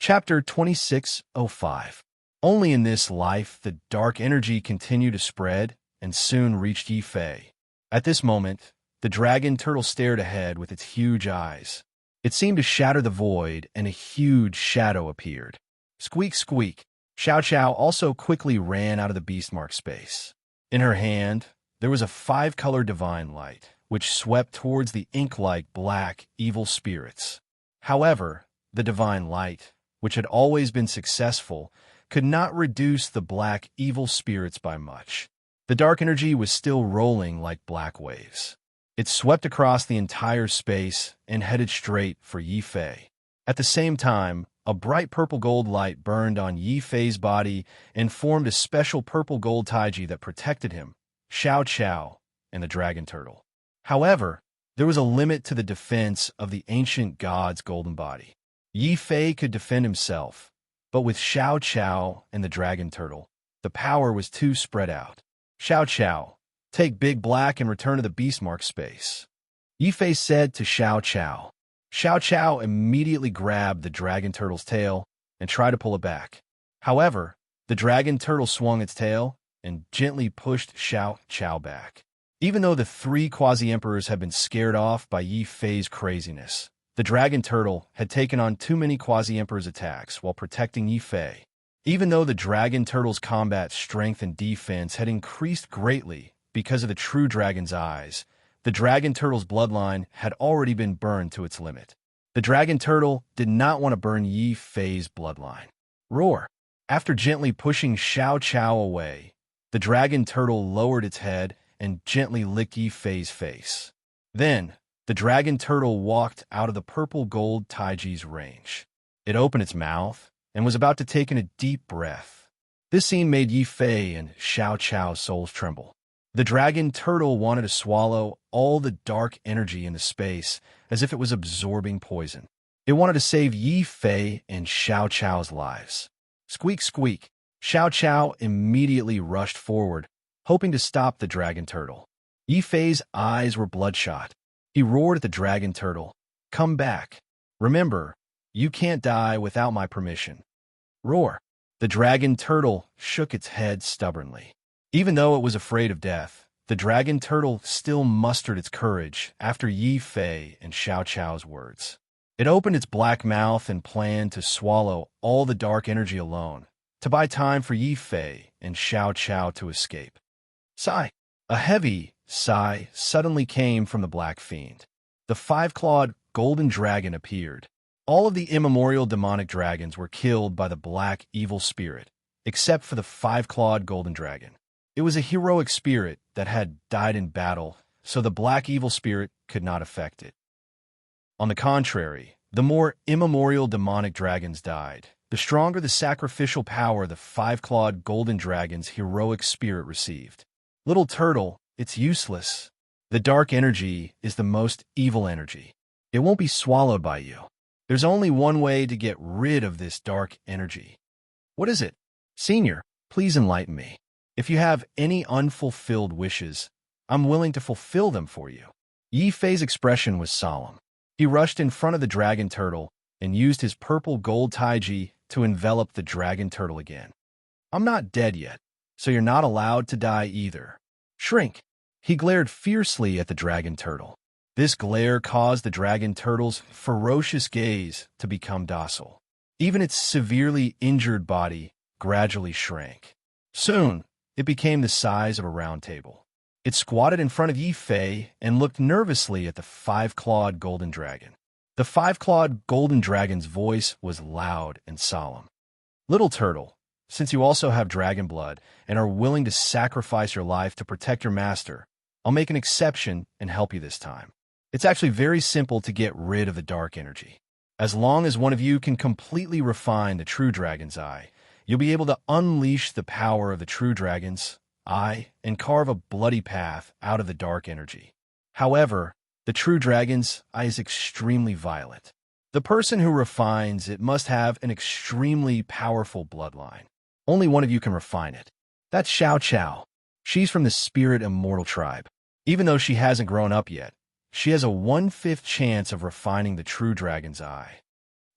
Chapter 2605. Only in this life the dark energy continued to spread and soon reached Yi Fei. At this moment, the dragon turtle stared ahead with its huge eyes. It seemed to shatter the void, and a huge shadow appeared. Squeak, squeak. Xiao Xiao also quickly ran out of the beastmark space. In her hand, there was a five-color divine light, which swept towards the ink-like black, evil spirits. However, the divine light, which had always been successful, could not reduce the black, evil spirits by much. The dark energy was still rolling like black waves. It swept across the entire space and headed straight for Yi Fei. At the same time, a bright purple-gold light burned on Yi Fei's body and formed a special purple-gold taiji that protected him, Xiao Qiao, and the dragon turtle. However, there was a limit to the defense of the ancient god's golden body. Yi Fei could defend himself, but with Xiao Qiao and the dragon turtle, the power was too spread out. Xiao Qiao, take Big Black and return to the beastmark space, Yi Fei said to Xiao Qiao. Xiao Qiao immediately grabbed the dragon turtle's tail and tried to pull it back. However, the dragon turtle swung its tail and gently pushed Xiao Qiao back. Even though the three quasi-emperors had been scared off by Yi Fei's craziness, the dragon turtle had taken on too many quasi-emperors' attacks while protecting Yi Fei. Even though the dragon turtle's combat strength and defense had increased greatly because of the true dragon's eyes, the dragon turtle's bloodline had already been burned to its limit. The dragon turtle did not want to burn Yi Fei's bloodline. Roar! After gently pushing Xiao Qiao away, the dragon turtle lowered its head and gently licked Yi Fei's face. Then, the dragon turtle walked out of the purple-gold taiji's range. It opened its mouth and was about to take in a deep breath. This scene made Yi Fei and Xiao Qiao's souls tremble. The dragon turtle wanted to swallow all the dark energy into space as if it was absorbing poison. It wanted to save Yi Fei and Xiao Qiao's lives. Squeak, squeak. Xiao Qiao immediately rushed forward, hoping to stop the dragon turtle. Yi Fei's eyes were bloodshot. He roared at the dragon turtle, "Come back. Remember, you can't die without my permission." Roar. The dragon turtle shook its head stubbornly. Even though it was afraid of death, the dragon turtle still mustered its courage after Yi Fei and Xiao Qiao's words. It opened its black mouth and planned to swallow all the dark energy alone, to buy time for Yi Fei and Xiao Qiao to escape. Sigh. A heavy sigh suddenly came from the black fiend. The five-clawed golden dragon appeared. All of the immemorial demonic dragons were killed by the black evil spirit, except for the five-clawed golden dragon. It was a heroic spirit that had died in battle, so the black evil spirit could not affect it. On the contrary, the more immemorial demonic dragons died, the stronger the sacrificial power the five-clawed golden dragon's heroic spirit received. Little turtle, it's useless. The dark energy is the most evil energy. It won't be swallowed by you. There's only one way to get rid of this dark energy. What is it? Senior, please enlighten me. If you have any unfulfilled wishes, I'm willing to fulfill them for you. Yi Fei's expression was solemn. He rushed in front of the dragon turtle and used his purple gold taiji to envelop the dragon turtle again. I'm not dead yet, so you're not allowed to die either. Shrink! He glared fiercely at the dragon turtle. This glare caused the dragon turtle's ferocious gaze to become docile. Even its severely injured body gradually shrank. Soon, it became the size of a round table. It squatted in front of Yi Fei and looked nervously at the five-clawed golden dragon. The five-clawed golden dragon's voice was loud and solemn. Little turtle, since you also have dragon blood and are willing to sacrifice your life to protect your master, I'll make an exception and help you this time. It's actually very simple to get rid of the dark energy. As long as one of you can completely refine the true dragon's eye, you'll be able to unleash the power of the true dragon's eye and carve a bloody path out of the dark energy. However, the true dragon's eye is extremely violent. The person who refines it must have an extremely powerful bloodline. Only one of you can refine it. That's Xiao Qiao. She's from the Spirit Immortal tribe. Even though she hasn't grown up yet, she has a 1/5 chance of refining the true dragon's eye.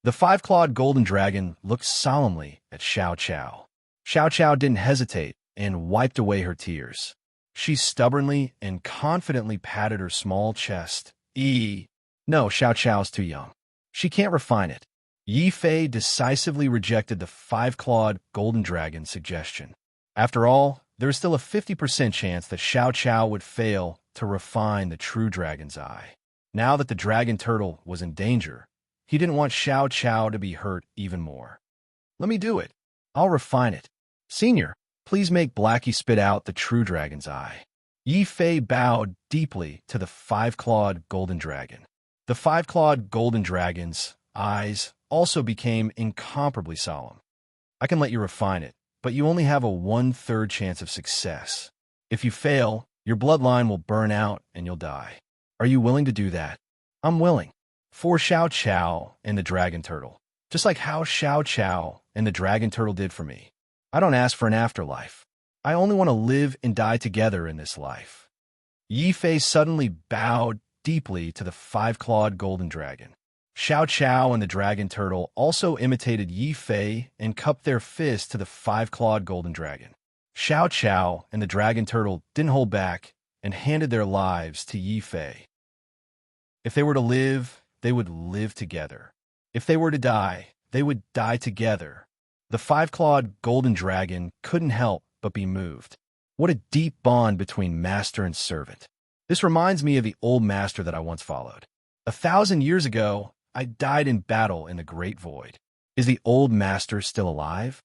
The five-clawed golden dragon looked solemnly at Xiao Qiao. Xiao Qiao didn't hesitate and wiped away her tears. She stubbornly and confidently patted her small chest. No, Xiao Qiao's too young. She can't refine it. Yi Fei decisively rejected the five-clawed golden dragon's suggestion. After all, there is still a 50% chance that Xiao Qiao would fail to refine the true dragon's eye. Now that the dragon turtle was in danger, he didn't want Xiao Qiao to be hurt even more. Let me do it. I'll refine it. Senior, please make Blackie spit out the true dragon's eye. Yi Fei bowed deeply to the five-clawed golden dragon. The five-clawed golden dragon's eyes also became incomparably solemn. I can let you refine it, but you only have a 1/3 chance of success. If you fail, your bloodline will burn out and you'll die. Are you willing to do that? I'm willing. For Xiao Qiao and the dragon turtle, just like how Xiao Qiao and the dragon turtle did for me. I don't ask for an afterlife. I only want to live and die together in this life. Yi Fei suddenly bowed deeply to the five-clawed golden dragon. Xiao Qiao and the dragon turtle also imitated Yi Fei and cupped their fists to the five-clawed golden dragon. Xiao Qiao and the dragon turtle didn't hold back and handed their lives to Yi Fei. If they were to live, they would live together. If they were to die, they would die together. The five-clawed golden dragon couldn't help but be moved. What a deep bond between master and servant. This reminds me of the old master that I once followed. 1,000 years ago, I died in battle in the Great Void. Is the old master still alive?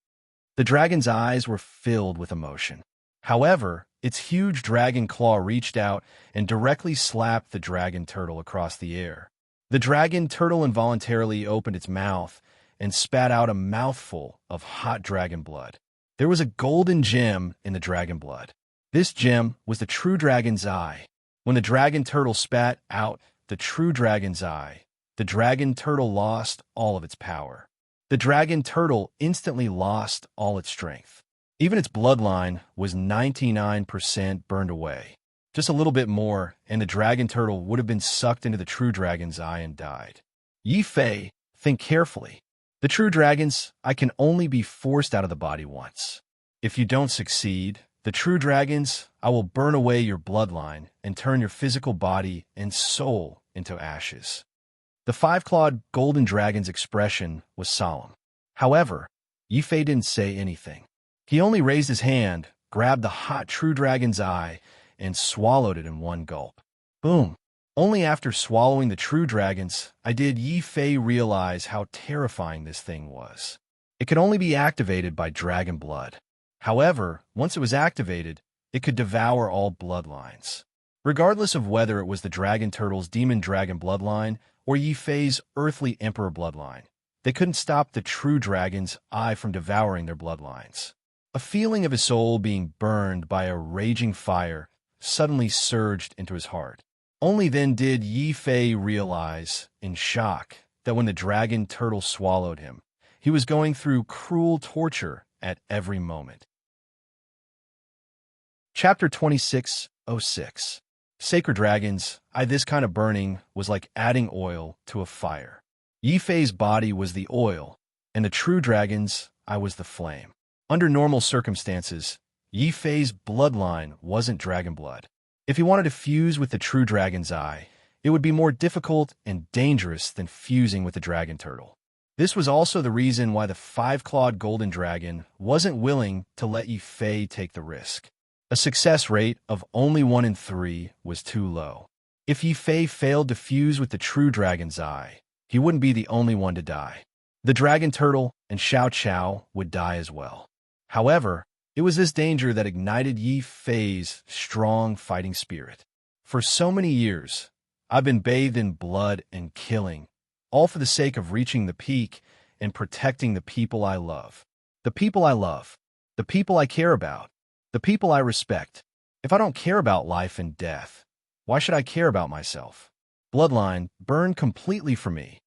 The dragon's eyes were filled with emotion. However, its huge dragon claw reached out and directly slapped the dragon turtle across the air. The dragon turtle involuntarily opened its mouth and spat out a mouthful of hot dragon blood. There was a golden gem in the dragon blood. This gem was the true dragon's eye. When the dragon turtle spat out the true dragon's eye, the dragon turtle lost all of its power. The dragon turtle instantly lost all its strength. Even its bloodline was 99% burned away. Just a little bit more, and the dragon turtle would have been sucked into the true dragon's eye and died. Yi Fei, think carefully. The true dragon's eye can only be forced out of the body once. If you don't succeed, the true dragon's eye will burn away your bloodline and turn your physical body and soul into ashes. The five-clawed golden dragon's expression was solemn. However, Yi Fei didn't say anything. He only raised his hand, grabbed the hot true dragon's eye, and swallowed it in one gulp. Boom! Only after swallowing the true dragon's eye did Yi Fei realize how terrifying this thing was. It could only be activated by dragon blood. However, once it was activated, it could devour all bloodlines. Regardless of whether it was the dragon turtle's demon dragon bloodline or Yi Fei's earthly emperor bloodline, they couldn't stop the true dragon's eye from devouring their bloodlines. A feeling of his soul being burned by a raging fire suddenly surged into his heart. Only then did Yi Fei realize, in shock, that when the dragon turtle swallowed him, he was going through cruel torture at every moment. Chapter 26:06. Sacred Dragons, this kind of burning was like adding oil to a fire. Yi Fei's body was the oil, and the true dragon's was the flame. Under normal circumstances, Yi Fei's bloodline wasn't dragon blood. If he wanted to fuse with the true dragon's eye, it would be more difficult and dangerous than fusing with the dragon turtle. This was also the reason why the five-clawed golden dragon wasn't willing to let Yi Fei take the risk. A success rate of only 1 in 3 was too low. If Yi Fei failed to fuse with the true dragon's eye, he wouldn't be the only one to die. The dragon turtle and Xiao Qiao would die as well. However, it was this danger that ignited Yi Fei's strong fighting spirit. For so many years, I've been bathed in blood and killing, all for the sake of reaching the peak and protecting the people I love. The people I love. The people I care about. The people I respect. If I don't care about life and death, why should I care about myself? Bloodline burned completely for me.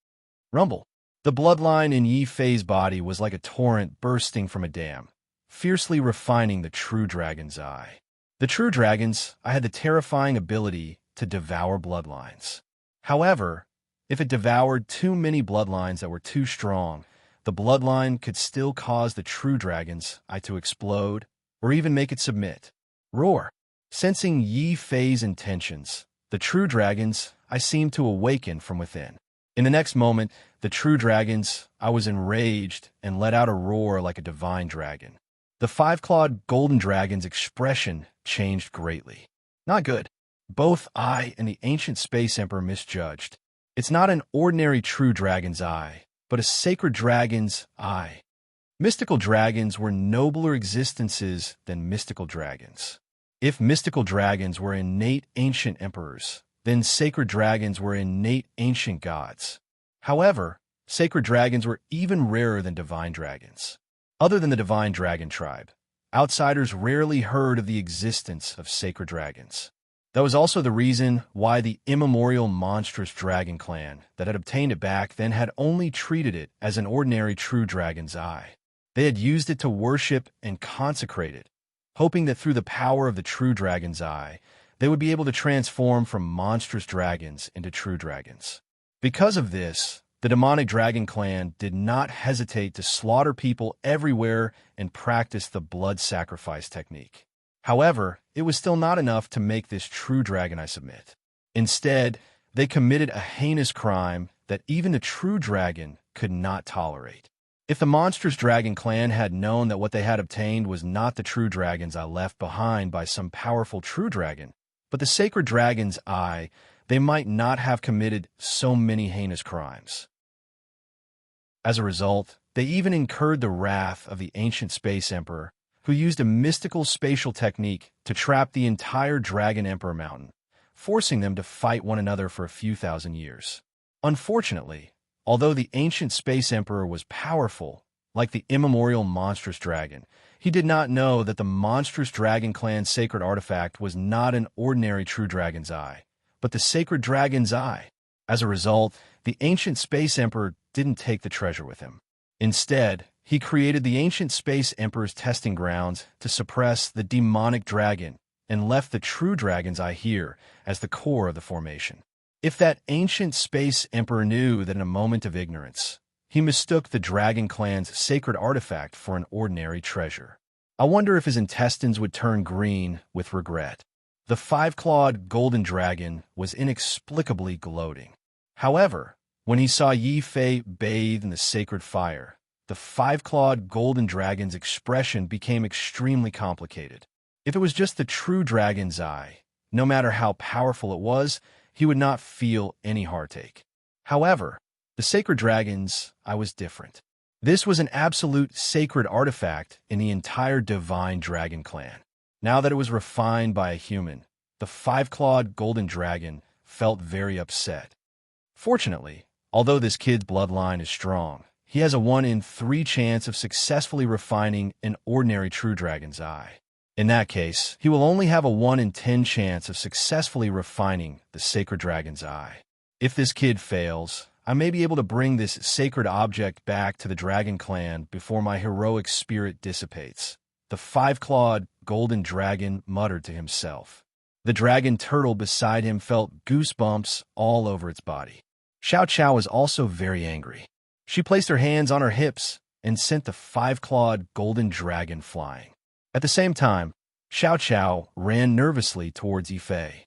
Rumble. The bloodline in Yi Fei's body was like a torrent bursting from a dam, fiercely refining the true dragon's eye. The true dragon's eye had the terrifying ability to devour bloodlines. However, If it devoured too many bloodlines that were too strong, the bloodline could still cause the true dragon's eye to explode or even make it submit. Roar. Sensing Yi Fei's intentions, the true dragon's eye seemed to awaken from within. In the next moment, the true dragon's eye was enraged and let out a roar like a divine dragon. The five-clawed golden dragon's expression changed greatly. Not good. Both I and the ancient space emperor misjudged. It's not an ordinary true dragon's eye, but a sacred dragon's eye. Mystical dragons were nobler existences than mystical dragons. If mystical dragons were innate ancient emperors, then sacred dragons were innate ancient gods. However, sacred dragons were even rarer than divine dragons. Other than the divine dragon tribe, outsiders rarely heard of the existence of sacred dragons. That was also the reason why the immemorial monstrous dragon clan that had obtained it back then had only treated it as an ordinary true dragon's eye. They had used it to worship and consecrate it, hoping that through the power of the true dragon's eye, they would be able to transform from monstrous dragons into true dragons. Because of this, the demonic dragon clan did not hesitate to slaughter people everywhere and practice the blood sacrifice technique. However, it was still not enough to make this true dragon eye submit. Instead, they committed a heinous crime that even the true dragon could not tolerate. If the monstrous dragon clan had known that what they had obtained was not the true dragon's eye left behind by some powerful true dragon, but the sacred dragon's eye, they might not have committed so many heinous crimes. As a result, they even incurred the wrath of the ancient space emperor, who used a mystical spatial technique to trap the entire Dragon Emperor Mountain, forcing them to fight one another for a few thousand years. Unfortunately, although the ancient space emperor was powerful, like the immemorial monstrous dragon, he did not know that the monstrous dragon clan's sacred artifact was not an ordinary true dragon's eye, but the sacred dragon's eye. As a result, the ancient space emperor didn't take the treasure with him. Instead, he created the ancient space emperor's testing grounds to suppress the demonic dragon and left the true dragon's eye here as the core of the formation. If that ancient space emperor knew that in a moment of ignorance, he mistook the dragon clan's sacred artifact for an ordinary treasure, I wonder if his intestines would turn green with regret. The five-clawed golden dragon was inexplicably gloating. However, when he saw Yi Fei bathe in the sacred fire, the five-clawed golden dragon's expression became extremely complicated. If it was just the true dragon's eye, no matter how powerful it was, he would not feel any heartache. However, the sacred dragon's eye was different. This was an absolute sacred artifact in the entire divine dragon clan. Now that it was refined by a human, the five-clawed golden dragon felt very upset. Fortunately, although this kid's bloodline is strong, he has a 1 in 3 chance of successfully refining an ordinary true dragon's eye. In that case, he will only have a 1 in 10 chance of successfully refining the sacred dragon's eye. If this kid fails, I may be able to bring this sacred object back to the dragon clan before my heroic spirit dissipates. The five-clawed golden dragon muttered to himself. The dragon turtle beside him felt goosebumps all over its body. Xiao Qiao was also very angry. She placed her hands on her hips and sent the five-clawed golden dragon flying. At the same time, Xiao Qiao ran nervously towards Yi Fei.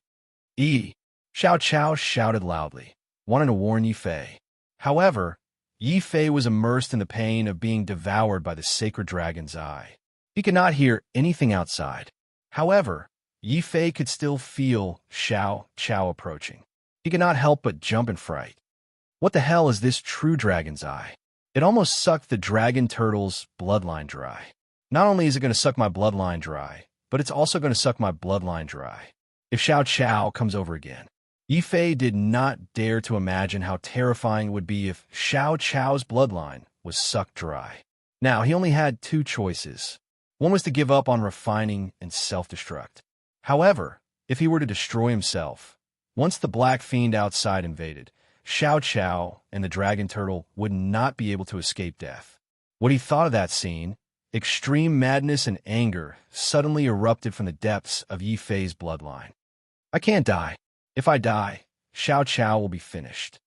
Xiao Qiao shouted loudly, wanting to warn Yi Fei. However, Yi Fei was immersed in the pain of being devoured by the sacred dragon's eye. He could not hear anything outside. However, Yi Fei could still feel Xiao Qiao approaching. He could not help but jump in fright. What the hell is this true dragon's eye? It almost sucked the dragon turtle's bloodline dry. Not only is it going to suck my bloodline dry, but it's also going to suck my bloodline dry. If Xiao Qiao comes over again. Yi Fei did not dare to imagine how terrifying it would be if Xiao Qiao's bloodline was sucked dry. Now, he only had 2 choices. One was to give up on refining and self-destruct. However, if he were to destroy himself, once the black fiend outside invaded, Xiao Qiao and the dragon turtle would not be able to escape death. What he thought of that scene, extreme madness and anger suddenly erupted from the depths of Yi Fei's bloodline. I can't die. If I die, Xiao Qiao will be finished.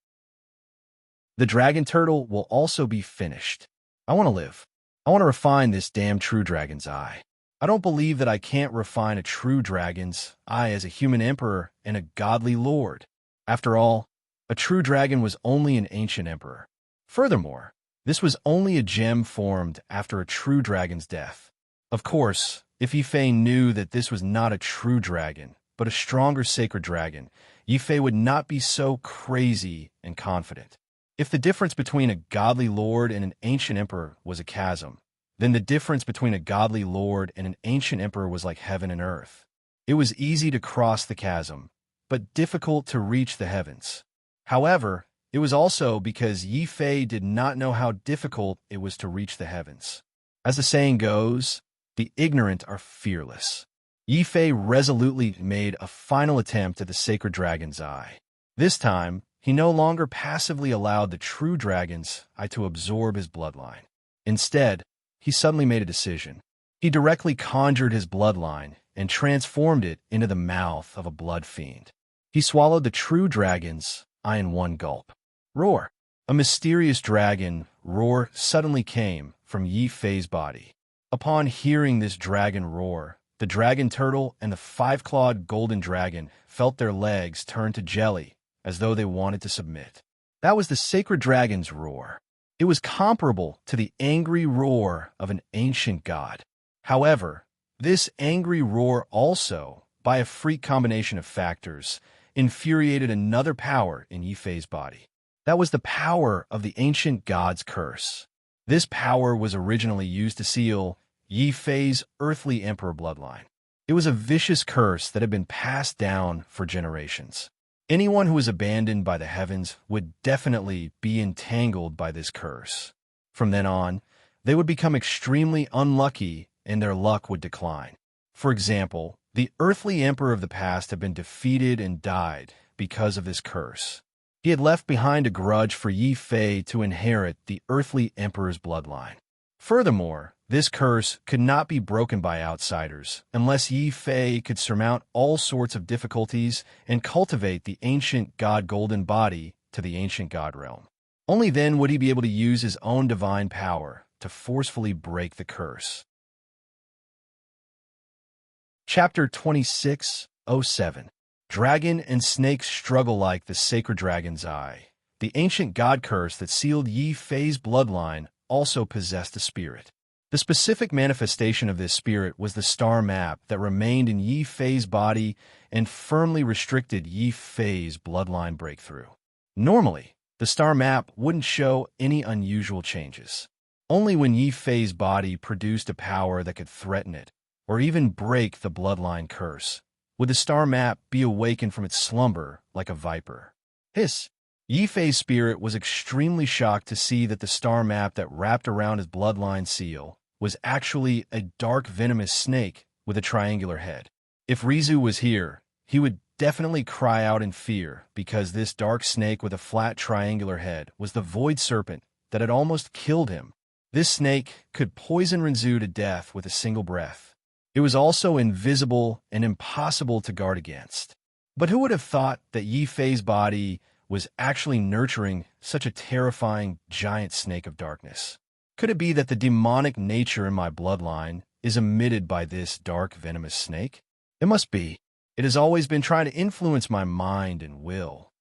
The dragon turtle will also be finished. I want to live. I want to refine this damn true dragon's eye. I don't believe that I can't refine a true dragon's eye as a human emperor and a godly lord. After all, a true dragon was only an ancient emperor. Furthermore, this was only a gem formed after a true dragon's death. Of course, if Yifei knew that this was not a true dragon, but a stronger sacred dragon, Yifei would not be so crazy and confident. If the difference between a godly lord and an ancient emperor was a chasm, then the difference between a godly lord and an ancient emperor was like heaven and earth. It was easy to cross the chasm, but difficult to reach the heavens. However, it was also because Yifei did not know how difficult it was to reach the heavens. As the saying goes, the ignorant are fearless. Yifei resolutely made a final attempt at the sacred dragon's eye. This time, he no longer passively allowed the true dragon's eye to absorb his bloodline. Instead, he suddenly made a decision. He directly conjured his bloodline and transformed it into the mouth of a blood fiend. He swallowed the true dragon's eye in one gulp. Roar! A mysterious dragon roar suddenly came from Yifei's body. Upon hearing this dragon roar, the dragon turtle and the five-clawed golden dragon felt their legs turn to jelly as though they wanted to submit. That was the sacred dragon's roar. It was comparable to the angry roar of an ancient god. However, this angry roar also, by a freak combination of factors, infuriated another power in Yifei's body. That was the power of the ancient god's curse. This power was originally used to seal Yifei's earthly emperor bloodline. It was a vicious curse that had been passed down for generations. Anyone who was abandoned by the heavens would definitely be entangled by this curse. From then on, they would become extremely unlucky and their luck would decline. For example, the earthly emperor of the past had been defeated and died because of this curse. He had left behind a grudge for Yifei to inherit the earthly emperor's bloodline. Furthermore, this curse could not be broken by outsiders unless Yifei could surmount all sorts of difficulties and cultivate the ancient god golden body to the ancient god realm. Only then would he be able to use his own divine power to forcefully break the curse. Chapter 26:07. Dragon and snake struggle like the sacred dragon's eye. The ancient god curse that sealed Yifei's bloodline also possessed a spirit. The specific manifestation of this spirit was the star map that remained in Yifei's body and firmly restricted Yifei's bloodline breakthrough. Normally, the star map wouldn't show any unusual changes. Only when Yifei's body produced a power that could threaten it, or even break the bloodline curse, would the star map be awakened from its slumber like a viper. Hiss! Yifei's spirit was extremely shocked to see that the star map that wrapped around his bloodline seal was actually a dark venomous snake with a triangular head. If Rizu was here, he would definitely cry out in fear because this dark snake with a flat triangular head was the void serpent that had almost killed him. This snake could poison Rizu to death with a single breath. It was also invisible and impossible to guard against. But who would have thought that Yifei's body was actually nurturing such a terrifying giant snake of darkness? Could it be that the demonic nature in my bloodline is emitted by this dark venomous snake? It must be. It has always been trying to influence my mind and will.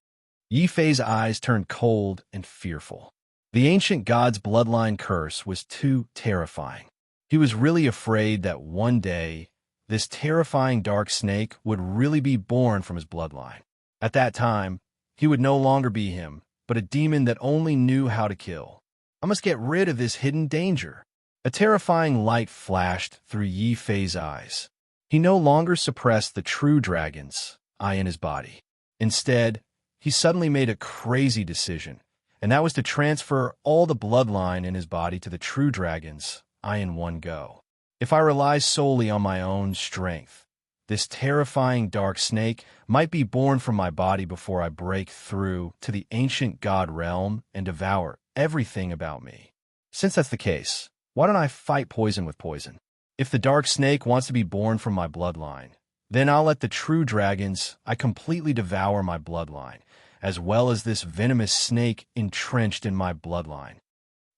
Yifei's eyes turned cold and fearful. The ancient god's bloodline curse was too terrifying. He was really afraid that one day, this terrifying dark snake would really be born from his bloodline. At that time, he would no longer be him, but a demon that only knew how to kill. I must get rid of this hidden danger. A terrifying light flashed through Yifei's eyes. He no longer suppressed the true dragon's eye in his body. Instead, he suddenly made a crazy decision, and that was to transfer all the bloodline in his body to the true dragon's eye in one go. If I rely solely on my own strength, this terrifying dark snake might be born from my body before I break through to the ancient god realm and devour everything about me. Since that's the case, why don't I fight poison with poison? If the dark snake wants to be born from my bloodline, then I'll let the true dragons completely devour my bloodline, as well as this venomous snake entrenched in my bloodline.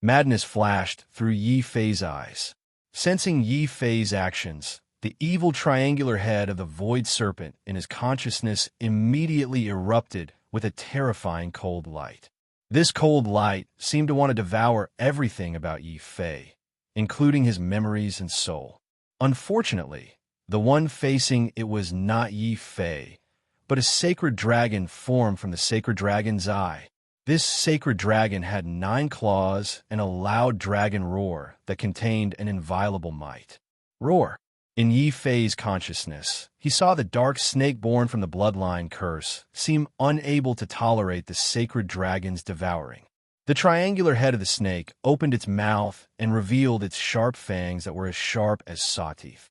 Madness flashed through Yi Fei's eyes. Sensing Yi Fei's actions, the evil triangular head of the void serpent in his consciousness immediately erupted with a terrifying cold light. This cold light seemed to want to devour everything about Yi Fei, including his memories and soul. Unfortunately, the one facing it was not Yi Fei, but a sacred dragon formed from the sacred dragon's eye. This sacred dragon had 9 claws and a loud dragon roar that contained an inviolable might. Roar! In Yi Fei's consciousness, he saw the dark snake born from the bloodline curse seem unable to tolerate the sacred dragon's devouring. The triangular head of the snake opened its mouth and revealed its sharp fangs that were as sharp as saw teeth.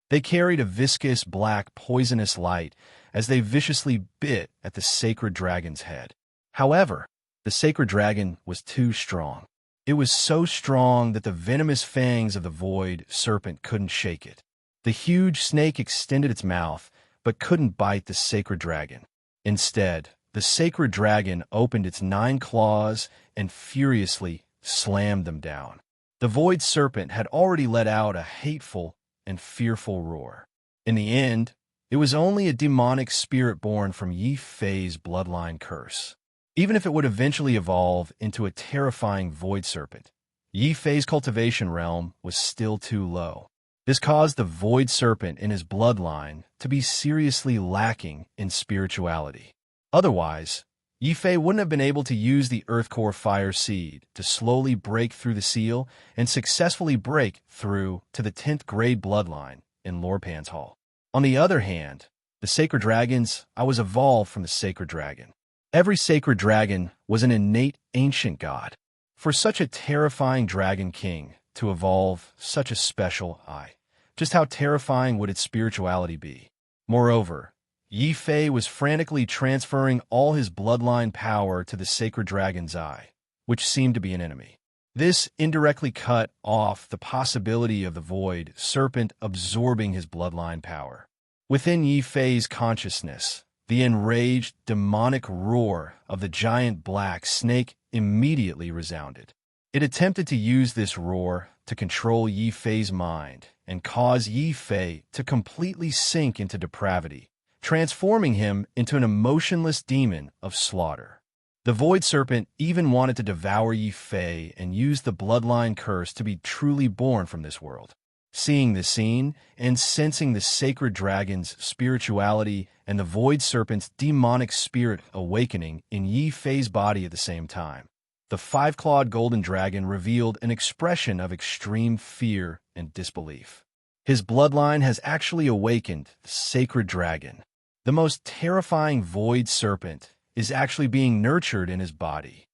They carried a viscous, black, poisonous light as they viciously bit at the sacred dragon's head. However, the sacred dragon was too strong. It was so strong that the venomous fangs of the void serpent couldn't shake it. The huge snake extended its mouth, but couldn't bite the sacred dragon. Instead, the sacred dragon opened its 9 claws and furiously slammed them down. The void serpent had already let out a hateful and fearful roar. In the end, it was only a demonic spirit born from Yi Fei's bloodline curse. Even if it would eventually evolve into a terrifying void serpent, Yi Fei's cultivation realm was still too low. This caused the void serpent in his bloodline to be seriously lacking in spirituality. Otherwise, Yi Fei wouldn't have been able to use the Earth Core Fire Seed to slowly break through the seal and successfully break through to the 10th grade bloodline in Lorpan's Hall. On the other hand, the sacred dragons, I was evolved from the sacred dragon. Every sacred dragon was an innate ancient god. For such a terrifying dragon king to evolve such a special eye, just how terrifying would its spirituality be? Moreover, Yi Fei was frantically transferring all his bloodline power to the sacred dragon's eye, which seemed to be an enemy. This indirectly cut off the possibility of the void serpent absorbing his bloodline power. Within Yi Fei's consciousness, the enraged, demonic roar of the giant black snake immediately resounded. It attempted to use this roar to control Yi Fei's mind and cause Yi Fei to completely sink into depravity, transforming him into an emotionless demon of slaughter. The void serpent even wanted to devour Yi Fei and use the bloodline curse to be truly born from this world. Seeing the scene and sensing the sacred dragon's spirituality and the void serpent's demonic spirit awakening in Yi Fei's body at the same time, the 5-clawed golden dragon revealed an expression of extreme fear and disbelief. His bloodline has actually awakened the sacred dragon. The most terrifying void serpent is actually being nurtured in his body.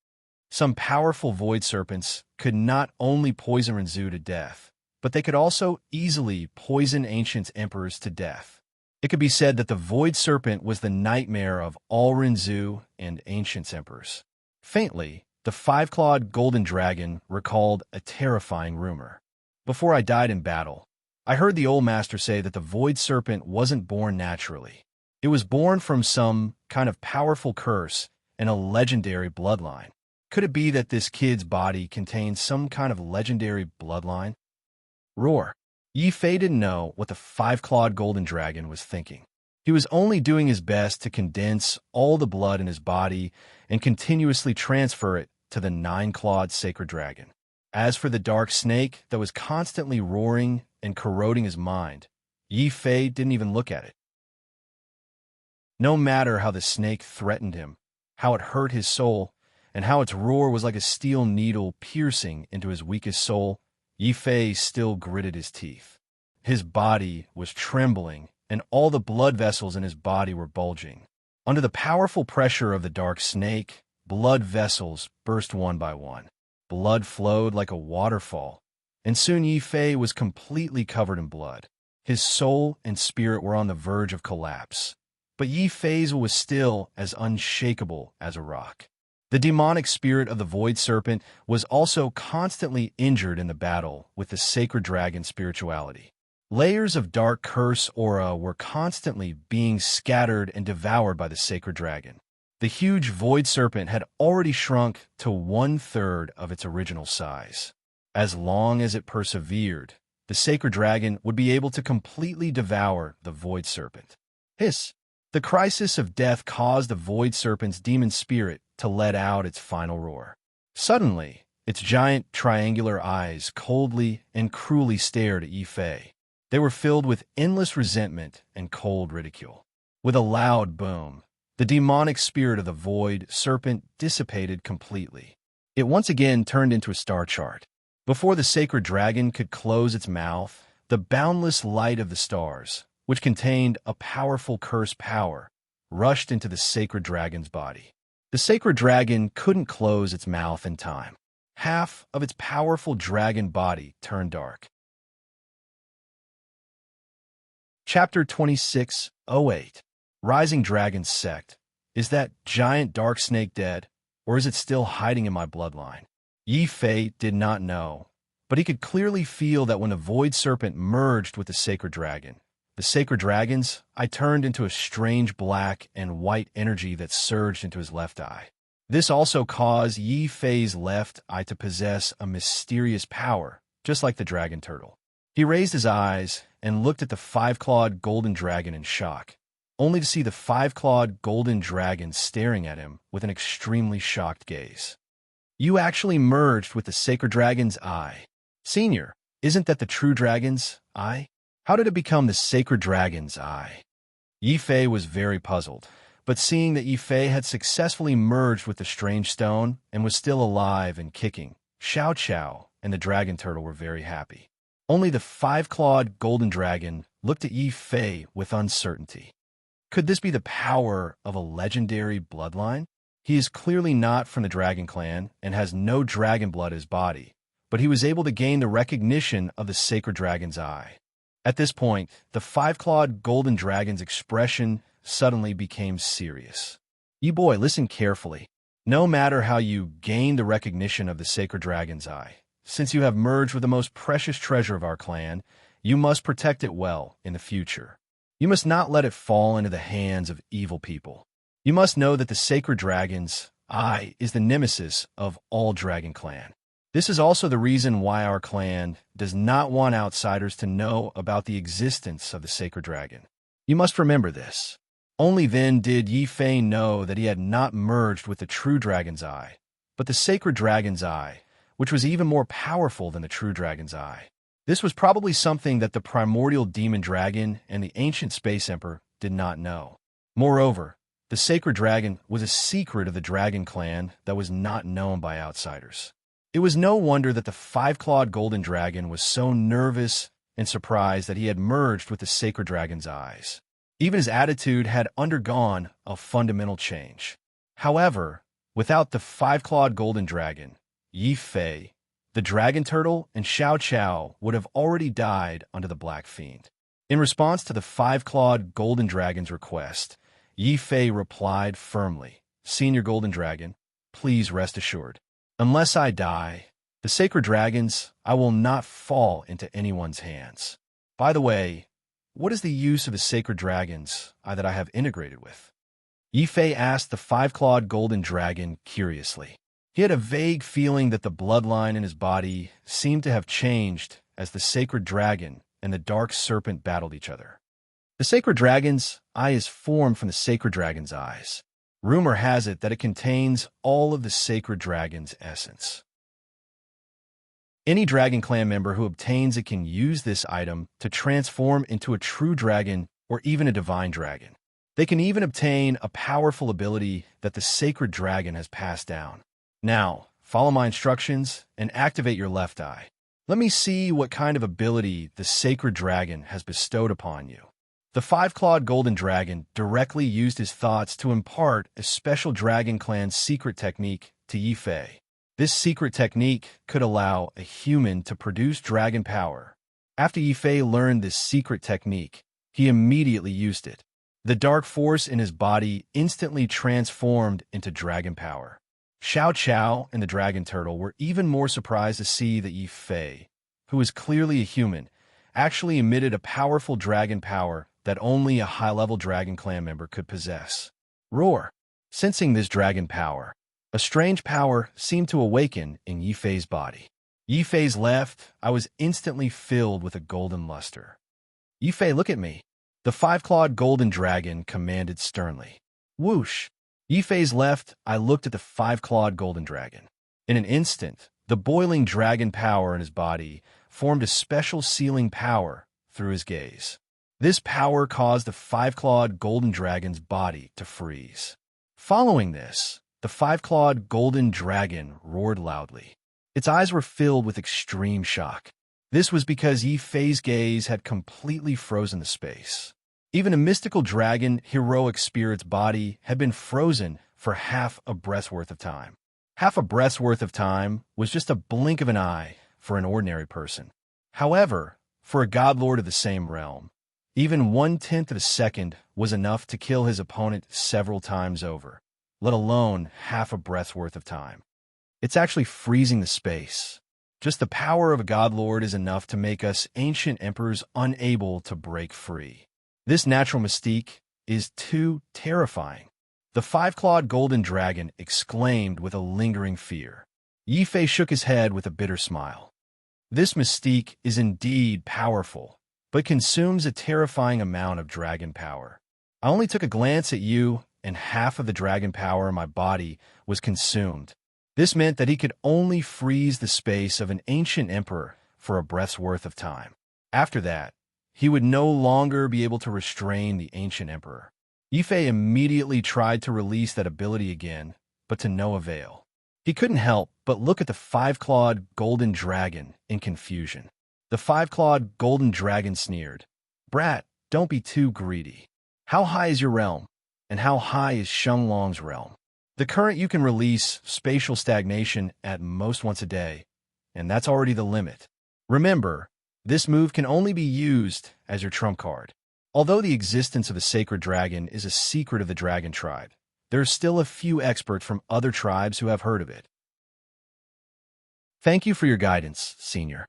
Some powerful void serpents could not only poison Renzu to death, but they could also easily poison ancient emperors to death. It could be said that the void serpent was the nightmare of all Renzu and ancient emperors. Faintly, the 5-clawed golden dragon recalled a terrifying rumor. Before I died in battle, I heard the old master say that the void serpent wasn't born naturally. It was born from some kind of powerful curse and a legendary bloodline. Could it be that this kid's body contains some kind of legendary bloodline? Roar. Yi Fei didn't know what the 5-clawed golden dragon was thinking. He was only doing his best to condense all the blood in his body and continuously transfer it to the 9-clawed sacred dragon. As for the dark snake that was constantly roaring and corroding his mind, Yi Fei didn't even look at it. No matter how the snake threatened him, how it hurt his soul, and how its roar was like a steel needle piercing into his weakest soul, Yi Fei still gritted his teeth. His body was trembling, and all the blood vessels in his body were bulging. Under the powerful pressure of the dark snake, blood vessels burst one by one. Blood flowed like a waterfall, and soon Yi Fei was completely covered in blood. His soul and spirit were on the verge of collapse, but Yi Fei's was still as unshakable as a rock. The demonic spirit of the void serpent was also constantly injured in the battle with the sacred dragon spirituality. Layers of dark curse aura were constantly being scattered and devoured by the sacred dragon. The huge void serpent had already shrunk to 1/3 of its original size. As long as it persevered, the sacred dragon would be able to completely devour the void serpent. Hiss! The crisis of death caused the void serpent's demon spirit to let out its final roar. Suddenly, its giant triangular eyes coldly and cruelly stared at Yi Fei. They were filled with endless resentment and cold ridicule. With a loud boom, the demonic spirit of the void serpent dissipated completely. It once again turned into a star chart. Before the sacred dragon could close its mouth, the boundless light of the stars, which contained a powerful curse power, rushed into the sacred dragon's body. The sacred dragon couldn't close its mouth in time. Half of its powerful dragon body turned dark. Chapter 26:08 Rising Dragon's Sect. Is that giant dark snake dead, or is it still hiding in my bloodline? Yi Fei did not know, but he could clearly feel that when the void serpent merged with the sacred dragon, the sacred dragon's eye turned into a strange black and white energy that surged into his left eye. This also caused Yi Fei's left eye to possess a mysterious power, just like the dragon turtle. He raised his eyes and looked at the five-clawed golden dragon in shock, only to see the five-clawed golden dragon staring at him with an extremely shocked gaze. You actually merged with the sacred dragon's eye. Senior, isn't that the true dragon's eye? How did it become the sacred dragon's eye? Yi Fei was very puzzled, but seeing that Yi Fei had successfully merged with the strange stone and was still alive and kicking, Xiao Qiao and the dragon turtle were very happy. Only the five-clawed golden dragon looked at Yi Fei with uncertainty. Could this be the power of a legendary bloodline? He is clearly not from the dragon clan and has no dragon blood in his body, but he was able to gain the recognition of the sacred dragon's eye. At this point, the five-clawed golden dragon's expression suddenly became serious. You boy, listen carefully. No matter how you gain the recognition of the sacred dragon's eye, since you have merged with the most precious treasure of our clan, you must protect it well in the future. You must not let it fall into the hands of evil people. You must know that the sacred dragon's eye is the nemesis of all dragon clan. This is also the reason why our clan does not want outsiders to know about the existence of the sacred dragon. You must remember this. Only then did Yi Fei know that he had not merged with the true dragon's eye, but the sacred dragon's eye, which was even more powerful than the true dragon's eye. This was probably something that the primordial demon dragon and the ancient space emperor did not know. Moreover, the sacred dragon was a secret of the dragon clan that was not known by outsiders. It was no wonder that the five-clawed golden dragon was so nervous and surprised that he had merged with the sacred dragon's eyes. Even his attitude had undergone a fundamental change. However, without the five-clawed golden dragon, Yi Fei, the dragon turtle, and Xiao Qiao would have already died under the Black Fiend. In response to the five-clawed golden dragon's request, Yi Fei replied firmly, "Senior Golden Dragon, please rest assured. Unless I die, the sacred dragon's I will not fall into anyone's hands. By the way, what is the use of the sacred dragon's eye that I have integrated with?" Yi Fei asked the five-clawed golden dragon curiously. He had a vague feeling that the bloodline in his body seemed to have changed as the sacred dragon and the dark serpent battled each other. The sacred dragon's eye is formed from the sacred dragon's eyes. Rumor has it that it contains all of the sacred dragon's essence. Any dragon clan member who obtains it can use this item to transform into a true dragon or even a divine dragon. They can even obtain a powerful ability that the sacred dragon has passed down. Now, follow my instructions and activate your left eye. Let me see what kind of ability the sacred dragon has bestowed upon you. The five-clawed golden dragon directly used his thoughts to impart a special dragon clan secret technique to Yi Fei. This secret technique could allow a human to produce dragon power. After Yi Fei learned this secret technique, he immediately used it. The dark force in his body instantly transformed into dragon power. Xiao Qiao and the dragon turtle were even more surprised to see that Yi Fei, who was clearly a human, actually emitted a powerful dragon power that only a high-level dragon clan member could possess. Roar! Sensing this dragon power, a strange power seemed to awaken in Yifei's body. Yifei's left, I was instantly filled with a golden luster. Yifei, look at me. The five-clawed golden dragon commanded sternly. Whoosh! Yifei's left, I looked at the five-clawed golden dragon. In an instant, the boiling dragon power in his body formed a special sealing power through his gaze. This power caused the five-clawed golden dragon's body to freeze. Following this, the five-clawed golden dragon roared loudly. Its eyes were filled with extreme shock. This was because Yifei's gaze had completely frozen the space. Even a mystical dragon, heroic spirit's body had been frozen for half a breath's worth of time. Half a breath's worth of time was just a blink of an eye for an ordinary person. However, for a godlord of the same realm, even 1/10 of a second was enough to kill his opponent several times over, let alone half a breath's worth of time. It's actually freezing the space. Just the power of a godlord is enough to make us ancient emperors unable to break free. This natural mystique is too terrifying. The five-clawed golden dragon exclaimed with a lingering fear. Yifei shook his head with a bitter smile. This mystique is indeed powerful, but consumes a terrifying amount of dragon power. I only took a glance at you, and half of the dragon power in my body was consumed. This meant that he could only freeze the space of an ancient emperor for a breath's worth of time. After that, he would no longer be able to restrain the ancient emperor. Yifei immediately tried to release that ability again, but to no avail. He couldn't help but look at the five-clawed golden dragon in confusion. The five-clawed golden dragon sneered, "Brat, don't be too greedy. How high is your realm? And how high is Shenglong's realm? The current you can release spatial stagnation at most once a day, and that's already the limit. Remember, this move can only be used as your trump card. Although the existence of a sacred dragon is a secret of the dragon tribe, there are still a few experts from other tribes who have heard of it." "Thank you for your guidance, Senior."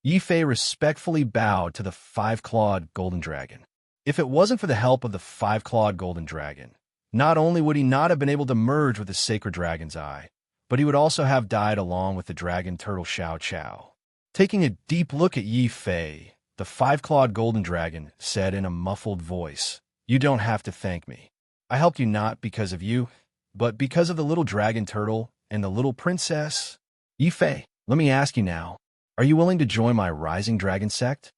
Yifei respectfully bowed to the five-clawed golden dragon. If it wasn't for the help of the five-clawed golden dragon, not only would he not have been able to merge with the sacred dragon's eye, but he would also have died along with the dragon turtle Xiao Chao. Taking a deep look at Yifei, the five-clawed golden dragon said in a muffled voice, "You don't have to thank me. I helped you not because of you, but because of the little dragon turtle and the little princess. Yifei, let me ask you now, are you willing to join my Rising Dragon sect?"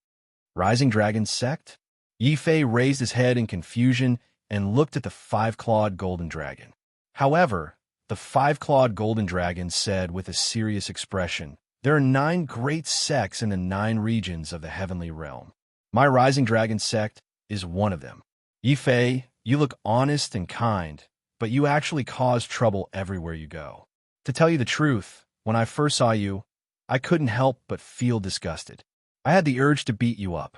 "Rising Dragon sect?" Yifei raised his head in confusion and looked at the five-clawed golden dragon. However, the five-clawed golden dragon said with a serious expression, "There are 9 great sects in the 9 regions of the heavenly realm. My Rising Dragon sect is one of them. Yifei, you look honest and kind, but you actually cause trouble everywhere you go. To tell you the truth, when I first saw you, I couldn't help but feel disgusted. I had the urge to beat you up.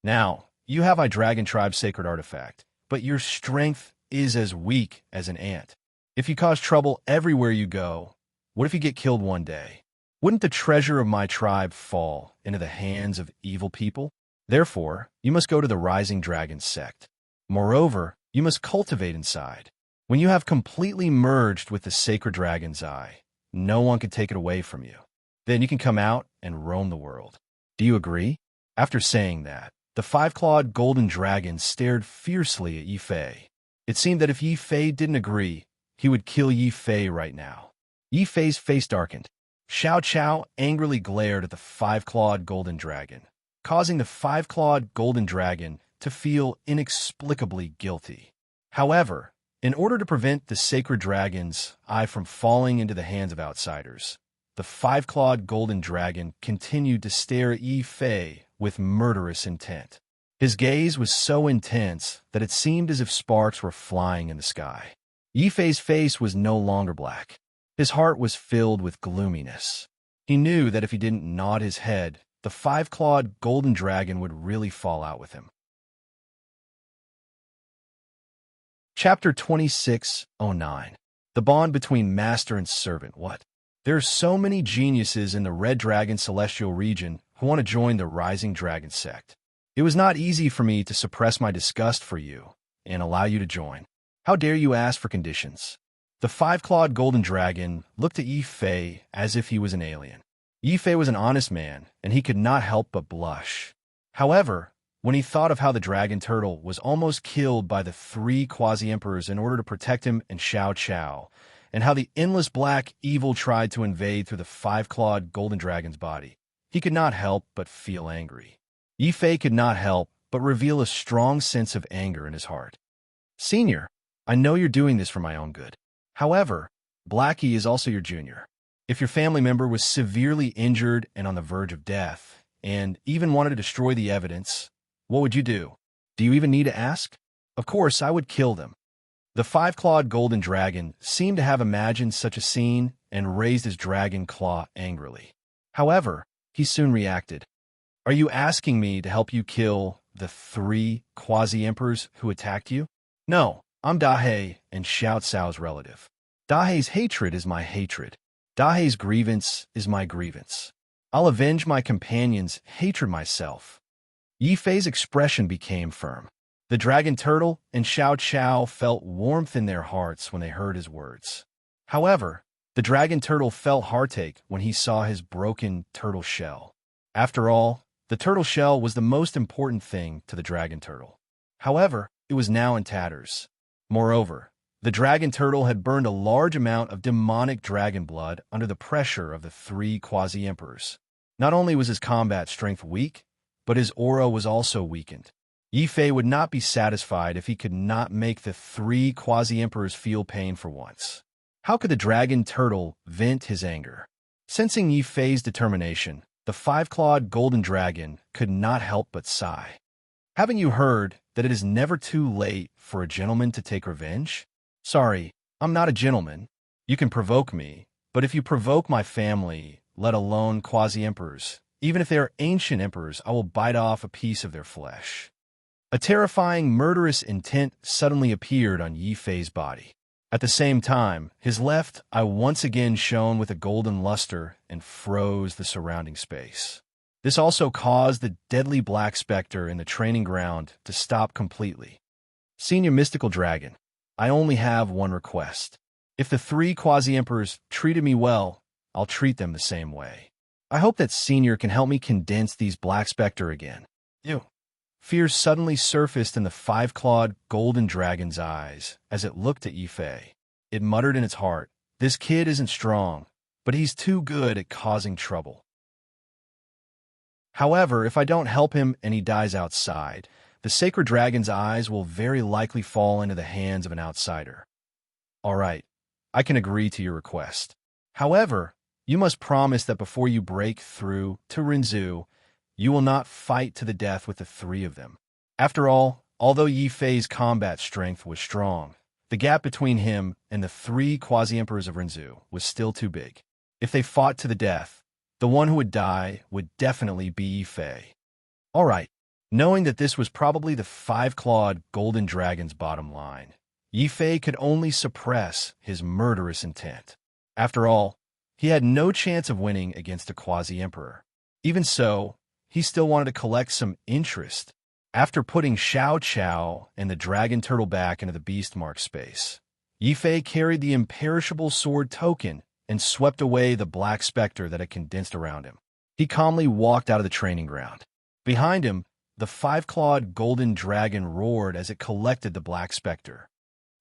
Now, you have my Dragon Tribe sacred artifact, but your strength is as weak as an ant. If you cause trouble everywhere you go, what if you get killed one day? Wouldn't the treasure of my tribe fall into the hands of evil people? Therefore, you must go to the Rising Dragon sect. Moreover, you must cultivate inside. When you have completely merged with the sacred dragon's eye, no one can take it away from you. Then you can come out and roam the world. Do you agree?" After saying that, the five-clawed golden dragon stared fiercely at Yifei. It seemed that if Yifei didn't agree, he would kill Yifei right now. Yifei's face darkened. Xiao Chao angrily glared at the five-clawed golden dragon, causing the five-clawed golden dragon to feel inexplicably guilty. However, in order to prevent the sacred dragon's eye from falling into the hands of outsiders, the five-clawed golden dragon continued to stare at Yifei with murderous intent. His gaze was so intense that it seemed as if sparks were flying in the sky. Yifei's face was no longer black. His heart was filled with gloominess. He knew that if he didn't nod his head, the five-clawed golden dragon would really fall out with him. Chapter 2609. The Bond Between Master and Servant. What? There are so many geniuses in the Red Dragon Celestial region who want to join the Rising Dragon sect. It was not easy for me to suppress my disgust for you and allow you to join. How dare you ask for conditions? The five-clawed golden dragon looked at Yi Fei as if he was an alien. Yi Fei was an honest man, and he could not help but blush. However, when he thought of how the dragon turtle was almost killed by the three quasi-emperors in order to protect him and Xiao Qiao, and how the endless black evil tried to invade through the five-clawed golden dragon's body, he could not help but feel angry. Yi Fei could not help but reveal a strong sense of anger in his heart. Senior, I know you're doing this for my own good. However, Blackie is also your junior. If your family member was severely injured and on the verge of death, and even wanted to destroy the evidence, what would you do? Do you even need to ask? Of course, I would kill them. The five-clawed golden dragon seemed to have imagined such a scene and raised his dragon claw angrily. However, he soon reacted. Are you asking me to help you kill the three quasi-emperors who attacked you? No, I'm Dahei and Xiao Cao's relative. Dahei's hatred is my hatred. Dahei's grievance is my grievance. I'll avenge my companion's hatred myself. Yi Fei's expression became firm. The dragon turtle and Xiao Qiao felt warmth in their hearts when they heard his words. However, the dragon turtle felt heartache when he saw his broken turtle shell. After all, the turtle shell was the most important thing to the dragon turtle. However, it was now in tatters. Moreover, the dragon turtle had burned a large amount of demonic dragon blood under the pressure of the three quasi-emperors. Not only was his combat strength weak, but his aura was also weakened. Yi Fei would not be satisfied if he could not make the three quasi-emperors feel pain for once. How could the dragon turtle vent his anger? Sensing Yi Fei's determination, the five-clawed golden dragon could not help but sigh. Haven't you heard that it is never too late for a gentleman to take revenge? Sorry, I'm not a gentleman. You can provoke me, but if you provoke my family, let alone quasi-emperors, even if they are ancient emperors, I will bite off a piece of their flesh. A terrifying, murderous intent suddenly appeared on Yi Fei's body. At the same time, his left eye once again shone with a golden luster and froze the surrounding space. This also caused the deadly black specter in the training ground to stop completely. Senior Mystical Dragon, I only have one request. If the three quasi-emperors treated me well, I'll treat them the same way. I hope that Senior can help me condense these black specter again. Fear suddenly surfaced in the five-clawed golden dragon's eyes as it looked at Yi Fei. It muttered in its heart, this kid isn't strong, but he's too good at causing trouble. However, if I don't help him and he dies outside, the sacred dragon's eyes will very likely fall into the hands of an outsider. All right, I can agree to your request. However, you must promise that before you break through to Rinzhu, you will not fight to the death with the three of them. After all, although Yi Fei's combat strength was strong, the gap between him and the three quasi-emperors of Rinzhu was still too big. If they fought to the death, the one who would die would definitely be Yi Fei. All right, knowing that this was probably the five-clawed golden dragon's bottom line, Yi Fei could only suppress his murderous intent. After all, he had no chance of winning against a quasi-emperor. Even so, he still wanted to collect some interest. After putting Xiao Qiao and the dragon turtle back into the beast mark space, Yi Fei carried the imperishable sword token and swept away the black specter that had condensed around him. He calmly walked out of the training ground. Behind him, the five-clawed golden dragon roared as it collected the black specter.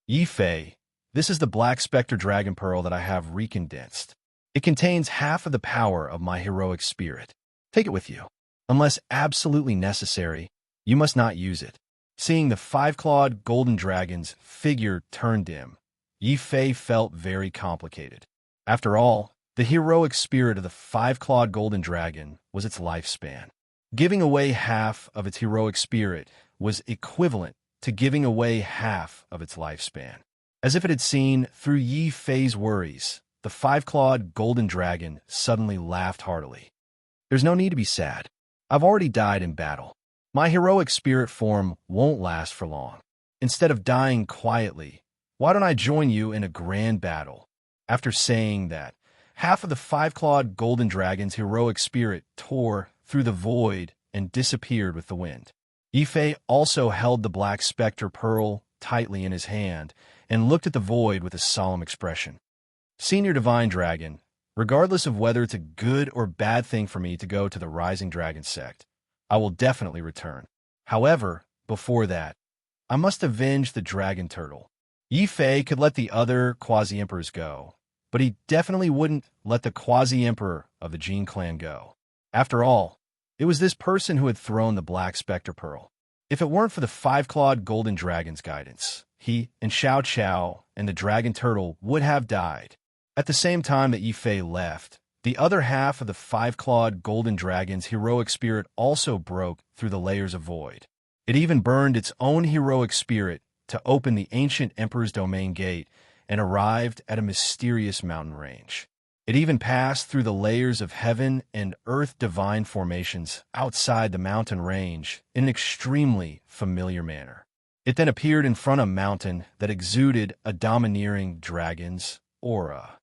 Yi Fei, this is the black specter dragon pearl that I have recondensed. It contains half of the power of my heroic spirit. Take it with you. Unless absolutely necessary, you must not use it. Seeing the five-clawed golden dragon's figure turn dim, Yi Fei felt very complicated. After all, the heroic spirit of the five-clawed golden dragon was its lifespan. Giving away half of its heroic spirit was equivalent to giving away half of its lifespan. As if it had seen through Yi Fei's worries, the five-clawed golden dragon suddenly laughed heartily. There's no need to be sad. I've already died in battle. My heroic spirit form won't last for long. Instead of dying quietly, why don't I join you in a grand battle? After saying that, half of the five-clawed golden dragon's heroic spirit tore through the void and disappeared with the wind. Ife also held the black specter pearl tightly in his hand and looked at the void with a solemn expression. Senior Divine Dragon, regardless of whether it's a good or bad thing for me to go to the Rising Dragon sect, I will definitely return. However, before that, I must avenge the dragon turtle. Ife could let the other quasi-emperors go, but he definitely wouldn't let the quasi-emperor of the Jin clan go. After all, it was this person who had thrown the black specter pearl. If it weren't for the five-clawed golden dragon's guidance, he and Xiao Qiao and the dragon turtle would have died. At the same time that Ife left, the other half of the five-clawed golden dragon's heroic spirit also broke through the layers of void. It even burned its own heroic spirit to open the ancient emperor's domain gate and arrived at a mysterious mountain range. It even passed through the layers of heaven and earth divine formations outside the mountain range in an extremely familiar manner. It then appeared in front of a mountain that exuded a domineering dragon's aura.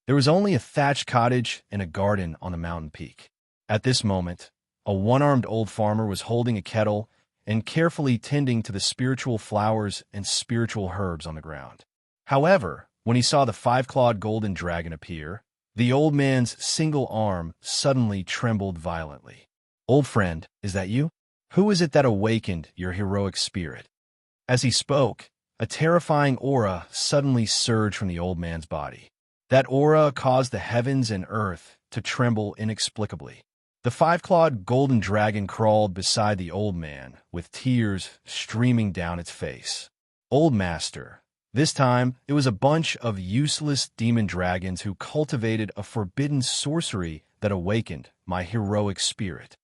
There was only a thatched cottage and a garden on the mountain peak. At this moment, a one-armed old farmer was holding a kettle and carefully tending to the spiritual flowers and spiritual herbs on the ground. However, when he saw the five-clawed golden dragon appear, the old man's single arm suddenly trembled violently. "Old friend, is that you? Who is it that awakened your heroic spirit?" As he spoke, a terrifying aura suddenly surged from the old man's body. That aura caused the heavens and earth to tremble inexplicably. The five-clawed golden dragon crawled beside the old man, with tears streaming down its face. "Old master." This time, it was a bunch of useless demon dragons who cultivated a forbidden sorcery that awakened my heroic spirit.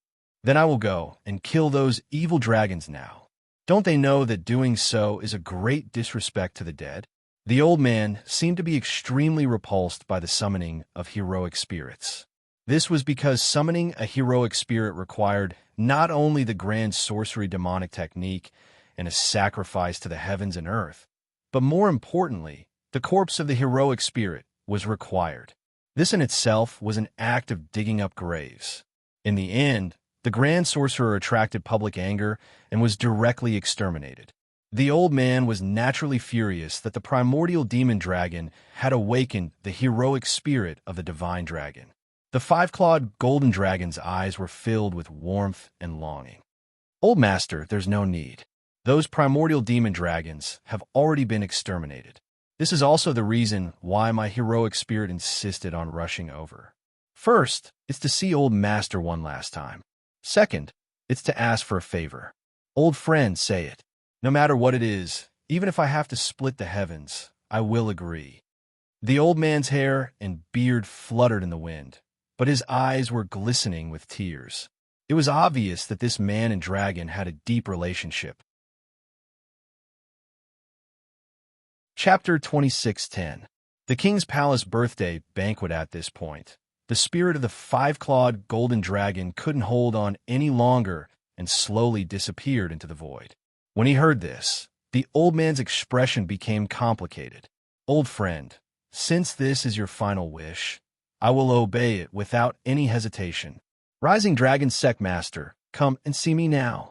"Then I will go and kill those evil dragons now. Don't they know that doing so is a great disrespect to the dead?" The old man seemed to be extremely repulsed by the summoning of heroic spirits. This was because summoning a heroic spirit required not only the grand sorcery demonic technique and a sacrifice to the heavens and earth, but more importantly, the corpse of the heroic spirit was required. This in itself was an act of digging up graves. In the end, the grand sorcerer attracted public anger and was directly exterminated. The old man was naturally furious that the primordial demon dragon had awakened the heroic spirit of the divine dragon. The five-clawed golden dragon's eyes were filled with warmth and longing. "Old master, there's no need. Those primordial demon dragons have already been exterminated. This is also the reason why my heroic spirit insisted on rushing over. First, it's to see old master one last time. Second, it's to ask for a favor. Old friend, say it. No matter what it is, even if I have to split the heavens, I will agree." The old man's hair and beard fluttered in the wind, but his eyes were glistening with tears. It was obvious that this man and dragon had a deep relationship. Chapter 26:10. The King's Palace birthday banquet. At this point, the spirit of the five-clawed golden dragon couldn't hold on any longer and slowly disappeared into the void. When he heard this, the old man's expression became complicated. "Old friend, since this is your final wish, I will obey it without any hesitation. Rising Dragon Sect Master, come and see me now."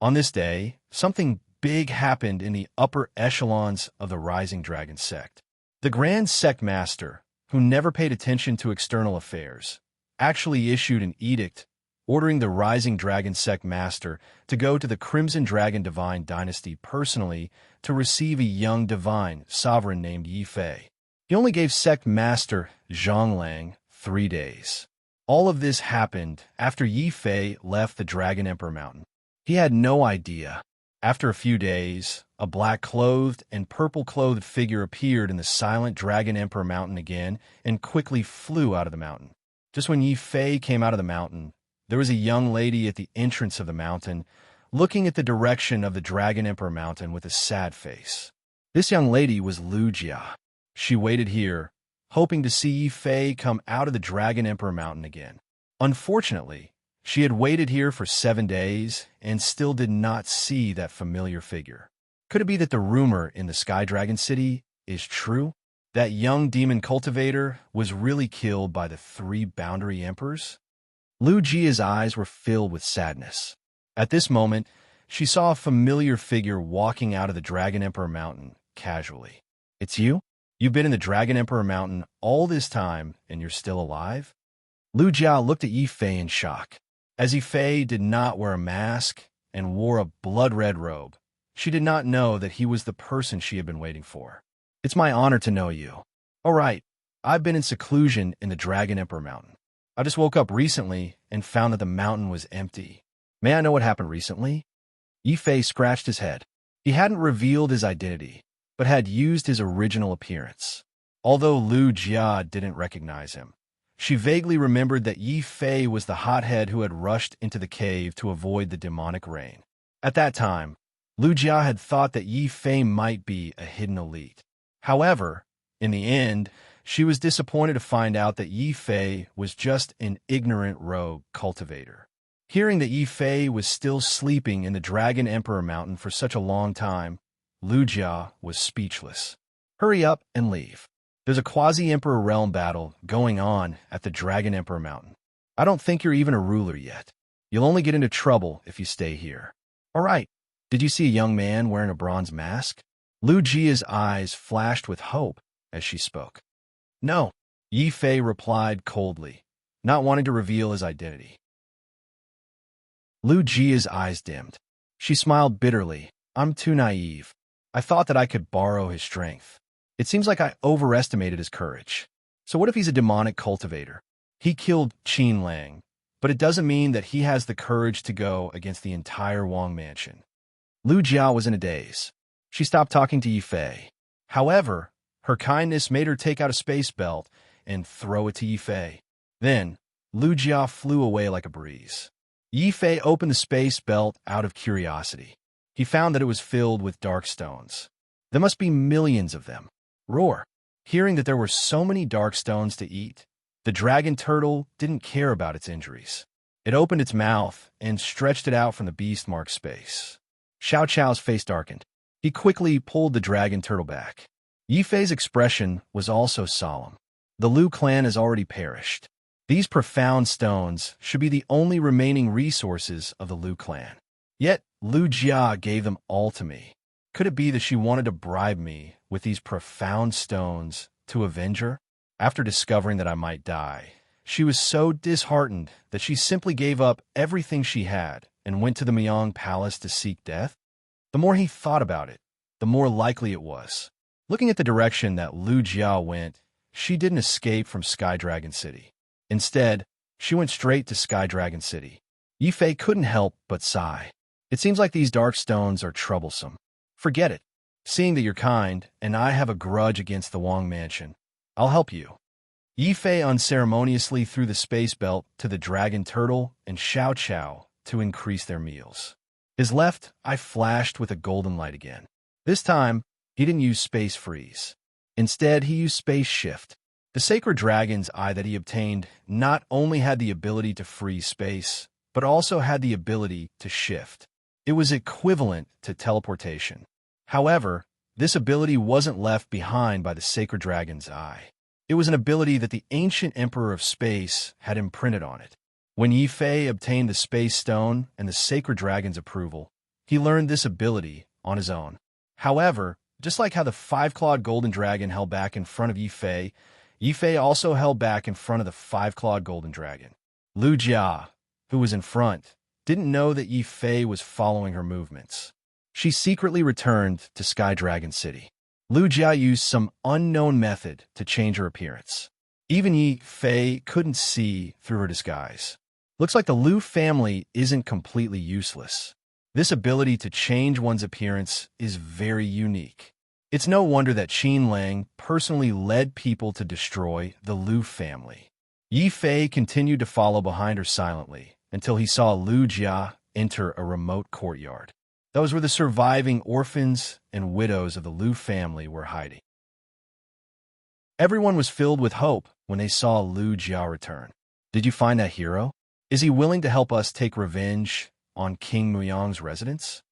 On this day, something big happened in the upper echelons of the Rising Dragon Sect. The Grand Sect Master, who never paid attention to external affairs, actually issued an edict ordering the Rising Dragon Sect Master to go to the Crimson Dragon Divine Dynasty personally to receive a young divine sovereign named Yi Fei. He only gave Sect Master Zhang Lang 3 days. All of this happened after Yi Fei left the Dragon Emperor Mountain. He had no idea. After a few days, a black-clothed and purple-clothed figure appeared in the silent Dragon Emperor Mountain again and quickly flew out of the mountain. Just when Yi Fei came out of the mountain, there was a young lady at the entrance of the mountain, looking at the direction of the Dragon Emperor Mountain with a sad face. This young lady was Lu Jia. She waited here, hoping to see Yi Fei come out of the Dragon Emperor Mountain again. Unfortunately, she had waited here for 7 days and still did not see that familiar figure. Could it be that the rumor in the Sky Dragon City is true? That young demon cultivator was really killed by the 3 boundary emperors? Lu Jia's eyes were filled with sadness. At this moment, she saw a familiar figure walking out of the Dragon Emperor Mountain casually. It's you? You've been in the Dragon Emperor Mountain all this time, and you're still alive? Lu Jia looked at Yi Fei in shock. As Yi Fei did not wear a mask and wore a blood-red robe, she did not know that he was the person she had been waiting for. It's my honor to know you. All right, I've been in seclusion in the Dragon Emperor Mountain. I just woke up recently and found that the mountain was empty. May I know what happened recently? Yi Fei scratched his head. He hadn't revealed his identity, but had used his original appearance. Although Lu Jia didn't recognize him, she vaguely remembered that Yi Fei was the hothead who had rushed into the cave to avoid the demonic rain. At that time, Lu Jia had thought that Yi Fei might be a hidden elite. However, in the end, she was disappointed to find out that Yi Fei was just an ignorant rogue cultivator. Hearing that Yi Fei was still sleeping in the Dragon Emperor Mountain for such a long time, Lu Jia was speechless. Hurry up and leave. There's a quasi-emperor realm battle going on at the Dragon Emperor Mountain. I don't think you're even a ruler yet. You'll only get into trouble if you stay here. All right. Did you see a young man wearing a bronze mask? Lu Jia's eyes flashed with hope as she spoke. No, Yi Fei replied coldly, not wanting to reveal his identity. Lu Jia's eyes dimmed. She smiled bitterly. I'm too naive. I thought that I could borrow his strength. It seems like I overestimated his courage. So what if he's a demonic cultivator? He killed Qin Lang, but it doesn't mean that he has the courage to go against the entire Wang Mansion. Lu Jia was in a daze. She stopped talking to Yi Fei. However, her kindness made her take out a space belt and throw it to Yi Fei. Then, Lu Jia flew away like a breeze. Yi Fei opened the space belt out of curiosity. He found that it was filled with dark stones. There must be millions of them. Roar! Hearing that there were so many dark stones to eat, the dragon turtle didn't care about its injuries. It opened its mouth and stretched it out from the beast-marked space. Xiao Chao's face darkened. He quickly pulled the dragon turtle back. Yi Fei's expression was also solemn. The Lu clan has already perished. These profound stones should be the only remaining resources of the Lu clan. Yet, Lu Jia gave them all to me. Could it be that she wanted to bribe me with these profound stones to avenge her? After discovering that I might die, she was so disheartened that she simply gave up everything she had and went to the Miang Palace to seek death? The more he thought about it, the more likely it was. Looking at the direction that Lu Jia went, she didn't escape from Sky Dragon City. Instead, she went straight to Sky Dragon City. Yi Fei couldn't help but sigh. It seems like these dark stones are troublesome. Forget it. Seeing that you're kind, and I have a grudge against the Wang Mansion, I'll help you. Yi Fei unceremoniously threw the space belt to the dragon turtle and Xiao Chao to increase their meals. His left eye flashed with a golden light again. This time, he didn't use space freeze. Instead, he used space shift. The sacred dragon's eye that he obtained not only had the ability to freeze space, but also had the ability to shift. It was equivalent to teleportation. However, this ability wasn't left behind by the sacred dragon's eye. It was an ability that the ancient emperor of space had imprinted on it. When Yi Fei obtained the space stone and the sacred dragon's approval, he learned this ability on his own. However, just like how the 5-clawed golden dragon held back in front of Yi Fei also held back in front of the 5-clawed golden dragon. Lu Jia, who was in front, didn't know that Yi Fei was following her movements. She secretly returned to Sky Dragon City. Lu Jia used some unknown method to change her appearance. Even Yi Fei couldn't see through her disguise. Looks like the Lu family isn't completely useless. This ability to change one's appearance is very unique. It's no wonder that Qin Lang personally led people to destroy the Lu family. Yi Fei continued to follow behind her silently until he saw Lu Jia enter a remote courtyard. Those were the surviving orphans and widows of the Lu family were hiding. Everyone was filled with hope when they saw Lu Jia return. Did you find that hero? Is he willing to help us take revenge on King Muyang's residence?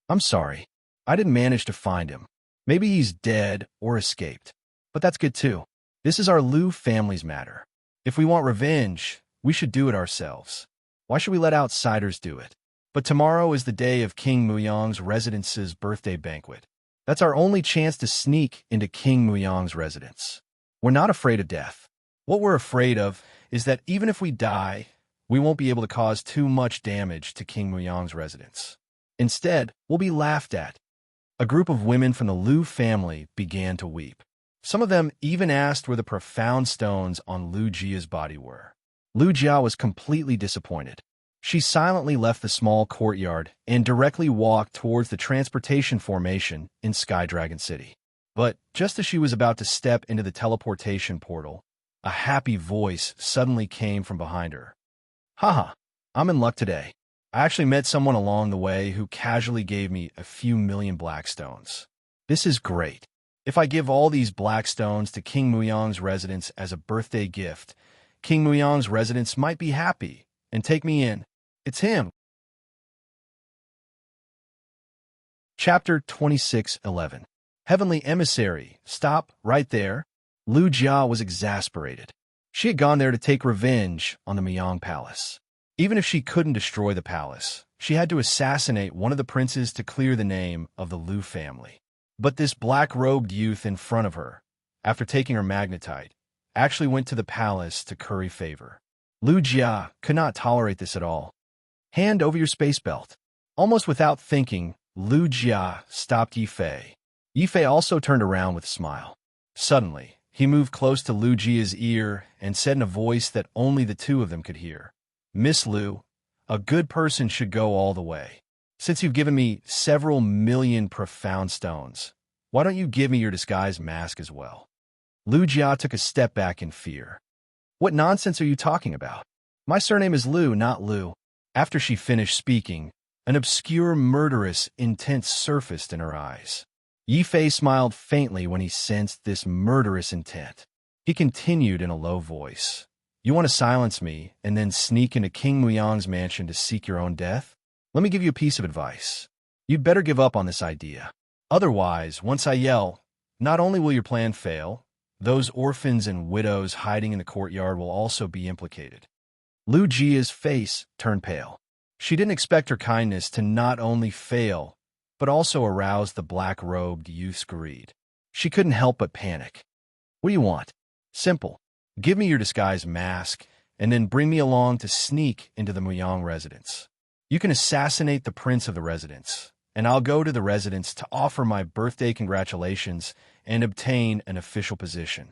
I'm sorry. I didn't manage to find him. Maybe he's dead or escaped. But that's good too. This is our Lu family's matter. If we want revenge, we should do it ourselves. Why should we let outsiders do it? But tomorrow is the day of King Muyang's residence's birthday banquet. That's our only chance to sneak into King Muyang's residence. We're not afraid of death. What we're afraid of is that even if we die, we won't be able to cause too much damage to King Muyang's residence. Instead, we'll be laughed at. A group of women from the Lu family began to weep. Some of them even asked where the profound stones on Lu Jia's body were. Lu Jia was completely disappointed. She silently left the small courtyard and directly walked towards the transportation formation in Sky Dragon City. But just as she was about to step into the teleportation portal, a happy voice suddenly came from behind her. Haha, I'm in luck today. I actually met someone along the way who casually gave me a few million black stones. This is great. If I give all these black stones to King Muyang's residence as a birthday gift, King Muyang's residence might be happy and take me in. It's him. Chapter 26:11. Heavenly Emissary, stop right there. Lu Jia was exasperated. She had gone there to take revenge on the Muyang Palace. Even if she couldn't destroy the palace, she had to assassinate one of the princes to clear the name of the Lu family. But this black-robed youth in front of her, after taking her magnetite, actually went to the palace to curry favor. Lu Jia could not tolerate this at all. Hand over your space belt. Almost without thinking, Lu Jia stopped Yi Fei. Yi Fei also turned around with a smile. Suddenly, he moved close to Lu Jia's ear and said in a voice that only the two of them could hear, Miss Lu, a good person should go all the way. Since you've given me several million profound stones, why don't you give me your disguise mask as well? Lu Jia took a step back in fear. What nonsense are you talking about? My surname is Lu, not Lu. After she finished speaking, an obscure murderous intent surfaced in her eyes. Yi Fei smiled faintly when he sensed this murderous intent. He continued in a low voice. You want to silence me and then sneak into King Muyang's mansion to seek your own death? Let me give you a piece of advice. You'd better give up on this idea. Otherwise, once I yell, not only will your plan fail, those orphans and widows hiding in the courtyard will also be implicated. Lu Jia's face turned pale. She didn't expect her kindness to not only fail, but also arouse the black-robed youth's greed. She couldn't help but panic. What do you want? Simple. Give me your disguise mask, and then bring me along to sneak into the Muyang residence. You can assassinate the prince of the residence, and I'll go to the residence to offer my birthday congratulations and obtain an official position.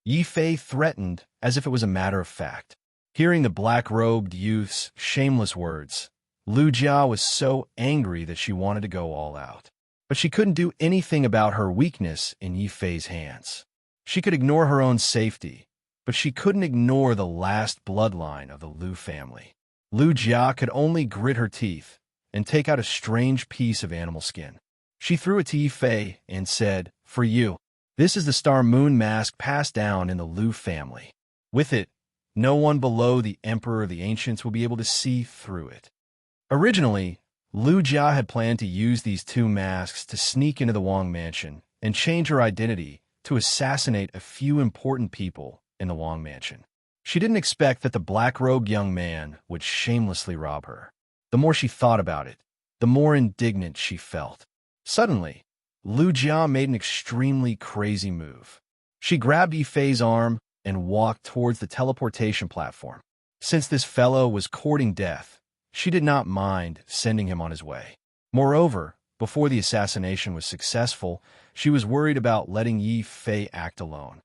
Yi Fei threatened as if it was a matter of fact. Hearing the black-robed youth's shameless words, Lu Jia was so angry that she wanted to go all out. But she couldn't do anything about her weakness in Yi Fei's hands. She could ignore her own safety, but she couldn't ignore the last bloodline of the Lu family. Lu Jia could only grit her teeth and take out a strange piece of animal skin. She threw it to Yi Fei and said, For you. This is the Star Moon mask passed down in the Lu family. With it, no one below the Emperor of the Ancients will be able to see through it. Originally, Lu Jia had planned to use these two masks to sneak into the Wang Mansion and change her identity to assassinate a few important people in the Wang Mansion. She didn't expect that the black-robed young man would shamelessly rob her. The more she thought about it, the more indignant she felt. Suddenly, Lu Jia made an extremely crazy move. She grabbed Yi Fei's arm and walked towards the teleportation platform. Since this fellow was courting death, she did not mind sending him on his way. Moreover, before the assassination was successful, she was worried about letting Yi Fei act alone.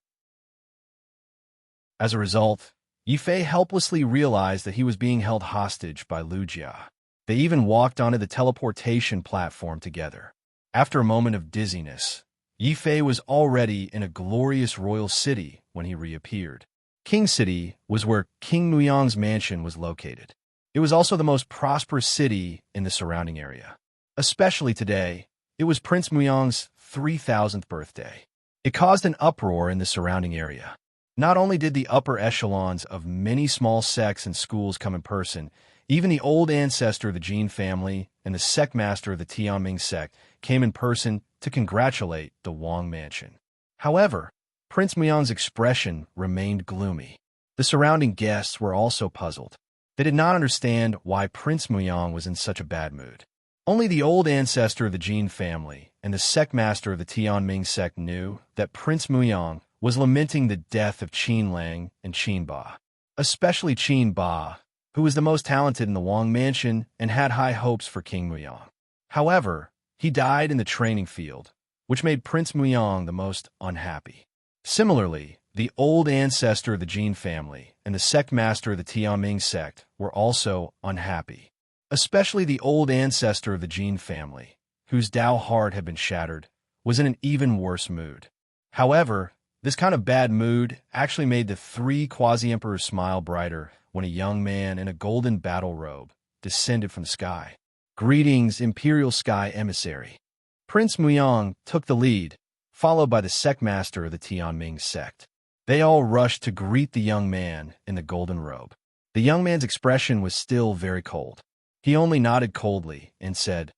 As a result, Yi Fei helplessly realized that he was being held hostage by Lu Jia. They even walked onto the teleportation platform together. After a moment of dizziness, Yi Fei was already in a glorious royal city when he reappeared. King City was where King Muyang's mansion was located. It was also the most prosperous city in the surrounding area. Especially today, it was Prince Muyang's 3,000th birthday. It caused an uproar in the surrounding area. Not only did the upper echelons of many small sects and schools come in person, even the old ancestor of the Jin family and the sect master of the Tianming sect came in person to congratulate the Wang Mansion. However, Prince Muyang's expression remained gloomy. The surrounding guests were also puzzled. They did not understand why Prince Muyang was in such a bad mood. Only the old ancestor of the Jin family and the sect master of the Tianming sect knew that Prince Muyang was lamenting the death of Qin Lang and Qin Ba, especially Qin Ba, who was the most talented in the Wang mansion and had high hopes for King Muyang. However, he died in the training field, which made Prince Muyang the most unhappy. Similarly, the old ancestor of the Jin family and the sect master of the Tianming sect were also unhappy, especially the old ancestor of the Jin family, whose Dao heart had been shattered, was in an even worse mood. However, this kind of bad mood actually made the three quasi-emperors smile brighter when a young man in a golden battle robe descended from the sky. "Greetings, Imperial Sky Emissary." Prince Muyang took the lead, followed by the sect master of the Tianming sect. They all rushed to greet the young man in the golden robe. The young man's expression was still very cold. He only nodded coldly and said,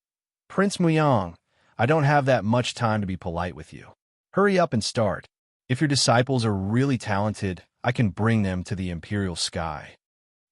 "Prince Muyang, I don't have that much time to be polite with you. Hurry up and start. If your disciples are really talented, I can bring them to the Imperial Sky."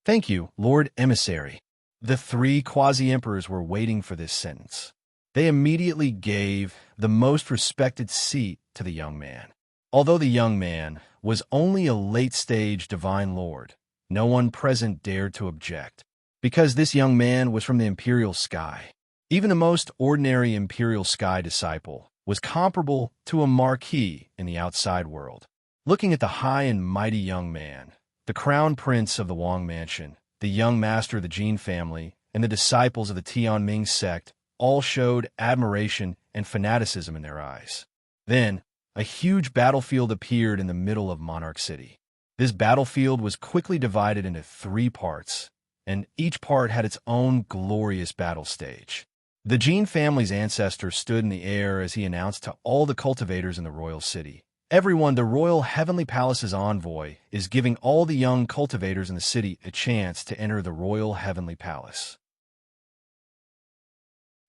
"Thank you, Lord Emissary." The three quasi-emperors were waiting for this sentence. They immediately gave the most respected seat to the young man. Although the young man was only a late-stage divine lord, no one present dared to object, because this young man was from the Imperial Sky. Even the most ordinary Imperial Sky disciple was comparable to a marquis in the outside world. Looking at the high and mighty young man, the crown prince of the Wang mansion, the young master of the Jin family, and the disciples of the Tianming sect all showed admiration and fanaticism in their eyes. Then, a huge battlefield appeared in the middle of Monarch City. This battlefield was quickly divided into three parts, and each part had its own glorious battle stage. The Jin family's ancestor stood in the air as he announced to all the cultivators in the royal city, "Everyone, the royal heavenly palace's envoy is giving all the young cultivators in the city a chance to enter the royal heavenly palace.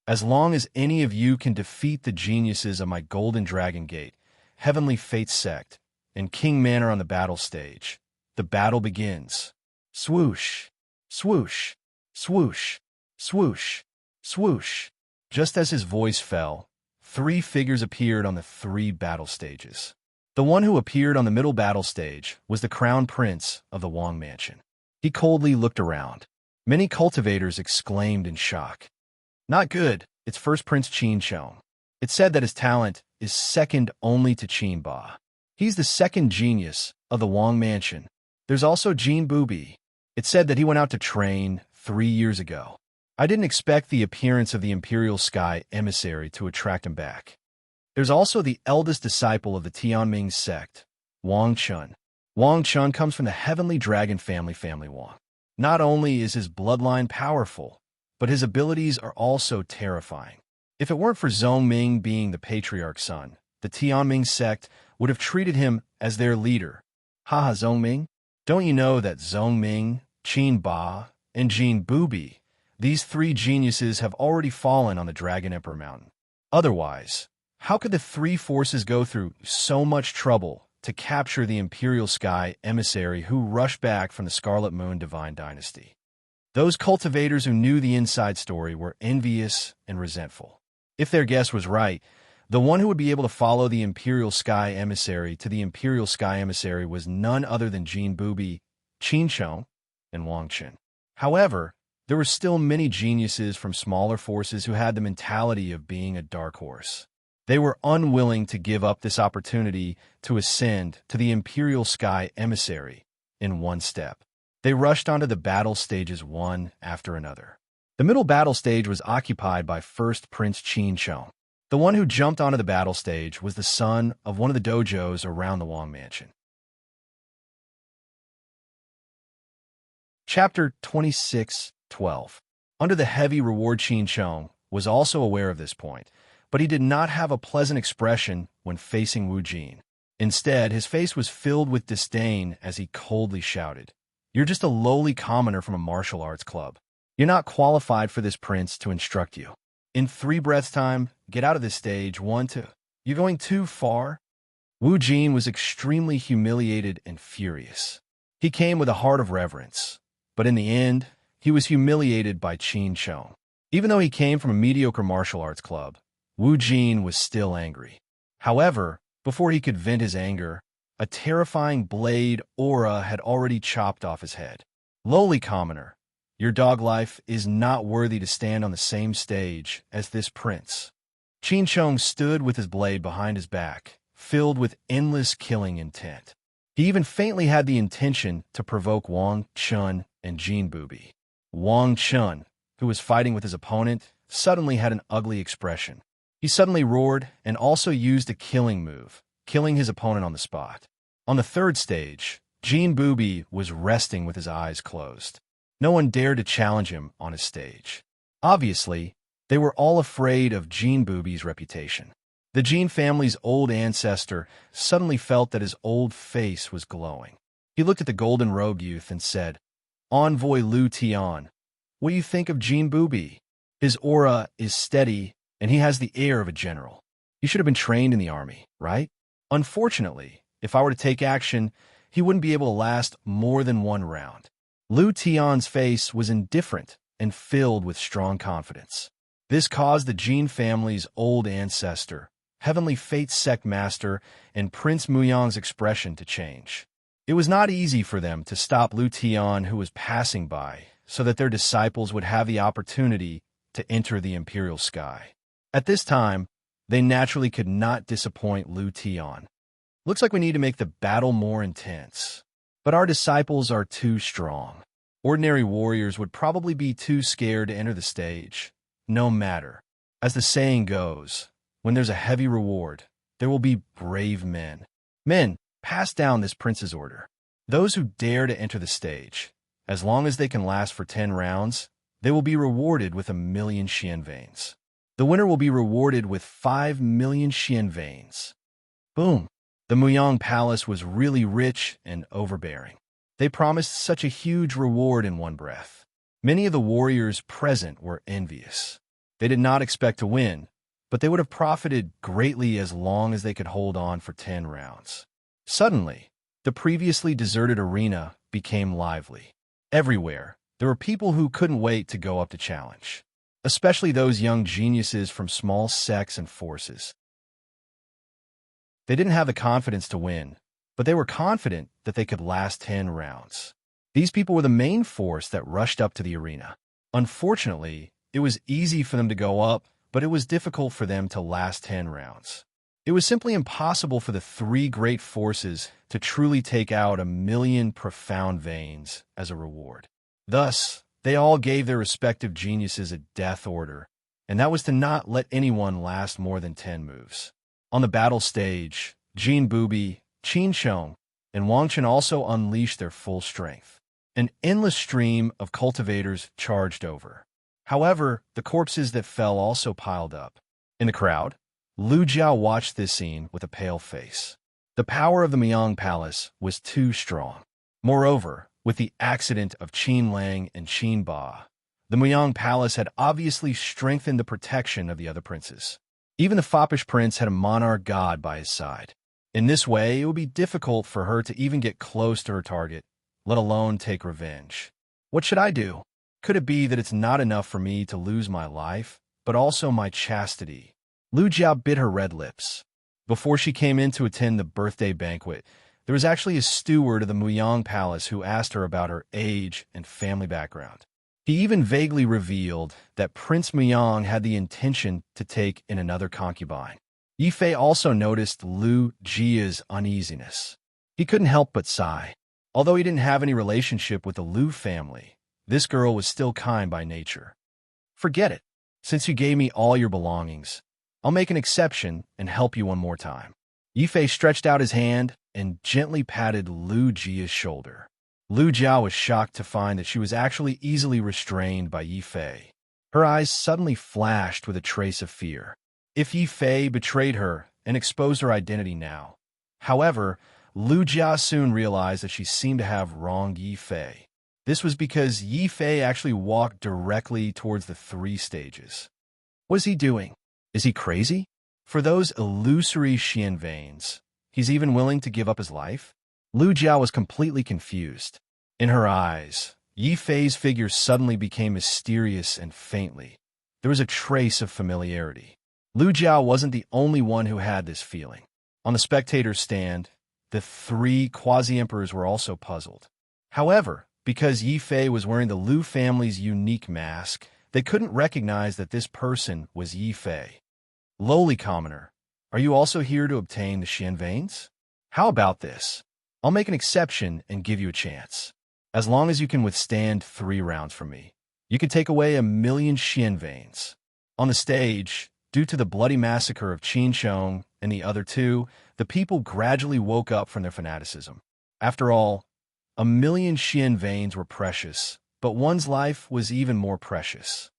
As long as any of you can defeat the geniuses of my Golden Dragon Gate, Heavenly Fate Sect, and King Manor on the battle stage, the battle begins." Swoosh, swoosh, swoosh, swoosh, swoosh. Just as his voice fell, three figures appeared on the three battle stages. The one who appeared on the middle battle stage was the crown prince of the Wang mansion. He coldly looked around. Many cultivators exclaimed in shock. "Not good, it's first Prince Qin Chong." It's said that his talent is second only to Qin Ba. He's the second genius of the Wang mansion. There's also Jin Bubi. It's said that he went out to train 3 years ago. I didn't expect the appearance of the Imperial Sky Emissary to attract him back. There's also the eldest disciple of the Tianming sect, Wang Chun. Wang Chun comes from the Heavenly Dragon family Wang. Not only is his bloodline powerful, but his abilities are also terrifying. If it weren't for Zhongming being the patriarch's son, the Tianming sect would have treated him as their leader. Haha, Zhongming? Don't you know that Zhongming, Qin Ba, and Jin Bubi, these three geniuses have already fallen on the Dragon Emperor Mountain? Otherwise, how could the three forces go through so much trouble to capture the Imperial Sky Emissary who rushed back from the Scarlet Moon Divine Dynasty? Those cultivators who knew the inside story were envious and resentful. If their guess was right, the one who would be able to follow the Imperial Sky Emissary to the Imperial Sky Emissary was none other than Jin Bubi, Qin Chong, and Wang Qin. However, there were still many geniuses from smaller forces who had the mentality of being a dark horse. They were unwilling to give up this opportunity to ascend to the Imperial Sky Emissary in one step. They rushed onto the battle stages one after another. The middle battle stage was occupied by first Prince Qin Chong. The one who jumped onto the battle stage was the son of one of the dojos around the Wang mansion. Chapter 26:12. Under the heavy reward, Qin Chong was also aware of this point, but he did not have a pleasant expression when facing Wu Jin. Instead, his face was filled with disdain as he coldly shouted, "You're just a lowly commoner from a martial arts club. You're not qualified for this prince to instruct you. In 3 breaths' time, get out of this stage, 1, 2. You're going too far." Wu Jin was extremely humiliated and furious. He came with a heart of reverence, but in the end, he was humiliated by Qin Chong. Even though he came from a mediocre martial arts club, Wu Jin was still angry. However, before he could vent his anger, a terrifying blade aura had already chopped off his head. Lowly commoner, your dog life is not worthy to stand on the same stage as this prince. Qin Chong stood with his blade behind his back, filled with endless killing intent. He even faintly had the intention to provoke Wang Chun and Jin Bubi. Wang Chun, who was fighting with his opponent, suddenly had an ugly expression. He suddenly roared and also used a killing move, killing his opponent on the spot. On the third stage, Jin Bubi was resting with his eyes closed. No one dared to challenge him on his stage. Obviously, they were all afraid of Jin Bubi's reputation. The Jin family's old ancestor suddenly felt that his old face was glowing. He looked at the golden-robed youth and said, "Envoy Lu Tian, what do you think of Jin Bubi? His aura is steady, and he has the air of a general. He should have been trained in the army, right? Unfortunately, if I were to take action, he wouldn't be able to last more than one round." Lu Tian's face was indifferent and filled with strong confidence. This caused the Jin family's old ancestor, Heavenly Fate Sect Master, and Prince Muyang's expression to change. It was not easy for them to stop Lu Tian, who was passing by, so that their disciples would have the opportunity to enter the imperial sky. At this time, they naturally could not disappoint Lu Tian. Looks like we need to make the battle more intense. But our disciples are too strong. Ordinary warriors would probably be too scared to enter the stage. No matter. As the saying goes, when there's a heavy reward, there will be brave men. Men, pass down this prince's order. Those who dare to enter the stage, as long as they can last for 10 rounds, they will be rewarded with 1,000,000 Xian veins. The winner will be rewarded with 5,000,000 Xian veins. Boom! The Muyang Palace was really rich and overbearing. They promised such a huge reward in one breath. Many of the warriors present were envious. They did not expect to win, but they would have profited greatly as long as they could hold on for 10 rounds. Suddenly, the previously deserted arena became lively. Everywhere, there were people who couldn't wait to go up to challenge, especially those young geniuses from small sects and forces. They didn't have the confidence to win, but they were confident that they could last 10 rounds. These people were the main force that rushed up to the arena. Unfortunately, it was easy for them to go up, but it was difficult for them to last 10 rounds. It was simply impossible for the 3 great forces to truly take out 1,000,000 profound veins as a reward. Thus, they all gave their respective geniuses a death order, and that was to not let anyone last more than 10 moves. On the battle stage, Jin Bubi, Qin Chong, and Wang Chun also unleashed their full strength. An endless stream of cultivators charged over. However, the corpses that fell also piled up. In the crowd, Lu Jiao watched this scene with a pale face. The power of the Muyang Palace was too strong. Moreover, with the accident of Qin Lang and Qin Ba, the Muyang Palace had obviously strengthened the protection of the other princes. Even the foppish prince had a monarch god by his side. In this way, it would be difficult for her to even get close to her target, let alone take revenge. What should I do? Could it be that it's not enough for me to lose my life, but also my chastity? Lu Jiao bit her red lips. Before she came in to attend the birthday banquet, there was actually a steward of the Muyang Palace who asked her about her age and family background. He even vaguely revealed that Prince Muyang had the intention to take in another concubine. Yifei also noticed Lu Jia's uneasiness. He couldn't help but sigh. Although he didn't have any relationship with the Lu family, this girl was still kind by nature. Forget it. Since you gave me all your belongings, I'll make an exception and help you one more time. Yifei stretched out his hand and gently patted Lu Jia's shoulder. Lu Jiao was shocked to find that she was actually easily restrained by Yifei. Her eyes suddenly flashed with a trace of fear. If Yifei betrayed her and exposed her identity now. However, Lu Jia soon realized that she seemed to have wronged Yifei. This was because Yifei actually walked directly towards the 3 stages. What is he doing? Is he crazy? For those illusory Xian veins, He's even willing to give up his life? Lu Jiao was completely confused. In her eyes, Yi Fei's figure suddenly became mysterious and faintly. There was a trace of familiarity. Lu Jiao wasn't the only one who had this feeling. On the spectator's stand, the three quasi-emperors were also puzzled. However, because Yi Fei was wearing the Lu family's unique mask, they couldn't recognize that this person was Yi Fei. Lowly commoner, are you also here to obtain the Xian veins? How about this? I'll make an exception and give you a chance. As long as you can withstand 3 rounds from me, you can take away 1,000,000 Xian veins. On the stage, due to the bloody massacre of Qin Shong and the other two, the people gradually woke up from their fanaticism. After all, 1,000,000 Xian veins were precious, but one's life was even more precious.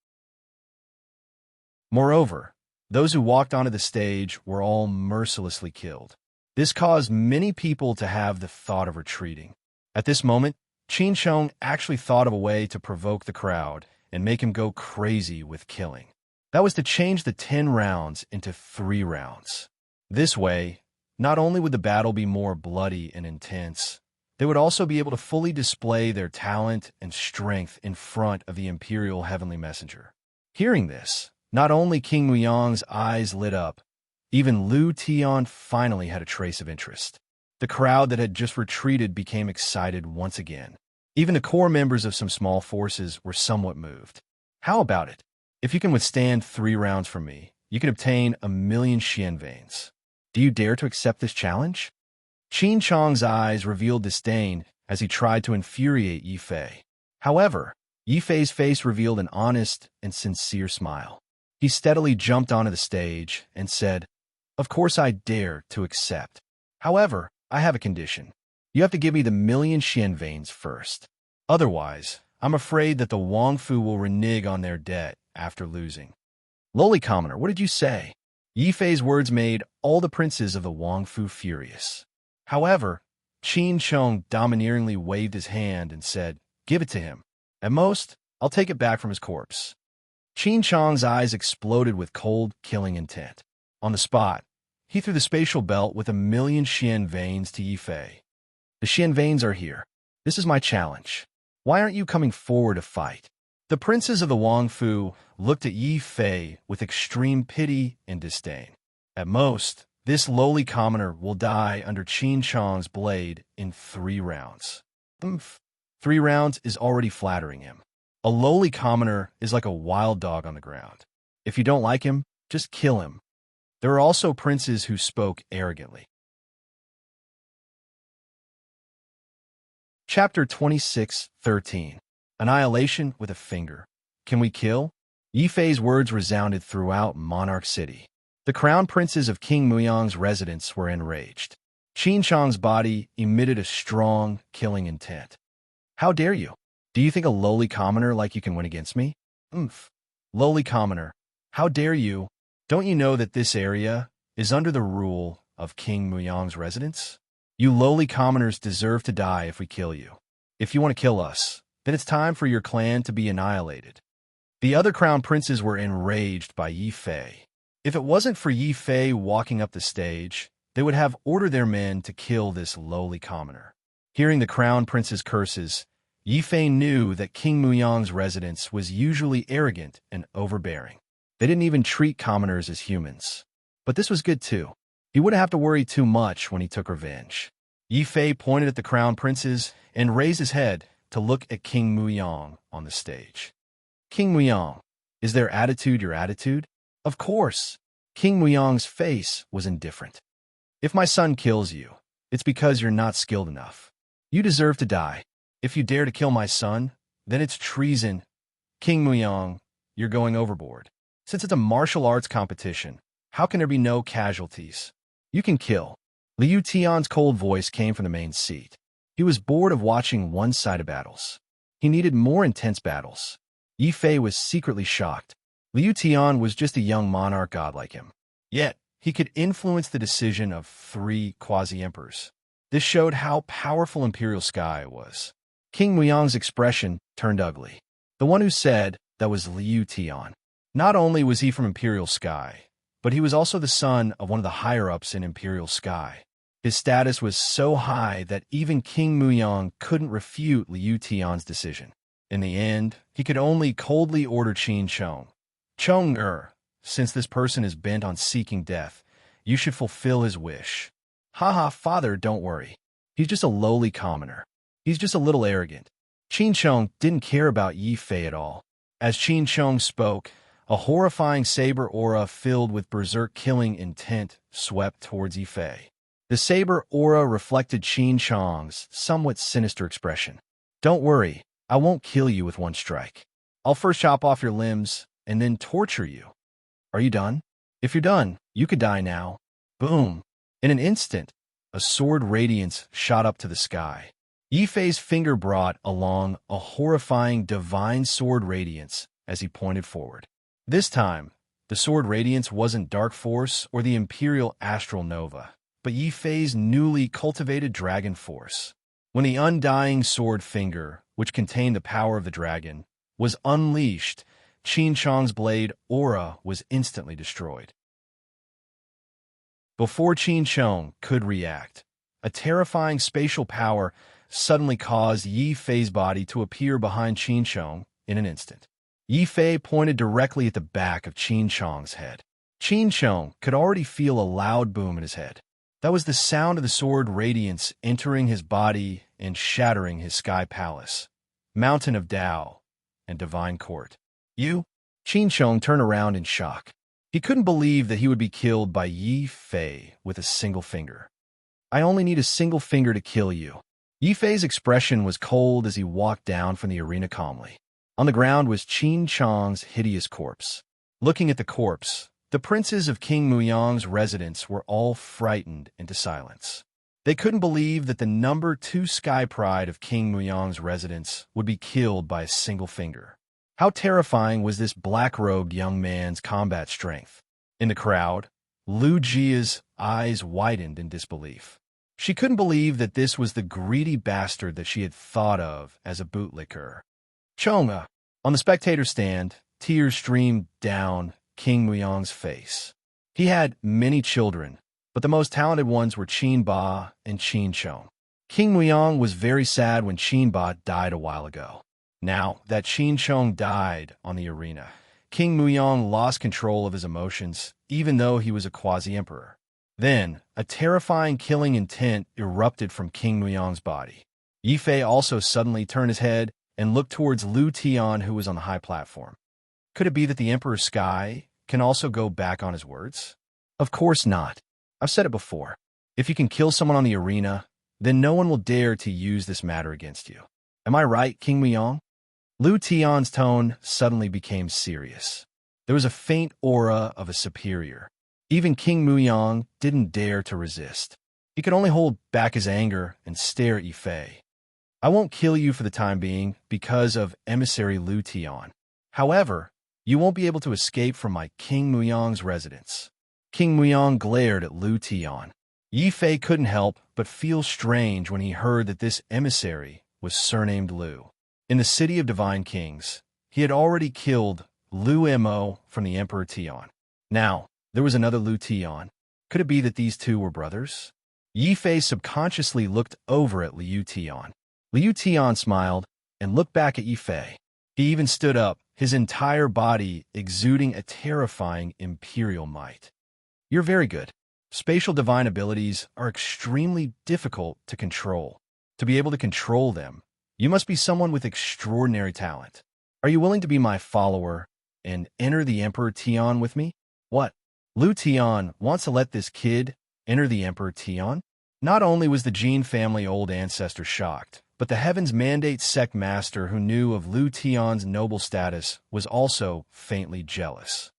Moreover, those who walked onto the stage were all mercilessly killed. This caused many people to have the thought of retreating. At this moment, Qin Shong actually thought of a way to provoke the crowd and make him go crazy with killing. That was to change the 10 rounds into 3 rounds. This way, not only would the battle be more bloody and intense, they would also be able to fully display their talent and strength in front of the Imperial Heavenly Messenger. Hearing this, not only King Muyang's eyes lit up, even Lu Tian finally had a trace of interest. The crowd that had just retreated became excited once again. Even the core members of some small forces were somewhat moved. How about it? If you can withstand 3 rounds from me, you can obtain 1,000,000 Xian veins. Do you dare to accept this challenge? Qin Chong's eyes revealed disdain as he tried to infuriate Yi Fei. However, Yi Fei's face revealed an honest and sincere smile. He steadily jumped onto the stage and said, "Of course I dare to accept. However, I have a condition. You have to give me the 1,000,000 Xian veins first. Otherwise, I'm afraid that the Wangfu will renege on their debt after losing." Lowly commoner, what did you say? Yi Fei's words made all the princes of the Wangfu furious. However, Qin Shong domineeringly waved his hand and said, "Give it to him. At most, I'll take it back from his corpse." Qin Shong's eyes exploded with cold, killing intent. On the spot, he threw the spatial belt with 1,000,000 Xian veins to Yi Fei. "The Xian veins are here. This is my challenge. Why aren't you coming forward to fight?" The princes of the Wangfu looked at Yi Fei with extreme pity and disdain. At most, this lowly commoner will die under Qin Shong's blade in 3 rounds. 3 rounds is already flattering him. A lowly commoner is like a wild dog on the ground. If you don't like him, just kill him. There are also princes who spoke arrogantly. Chapter 26:13. Annihilation with a finger. Can we kill? Yi Fei's words resounded throughout Monarch City. The crown princes of King Muyang's residence were enraged. Qin Shong's body emitted a strong, killing intent. "How dare you? Do you think a lowly commoner like you can win against me?" Lowly commoner, how dare you? Don't you know that this area is under the rule of King Muyang's residence? You lowly commoners deserve to die if we kill you. If you want to kill us, then it's time for your clan to be annihilated. The other crown princes were enraged by Yi Fei. If it wasn't for Yi Fei walking up the stage, they would have ordered their men to kill this lowly commoner. Hearing the crown prince's curses, Yi Fei knew that King Muyang's residence was usually arrogant and overbearing. They didn't even treat commoners as humans. But this was good too. He wouldn't have to worry too much when he took revenge. Yi Fei pointed at the crown princes and raised his head to look at King Muyang on the stage. "King Muyang, is their attitude your attitude?" Of course. King Muyang's face was indifferent. "If my son kills you, it's because you're not skilled enough. You deserve to die. If you dare to kill my son, then it's treason. King Muyang, you're going overboard. Since it's a martial arts competition, how can there be no casualties? You can kill." Liu Tian's cold voice came from the main seat. He was bored of watching one-sided battles. He needed more intense battles. Yi Fei was secretly shocked. Liu Tian was just a young monarch god like him. Yet, he could influence the decision of 3 quasi-emperors. This showed how powerful Imperial Sky was. King Muyang's expression turned ugly. The one who said that was Liu Tian. Not only was he from Imperial Sky, but he was also the son of one of the higher-ups in Imperial Sky. His status was so high that even King Muyang couldn't refute Liu Tian's decision. In the end, he could only coldly order Qin Chong. Chong, since this person is bent on seeking death, you should fulfill his wish. Haha, father, don't worry. He's just a lowly commoner. He's just a little arrogant. Qin Chong didn't care about Yi Fei at all. As Qin Chong spoke, a horrifying saber aura filled with berserk killing intent swept towards Yi Fei. The saber aura reflected Qin Chong's somewhat sinister expression. Don't worry, I won't kill you with one strike. I'll first chop off your limbs and then torture you. Are you done? If you're done, you could die now. Boom. In an instant, a sword radiance shot up to the sky. Yi Fei's finger brought along a horrifying divine sword radiance as he pointed forward. This time, the sword radiance wasn't dark force or the imperial astral nova, but Yi Fei's newly cultivated dragon force. When the undying sword finger, which contained the power of the dragon, was unleashed, Qin Chong's blade aura was instantly destroyed. Before Qin Chong could react, a terrifying spatial power suddenly caused Yi Fei's body to appear behind Qin Chong in an instant. Yi Fei pointed directly at the back of Qin Chong's head. Qin Chong could already feel a loud boom in his head. That was the sound of the sword radiance entering his body and shattering his sky palace, mountain of Tao, and divine court. You? Qin Chong turned around in shock. He couldn't believe that he would be killed by Yi Fei with a single finger. I only need a single finger to kill you. Yi Fei's expression was cold as he walked down from the arena calmly. On the ground was Qin Chong's hideous corpse. Looking at the corpse, the princes of King Muyang's residence were all frightened into silence. They couldn't believe that the number 2 sky pride of King Muyang's residence would be killed by a single finger. How terrifying was this black-robed young man's combat strength? In the crowd, Lu Jia's eyes widened in disbelief. She couldn't believe that this was the greedy bastard that she had thought of as a bootlicker. Chonga. On the spectator stand, tears streamed down King Muyang's face. He had many children, but the most talented ones were Qin Ba and Qin Chong. King Muyang was very sad when Qin Ba died a while ago. Now that Qin Chong died on the arena, King Muyang lost control of his emotions, even though he was a quasi-emperor. Then, a terrifying killing intent erupted from King Muyang's body. Yi Fei also suddenly turned his head and looked towards Liu Tian, who was on the high platform. Could it be that the Emperor's sky can also go back on his words? Of course not. I've said it before. If you can kill someone on the arena, then no one will dare to use this matter against you. Am I right, King Muyang? Liu Tian's tone suddenly became serious. There was a faint aura of a superior. Even King Muyang didn't dare to resist. He could only hold back his anger and stare at Yi Fei. I won't kill you for the time being because of emissary Liu Tian. However, you won't be able to escape from my King Muyang's residence. King Muyang glared at Liu Tian. Yi Fei couldn't help but feel strange when he heard that this emissary was surnamed Liu. In the city of divine kings, he had already killed Liu Mo from the Emperor Tian. Now, there was another Liu Tian. Could it be that these two were brothers? Yi Fei subconsciously looked over at Liu Tian. Liu Tian smiled and looked back at Yi Fei. He even stood up, his entire body exuding a terrifying imperial might. You're very good. Spatial divine abilities are extremely difficult to control. To be able to control them, you must be someone with extraordinary talent. Are you willing to be my follower and enter the Emperor Tian with me? What? Liu Tian wants to let this kid enter the Emperor Tian? Not only was the Jin family old ancestor shocked, but the Heaven's Mandate sect master who knew of Liu Tian's noble status was also faintly jealous.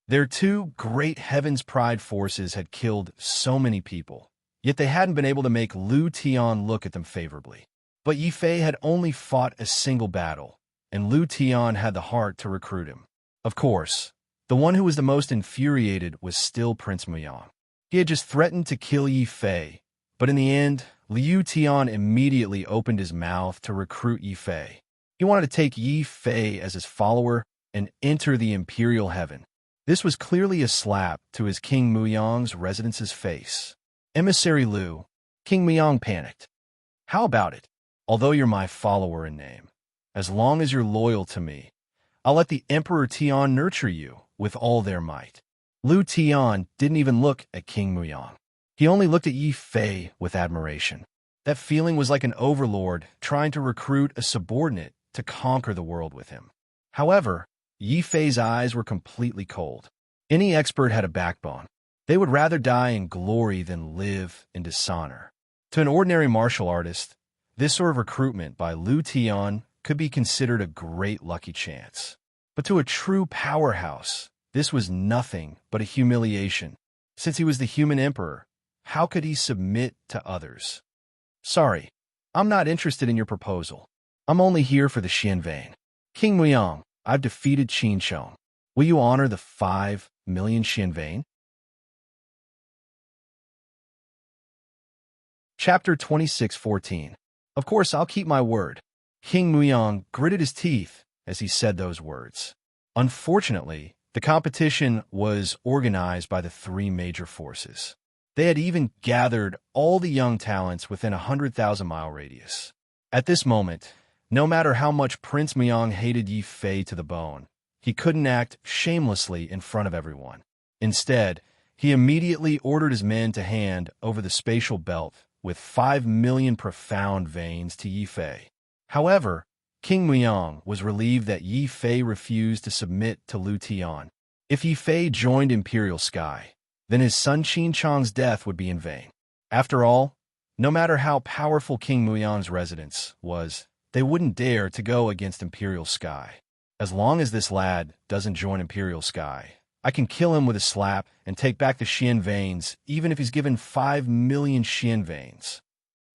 Their 2 great Heaven's Pride forces had killed so many people, yet they hadn't been able to make Liu Tian look at them favorably. But Yi Fei had only fought a single battle, and Liu Tian had the heart to recruit him. Of course, the one who was the most infuriated was still Prince Muyang. He had just threatened to kill Yi Fei, but in the end, Liu Tian immediately opened his mouth to recruit Yi Fei. He wanted to take Yi Fei as his follower and enter the imperial heaven. This was clearly a slap to his King Muyang's residence's face. Emissary Lu, King Muyang panicked. How about it? Although you're my follower in name, as long as you're loyal to me, I'll let the Emperor Tian nurture you with all their might. Lu Tian didn't even look at King Muyang. He only looked at Yi Fei with admiration. That feeling was like an overlord trying to recruit a subordinate to conquer the world with him. However, Yi Fei's eyes were completely cold. Any expert had a backbone. They would rather die in glory than live in dishonor. To an ordinary martial artist, this sort of recruitment by Lu Tian could be considered a great lucky chance. But to a true powerhouse, this was nothing but a humiliation. Since he was the human emperor, how could he submit to others? Sorry, I'm not interested in your proposal. I'm only here for the Xianvein. King Muyang, I've defeated Qin Shong. Will you honor the 5 million Xianvein? Chapter 26:14. Of course, I'll keep my word. King Muyang gritted his teeth as he said those words. Unfortunately, the competition was organized by the 3 major forces. They had even gathered all the young talents within a 100,000-mile radius. At this moment, no matter how much Prince Muyang hated Yi Fei to the bone, he couldn't act shamelessly in front of everyone. Instead, he immediately ordered his men to hand over the spatial belt with 5 million profound veins to Yi Fei. However, King Muyang was relieved that Yi Fei refused to submit to Lu Tian. If Yi Fei joined Imperial Sky, then his son Qin Chong's death would be in vain. After all, no matter how powerful King Muyang's residence was, they wouldn't dare to go against Imperial Sky. As long as this lad doesn't join Imperial Sky, I can kill him with a slap and take back the Xianveins, even if he's given 5 million Xianveins.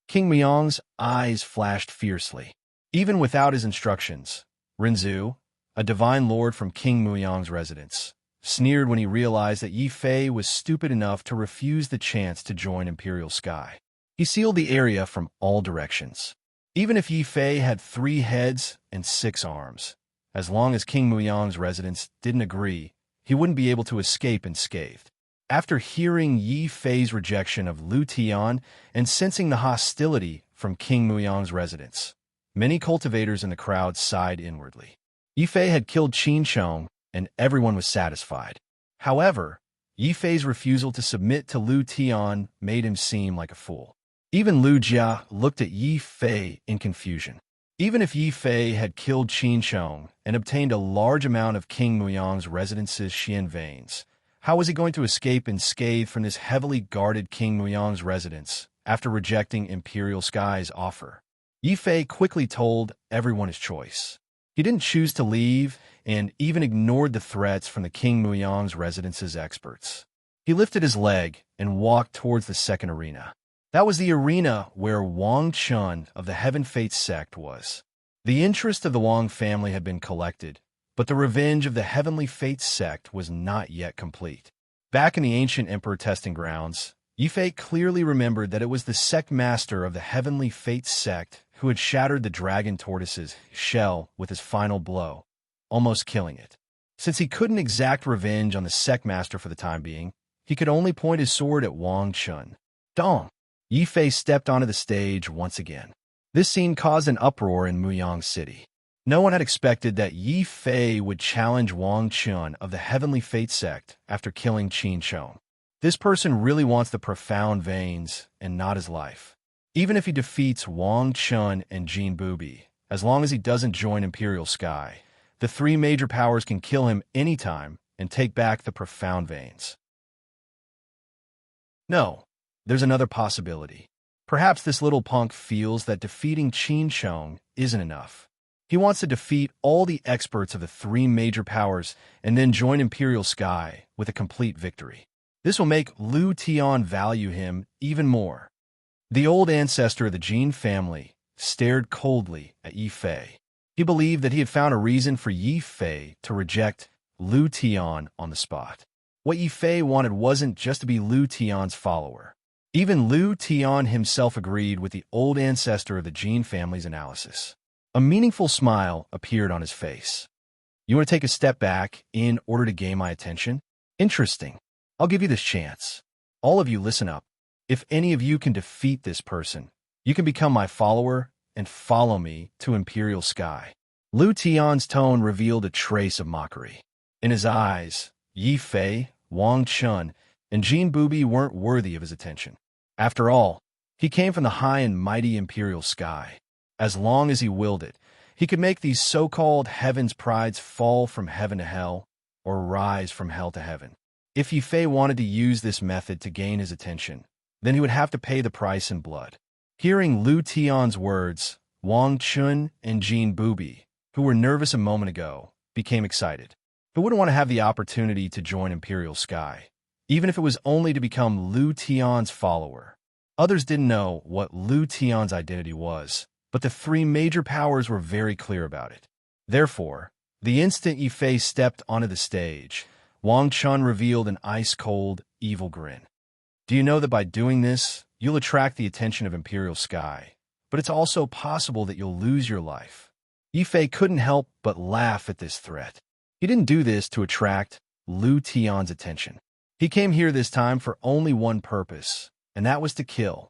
King Muyang's eyes flashed fiercely. Even without his instructions, Rinzhu, a divine lord from King Muyang's residence, sneered when he realized that Yi Fei was stupid enough to refuse the chance to join Imperial Sky. He sealed the area from all directions. Even if Yi Fei had 3 heads and 6 arms, as long as King Muyang's residence didn't agree, he wouldn't be able to escape unscathed. After hearing Yi Fei's rejection of Lu Tian and sensing the hostility from King Muyang's residence, many cultivators in the crowd sighed inwardly. Yi Fei had killed Qin Shong, and everyone was satisfied. However, Yi Fei's refusal to submit to Lu Tian made him seem like a fool. Even Lu Jia looked at Yi Fei in confusion. Even if Yi Fei had killed Qin Shong and obtained a large amount of King Muyang's residence's Xianveins, how was he going to escape unscathed from this heavily guarded King Muyang's residence after rejecting Imperial Sky's offer? Yi Fei quickly told everyone his choice. He didn't choose to leave and even ignored the threats from the King Muyang's residence's experts. He lifted his leg and walked towards the second arena. That was the arena where Wang Chun of the Heaven Fate sect was. The interest of the Wang family had been collected, but the revenge of the Heavenly Fate sect was not yet complete. Back in the ancient Emperor testing grounds, Yi Fei clearly remembered that it was the sect master of the Heavenly Fate sect who had shattered the dragon tortoise's shell with his final blow, almost killing it. Since he couldn't exact revenge on the sect master for the time being, he could only point his sword at Wang Chun. Dong! Yi Fei stepped onto the stage once again. This scene caused an uproar in Muyang City. No one had expected that Yi Fei would challenge Wang Chun of the Heavenly Fate sect after killing Qin Shong. This person really wants the profound veins and not his life. Even if he defeats Wang Chun and Jin Bubi, as long as he doesn't join Imperial Sky, the 3 major powers can kill him anytime and take back the profound veins. No. There's another possibility. Perhaps this little punk feels that defeating Qin Shong isn't enough. He wants to defeat all the experts of the 3 major powers and then join Imperial Sky with a complete victory. This will make Lu Tian value him even more. The old ancestor of the Jin family stared coldly at Yi Fei. He believed that he had found a reason for Yi Fei to reject Lu Tian on the spot. What Yi Fei wanted wasn't just to be Lu Tian's follower. Even Lu Tian himself agreed with the old ancestor of the Jin family's analysis. A meaningful smile appeared on his face. You want to take a step back in order to gain my attention? Interesting. I'll give you this chance. All of you listen up. If any of you can defeat this person, you can become my follower and follow me to Imperial Sky. Lu Tian's tone revealed a trace of mockery. In his eyes, Yi Fei, Wang Chun, and Jin Bubi weren't worthy of his attention. After all, he came from the high and mighty Imperial Sky. As long as he willed it, he could make these so-called heaven's prides fall from heaven to hell, or rise from hell to heaven. If Yi Fei wanted to use this method to gain his attention, then he would have to pay the price in blood. Hearing Lu Tian's words, Wang Chun and Jin Bubi, who were nervous a moment ago, became excited. Who wouldn't want to have the opportunity to join Imperial Sky, even if it was only to become Lu Tian's follower? Others didn't know what Lu Tian's identity was, but the three major powers were very clear about it. Therefore, the instant Yi Fei stepped onto the stage, Wang Chun revealed an ice-cold, evil grin. Do you know that by doing this, you'll attract the attention of Imperial Sky, but it's also possible that you'll lose your life? Yi Fei couldn't help but laugh at this threat. He didn't do this to attract Lu Tian's attention. He came here this time for only one purpose, and that was to kill.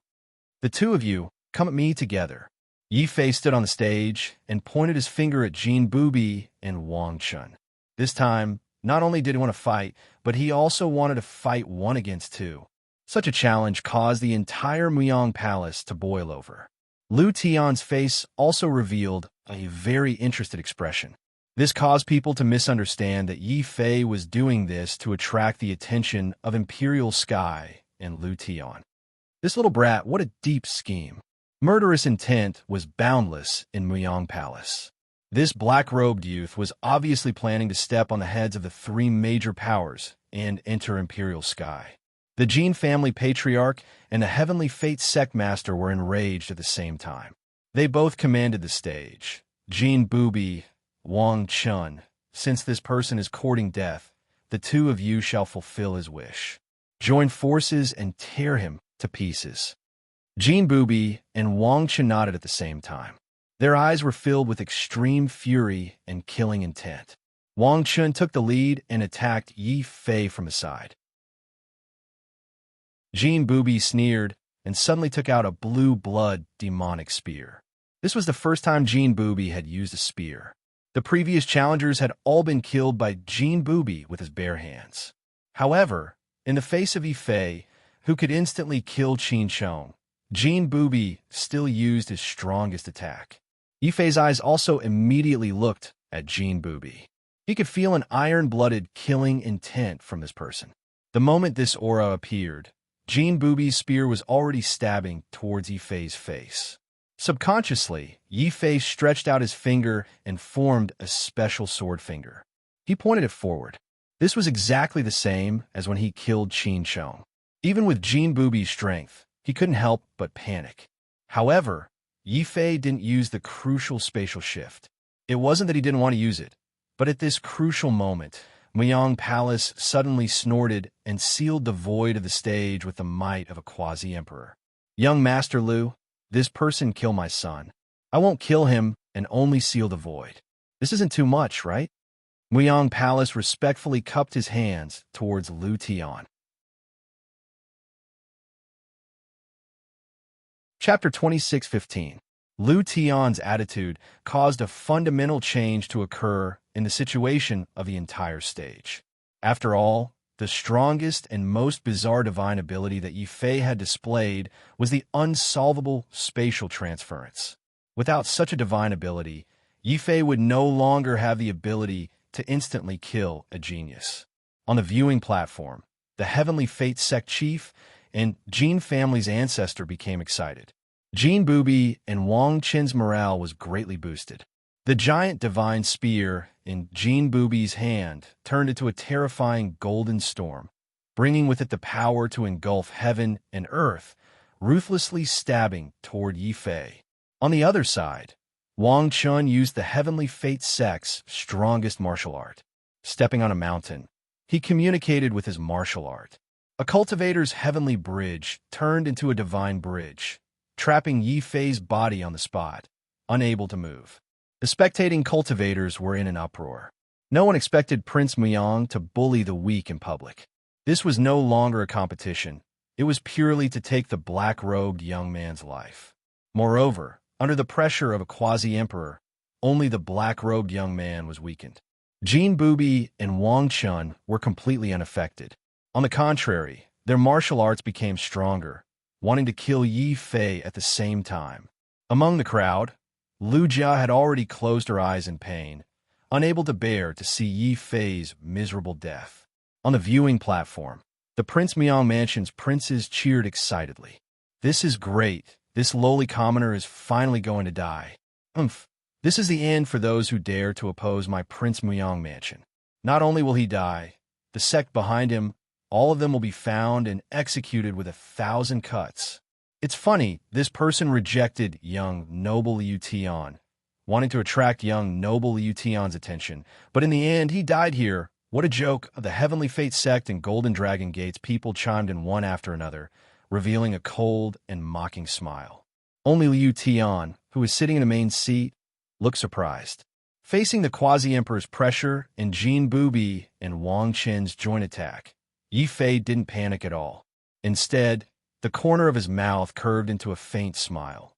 The two of you, come at me together. Yi Fei stood on the stage and pointed his finger at Jin Bubi and Wang Chun. This time, not only did he want to fight, but he also wanted to fight one against two. Such a challenge caused the entire Muyang Palace to boil over. Lu Tian's face also revealed a very interested expression. This caused people to misunderstand that Yi Fei was doing this to attract the attention of Imperial Sky and Lu Tian. This little brat, what a deep scheme. Murderous intent was boundless in Muyang Palace. This black-robed youth was obviously planning to step on the heads of the three major powers and enter Imperial Sky. The Jin family patriarch and the Heavenly Fate sect master were enraged at the same time. They both commanded the stage. Jin Bubi, Wang Chun, since this person is courting death, the two of you shall fulfill his wish. Join forces and tear him to pieces. Jin Bubi and Wang Chun nodded at the same time. Their eyes were filled with extreme fury and killing intent. Wang Chun took the lead and attacked Yi Fei from his side. Jin Bubi sneered and suddenly took out a blue-blood demonic spear. This was the first time Jin Bubi had used a spear. The previous challengers had all been killed by Jin Bubi with his bare hands. However, in the face of Yi Fei, who could instantly kill Qin Chong, Jin Bubi still used his strongest attack. Yi Fei's eyes also immediately looked at Jin Bubi. He could feel an iron-blooded killing intent from this person. The moment this aura appeared, Jin Bubi's spear was already stabbing towards Yi Fei's face. Subconsciously, Yi Fei stretched out his finger and formed a special sword finger. He pointed it forward. This was exactly the same as when he killed Qin Chong. Even with Jin Bubi's strength, he couldn't help but panic. However, Yi Fei didn't use the crucial spatial shift. It wasn't that he didn't want to use it, but at this crucial moment, Muyang Palace suddenly snorted and sealed the void of the stage with the might of a quasi-emperor. Young Master Lu, this person killed my son. I won't kill him and only seal the void. This isn't too much, right? Muyang Palace respectfully cupped his hands towards Lu Tian. Chapter 26:15. Lu Tian's attitude caused a fundamental change to occur in the situation of the entire stage. After all, the strongest and most bizarre divine ability that Yi Fei had displayed was the unsolvable spatial transference. Without such a divine ability, Yi Fei would no longer have the ability to instantly kill a genius. On the viewing platform, the Heavenly Fate sect chief and Jin family's ancestor became excited. Jin Bubi and Wang Chun's morale was greatly boosted. The giant divine spear in Jin Bubi's hand turned into a terrifying golden storm, bringing with it the power to engulf heaven and earth, ruthlessly stabbing toward Yi Fei. On the other side, Wang Chun used the Heavenly Fate sect's strongest martial art. Stepping on a mountain, he communicated with his martial art. A cultivator's heavenly bridge turned into a divine bridge, trapping Yi Fei's body on the spot, unable to move. The spectating cultivators were in an uproar. No one expected Prince Muyang to bully the weak in public. This was no longer a competition. It was purely to take the black-robed young man's life. Moreover, under the pressure of a quasi-emperor, only the black-robed young man was weakened. Jin Bubi and Wang Chun were completely unaffected. On the contrary, their martial arts became stronger, wanting to kill Yi Fei at the same time. Among the crowd, Lu Jia had already closed her eyes in pain, unable to bear to see Yi Fei's miserable death. On the viewing platform, the Prince Miang Mansion's princes cheered excitedly. "This is great. This lowly commoner is finally going to die. Umph. This is the end for those who dare to oppose my Prince Muyang Mansion. Not only will he die, the sect behind him, all of them will be found and executed with 1,000 cuts." It's funny, this person rejected young, noble Liu Tian, wanting to attract young, noble Liu Tian's attention, but in the end, he died here. What a joke. Of the Heavenly Fate sect and Golden Dragon Gates, people chimed in one after another, revealing a cold and mocking smile. Only Liu Tian, who was sitting in the main seat, looked surprised. Facing the quasi-emperor's pressure and Jin Bubi and Wang Chen's joint attack, Yi Fei didn't panic at all. Instead, the corner of his mouth curved into a faint smile.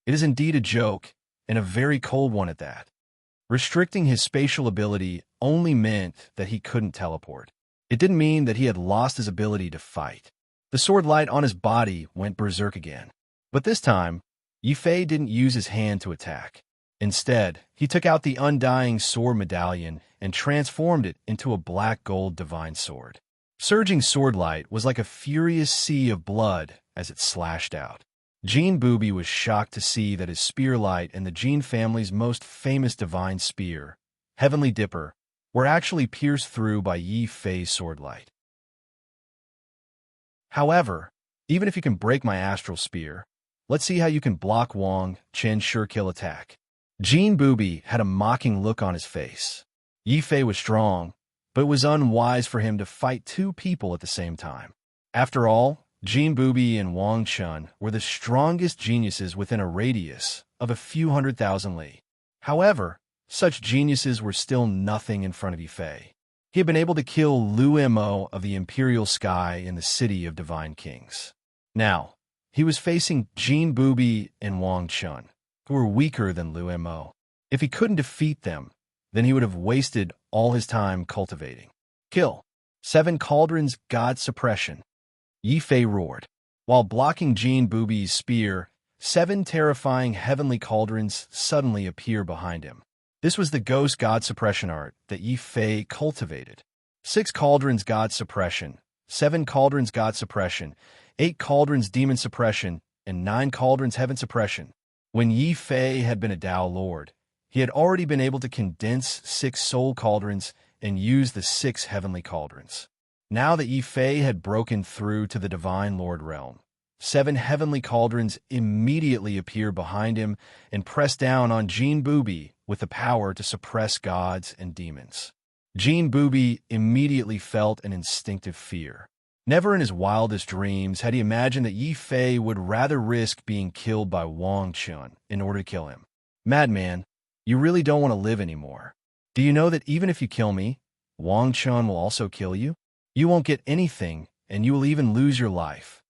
It is indeed a joke, and a very cold one at that. Restricting his spatial ability only meant that he couldn't teleport. It didn't mean that he had lost his ability to fight. The sword light on his body went berserk again. But this time, Yi Fei didn't use his hand to attack. Instead, he took out the undying sword medallion and transformed it into a black-gold divine sword. Surging sword light was like a furious sea of blood as it slashed out. Jin Bubi was shocked to see that his spear light and the Jin family's most famous divine spear, Heavenly Dipper, were actually pierced through by Yi Fei's sword light. However, even if you can break my astral spear, let's see how you can block Wang Chen's sure-kill attack. Jin Bubi had a mocking look on his face. Yi Fei was strong, but it was unwise for him to fight two people at the same time. After all, Jin Bubi and Wang Chun were the strongest geniuses within a radius of a few 100,000 li. However, such geniuses were still nothing in front of Yi Fei. He had been able to kill Lu Mo of the Imperial Sky in the City of Divine Kings. Now, he was facing Jin Bubi and Wang Chun, who were weaker than Lu Mo. If he couldn't defeat them, then he would have wasted all his time cultivating. Kill. 7 Cauldrons God Suppression. Yi Fei roared. While blocking Jin Bubi's spear, 7 terrifying heavenly cauldrons suddenly appear behind him. This was the Ghost God Suppression art that Yi Fei cultivated. 6 Cauldrons God Suppression, 7 Cauldrons God Suppression, 8 Cauldrons Demon Suppression, and 9 Cauldrons Heaven Suppression. When Yi Fei had been a Tao Lord, he had already been able to condense 6 soul cauldrons and use the 6 heavenly cauldrons. Now that Yi Fei had broken through to the Divine Lord realm, 7 heavenly cauldrons immediately appeared behind him and pressed down on Jin Bubi with the power to suppress gods and demons. Jin Bubi immediately felt an instinctive fear. Never in his wildest dreams had he imagined that Yi Fei would rather risk being killed by Wang Chun in order to kill him. Madman, you really don't want to live anymore. Do you know that even if you kill me, Wang Chun will also kill you? You won't get anything, and you will even lose your life.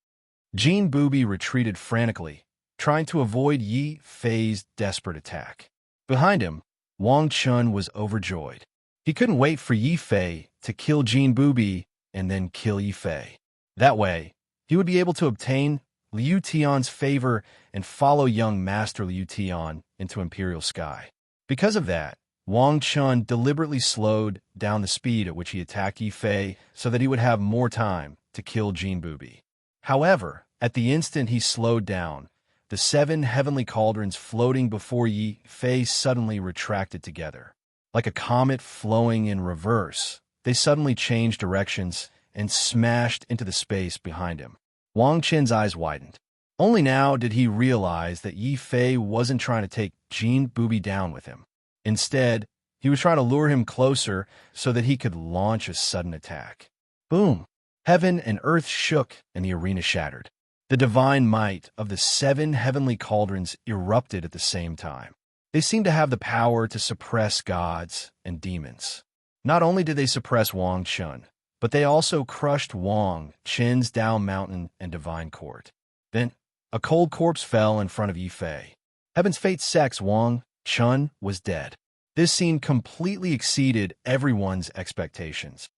Jin Bubi retreated frantically, trying to avoid Yi Fei's desperate attack. Behind him, Wang Chun was overjoyed. He couldn't wait for Yi Fei to kill Jin Bubi and then kill Yi Fei. That way, he would be able to obtain Liu Tian's favor and follow young Master Liu Tian into Imperial Sky. Because of that, Wang Chun deliberately slowed down the speed at which he attacked Yi Fei so that he would have more time to kill Jin Bubi. However, at the instant he slowed down, the 7 heavenly cauldrons floating before Yi Fei suddenly retracted together. Like a comet flowing in reverse, they suddenly changed directions and smashed into the space behind him. Wang Chen's eyes widened. Only now did he realize that Yi Fei wasn't trying to take Jin Bubi down with him. Instead, he was trying to lure him closer so that he could launch a sudden attack. Boom! Heaven and earth shook and the arena shattered. The divine might of the 7 heavenly cauldrons erupted at the same time. They seemed to have the power to suppress gods and demons. Not only did they suppress Wang Chun, but they also crushed Wang Chen's Dao Mountain and Divine Court. Then, a cold corpse fell in front of Yi Fei. Heaven's Fate Sec's Wang Chun was dead. This scene completely exceeded everyone's expectations.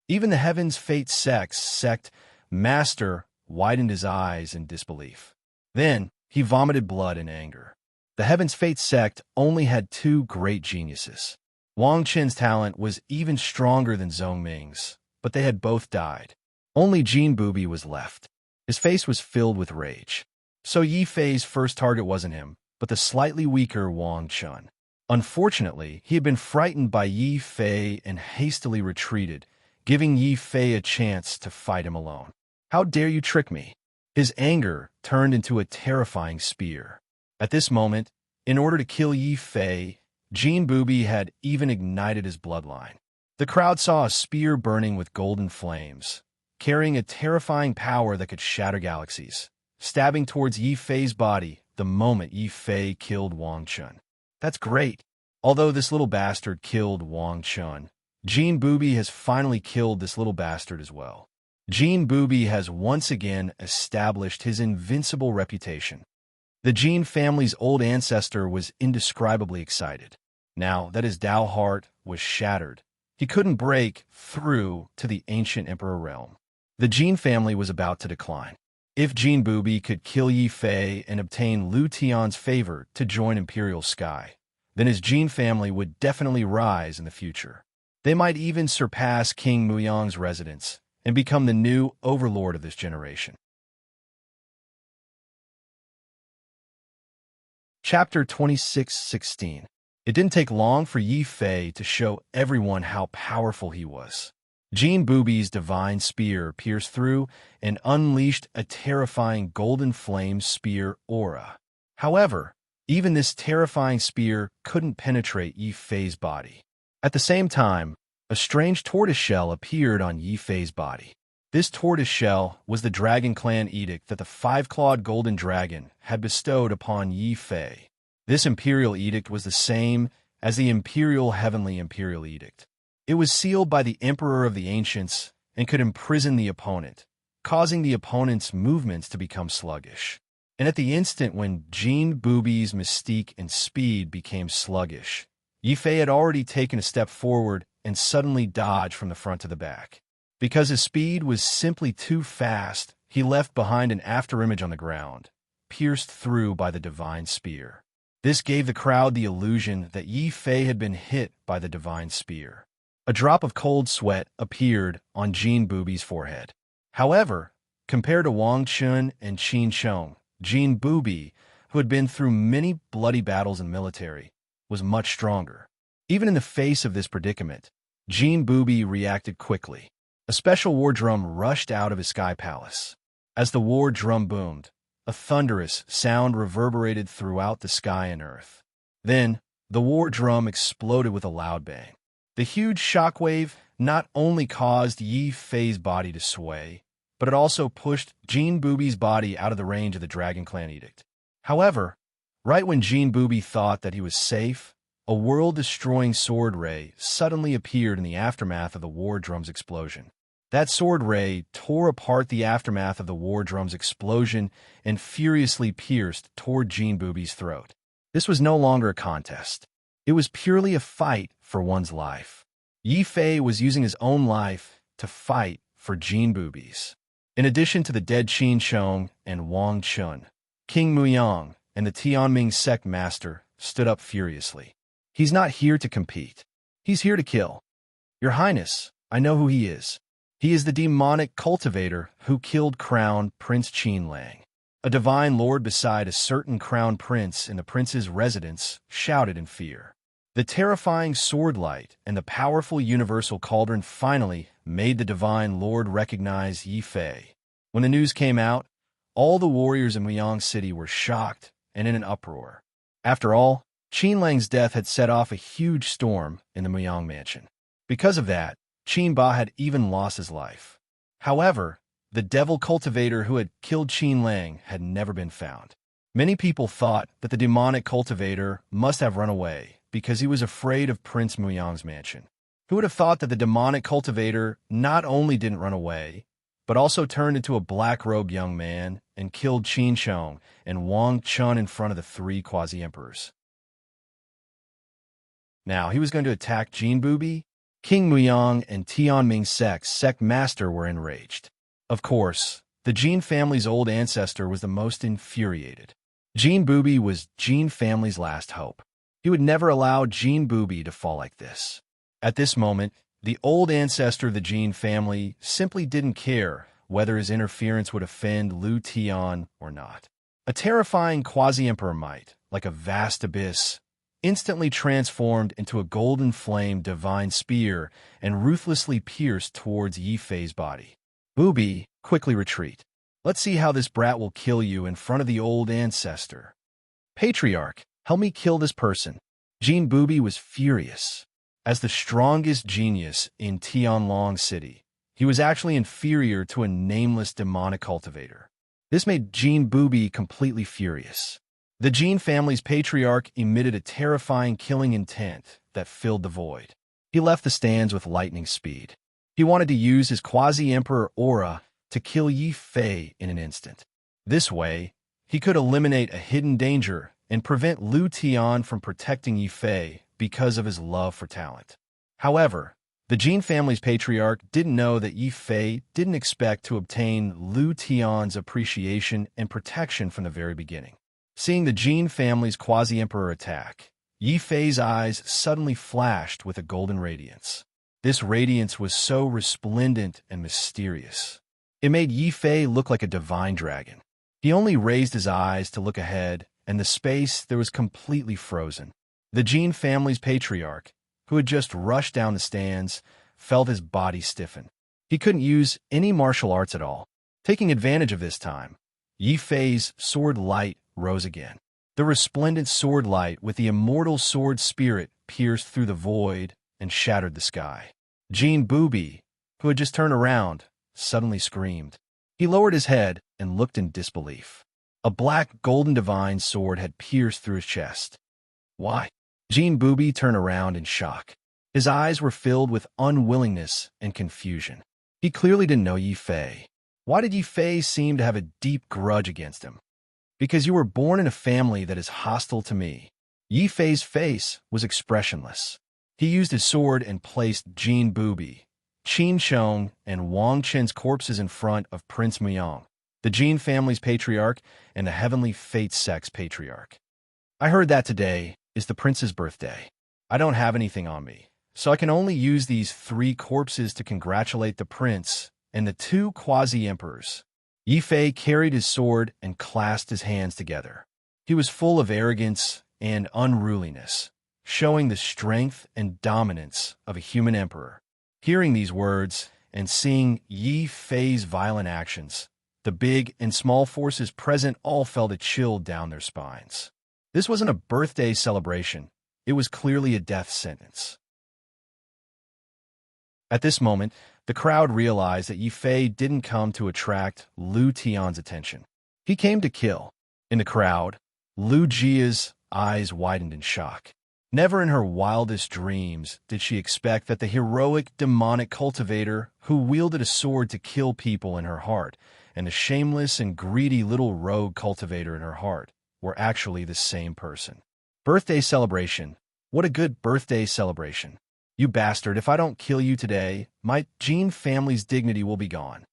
Even the Heaven's Fate sect master widened his eyes in disbelief. Then, he vomited blood in anger. The Heaven's Fate sect only had two great geniuses. Wang Chen's talent was even stronger than Zhong Ming's, but they had both died. Only Jin Bubi was left. His face was filled with rage. So Yi Fei's first target wasn't him, but the slightly weaker Wang Chun. Unfortunately, he had been frightened by Yi Fei and hastily retreated, giving Yi Fei a chance to fight him alone. How dare you trick me? His anger turned into a terrifying spear. At this moment, in order to kill Yi Fei, Jin Bubi had even ignited his bloodline. The crowd saw a spear burning with golden flames, carrying a terrifying power that could shatter galaxies, stabbing towards Yi Fei's body the moment Yi Fei killed Wang Chun. That's great. Although this little bastard killed Wang Chun, Jin Bubi has finally killed this little bastard as well. Jin Bubi has once again established his invincible reputation. The Jin family's old ancestor was indescribably excited. Now that his Dao heart was shattered, he couldn't break through to the ancient emperor realm. The Jin family was about to decline. If Jin Bubi could kill Yi Fei and obtain Lu Tian's favor to join Imperial Sky, then his Jin family would definitely rise in the future. They might even surpass King Muyang's residence and become the new overlord of this generation. Chapter 26:16. It didn't take long for Yi Fei to show everyone how powerful he was. Jin Bubi's divine spear pierced through and unleashed a terrifying golden flame spear aura. However, even this terrifying spear couldn't penetrate Yi Fei's body. At the same time, a strange tortoiseshell appeared on Yi Fei's body. This tortoiseshell was the Dragon Clan edict that the five-clawed golden dragon had bestowed upon Yi Fei. This imperial edict was the same as the heavenly imperial edict. It was sealed by the Emperor of the Ancients and could imprison the opponent, causing the opponent's movements to become sluggish. And at the instant when Jin Bubi's mystique and speed became sluggish, Yi Fei had already taken a step forward and suddenly dodged from the front to the back. Because his speed was simply too fast, he left behind an afterimage on the ground, pierced through by the divine spear. This gave the crowd the illusion that Yi Fei had been hit by the divine spear. A drop of cold sweat appeared on Jin Bubi's forehead. However, compared to Wang Chun and Qin Chong, Jin Bubi, who had been through many bloody battles in the military, was much stronger. Even in the face of this predicament, Jin Bubi reacted quickly. A special war drum rushed out of his sky palace. As the war drum boomed, a thunderous sound reverberated throughout the sky and earth. Then, the war drum exploded with a loud bang. The huge shockwave not only caused Yi Fei's body to sway, but it also pushed Jin Bubi's body out of the range of the Dragon Clan edict. However, right when Jin Bubi thought that he was safe, a world-destroying sword ray suddenly appeared in the aftermath of the war drum's explosion. That sword ray tore apart the aftermath of the war drum's explosion and furiously pierced toward Jin Bubi's throat. This was no longer a contest. It was purely a fight for one's life. Yi Fei was using his own life to fight for Jin Bubi's. In addition to the dead Qin Chong and Wang Chun, King Muyang and the Tianming sect master stood up furiously. He's not here to compete. He's here to kill. Your Highness, I know who he is. He is the demonic cultivator who killed Crown Prince Qin Lang. A divine lord beside a certain crown prince in the prince's residence shouted in fear. The terrifying sword light and the powerful universal cauldron finally made the divine lord recognize Yi Fei. When the news came out, all the warriors in Muyang City were shocked and in an uproar. After all, Qin Lang's death had set off a huge storm in the Muyang mansion. Because of that, Qin Ba had even lost his life. However, the devil cultivator who had killed Qin Lang had never been found. Many people thought that the demonic cultivator must have run away because he was afraid of Prince Muyang's mansion. Who would have thought that the demonic cultivator not only didn't run away, but also turned into a black-robed young man and killed Qin Sheng and Wang Chun in front of the three quasi-emperors. Now, he was going to attack Jin Bubi. King Muyang and Tianming sect master were enraged. Of course, the Jin family's old ancestor was the most infuriated. Jin Bubi was Jin family's last hope. He would never allow Jin Bubi to fall like this. At this moment, the old ancestor of the Jin family simply didn't care whether his interference would offend Liu Tian or not. A terrifying quasi-emperor might, like a vast abyss, instantly transformed into a golden flame divine spear and ruthlessly pierced towards Yi Fei's body. Bubi, quickly retreat. Let's see how this brat will kill you in front of the old ancestor. Patriarch, help me kill this person. Jin Bubi was furious. As the strongest genius in Tianlong City, he was actually inferior to a nameless demonic cultivator. This made Jin Bubi completely furious. The Jin family's patriarch emitted a terrifying killing intent that filled the void. He left the stands with lightning speed. He wanted to use his quasi-emperor aura to kill Yi Fei in an instant. This way, he could eliminate a hidden danger and prevent Liu Tian from protecting Yi Fei because of his love for talent. However, the Jin family's patriarch didn't know that Yi Fei didn't expect to obtain Liu Tian's appreciation and protection from the very beginning. Seeing the Jin family's quasi-emperor attack, Yi Fei's eyes suddenly flashed with a golden radiance. This radiance was so resplendent and mysterious. It made Yi Fei look like a divine dragon. He only raised his eyes to look ahead, and the space there was completely frozen. The Jin family's patriarch, who had just rushed down the stands, felt his body stiffen. He couldn't use any martial arts at all. Taking advantage of this time, Yi Fei's sword light rose again. The resplendent sword light with the immortal sword spirit pierced through the void and shattered the sky. Jin Bubi, who had just turned around, suddenly screamed. He lowered his head and looked in disbelief. A black golden divine sword had pierced through his chest. Why? Jin Bubi turned around in shock. His eyes were filled with unwillingness and confusion. He clearly didn't know Yi Fei. Why did Yi Fei seem to have a deep grudge against him? Because you were born in a family that is hostile to me. Yi Fei's face was expressionless. He used his sword and placed Jin Bubi, Qin Sheng, and Wang Chen's corpses in front of Prince Muyang, the Jin family's patriarch and the Heavenly Fate sect's patriarch. I heard that today is the prince's birthday. I don't have anything on me, so I can only use these three corpses to congratulate the prince and the two quasi-emperors. Yi Fei carried his sword and clasped his hands together. He was full of arrogance and unruliness, showing the strength and dominance of a human emperor. Hearing these words and seeing Yi Fei's violent actions, the big and small forces present all felt a chill down their spines. This wasn't a birthday celebration. It was clearly a death sentence. At this moment, the crowd realized that Yi Fei didn't come to attract Liu Tian's attention. He came to kill. In the crowd, Liu Jia's eyes widened in shock. Never in her wildest dreams did she expect that the heroic demonic cultivator who wielded a sword to kill people in her heart and the shameless and greedy little rogue cultivator in her heart were actually the same person. Birthday celebration. What a good birthday celebration. You bastard, if I don't kill you today, my Jin family's dignity will be gone.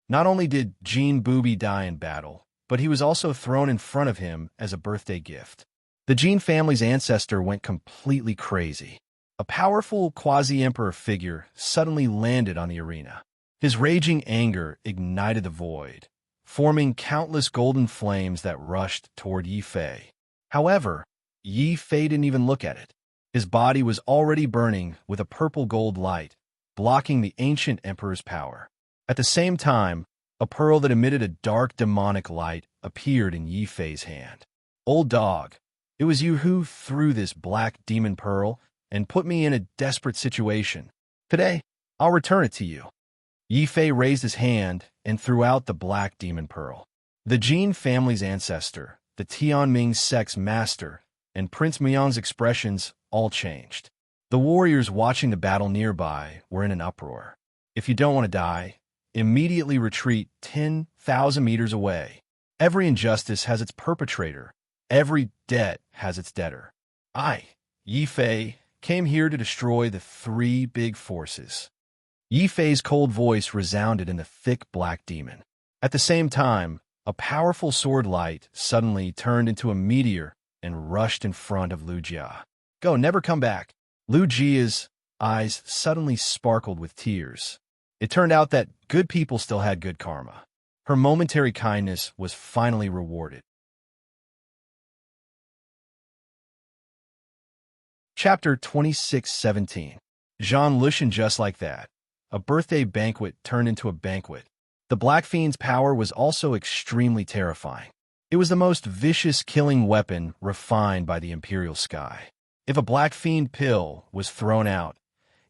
Not only did Jin Bubi die in battle, but he was also thrown in front of him as a birthday gift. The Jin family's ancestor went completely crazy. A powerful quasi-emperor figure suddenly landed on the arena. His raging anger ignited the void, forming countless golden flames that rushed toward Yi Fei. However, Yi Fei didn't even look at it. His body was already burning with a purple-gold light, blocking the ancient emperor's power. At the same time, a pearl that emitted a dark demonic light appeared in Yi Fei's hand. Old dog, it was you who threw this black demon pearl and put me in a desperate situation. Today, I'll return it to you. Yi Fei raised his hand and threw out the black demon pearl. The Jin family's ancestor, the Tianming sect's master, and Prince Muyang's expressions all changed. The warriors watching the battle nearby were in an uproar. If you don't want to die, immediately retreat 10,000 meters away. Every injustice has its perpetrator. Every debt has its debtor. I, Yi Fei, came here to destroy the three big forces. Yi Fei's cold voice resounded in the thick black demon. At the same time, a powerful sword light suddenly turned into a meteor and rushed in front of Lu Jia. Go, never come back. Lu Jia's eyes suddenly sparkled with tears. It turned out that good people still had good karma. Her momentary kindness was finally rewarded. Chapter 26:17. Jean Lushan. Just like that, a birthday banquet turned into a banquet. The Black Fiend's power was also extremely terrifying. It was the most vicious killing weapon refined by the Imperial Sky. If a Black Fiend pill was thrown out,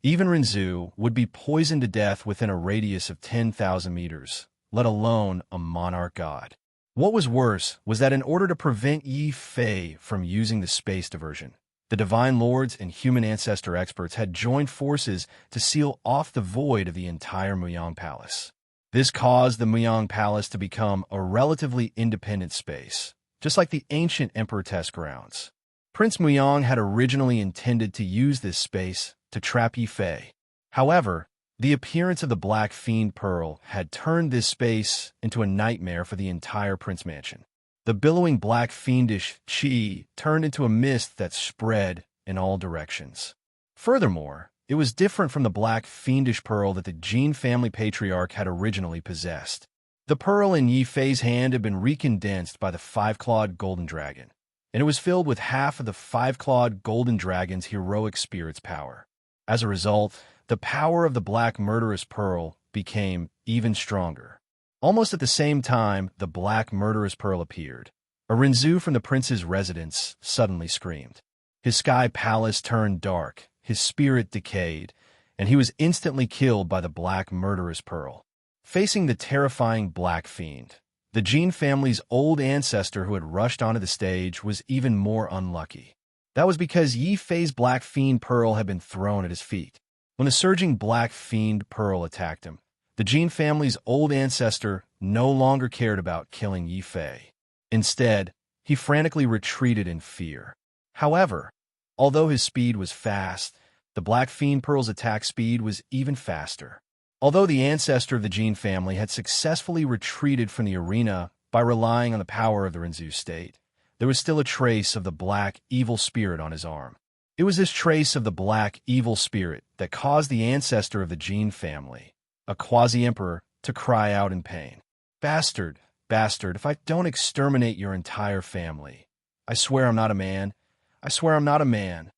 even Rinzhu would be poisoned to death within a radius of 10,000 meters, let alone a monarch god. What was worse was that in order to prevent Yi Fei from using the space diversion, the Divine Lords and human ancestor experts had joined forces to seal off the void of the entire Muyang Palace. This caused the Muyang Palace to become a relatively independent space, just like the ancient Emperor Test grounds. Prince Muyang had originally intended to use this space to trap Yi Fei. However, the appearance of the Black Fiend Pearl had turned this space into a nightmare for the entire Prince Mansion. The billowing black fiendish qi turned into a mist that spread in all directions. Furthermore, it was different from the black fiendish pearl that the Jin family patriarch had originally possessed. The pearl in Yi Fei's hand had been recondensed by the five-clawed golden dragon, and it was filled with half of the five-clawed golden dragon's heroic spirit's power. As a result, the power of the black murderous pearl became even stronger. Almost at the same time the black murderous pearl appeared, a Rinzhu from the prince's residence suddenly screamed. His sky palace turned dark, his spirit decayed, and he was instantly killed by the black murderous pearl. Facing the terrifying Black Fiend, the Jin family's old ancestor who had rushed onto the stage was even more unlucky. That was because Yi Fei's Black Fiend Pearl had been thrown at his feet. When the surging Black Fiend Pearl attacked him, the Jin family's old ancestor no longer cared about killing Yi Fei. Instead, he frantically retreated in fear. However, although his speed was fast, the Black Fiend Pearl's attack speed was even faster. Although the ancestor of the Jin family had successfully retreated from the arena by relying on the power of the Rinzhu state, there was still a trace of the black evil spirit on his arm. It was this trace of the black evil spirit that caused the ancestor of the Jin family, a quasi-emperor, to cry out in pain. Bastard, bastard, if I don't exterminate your entire family, I swear I'm not a man. I swear I'm not a man.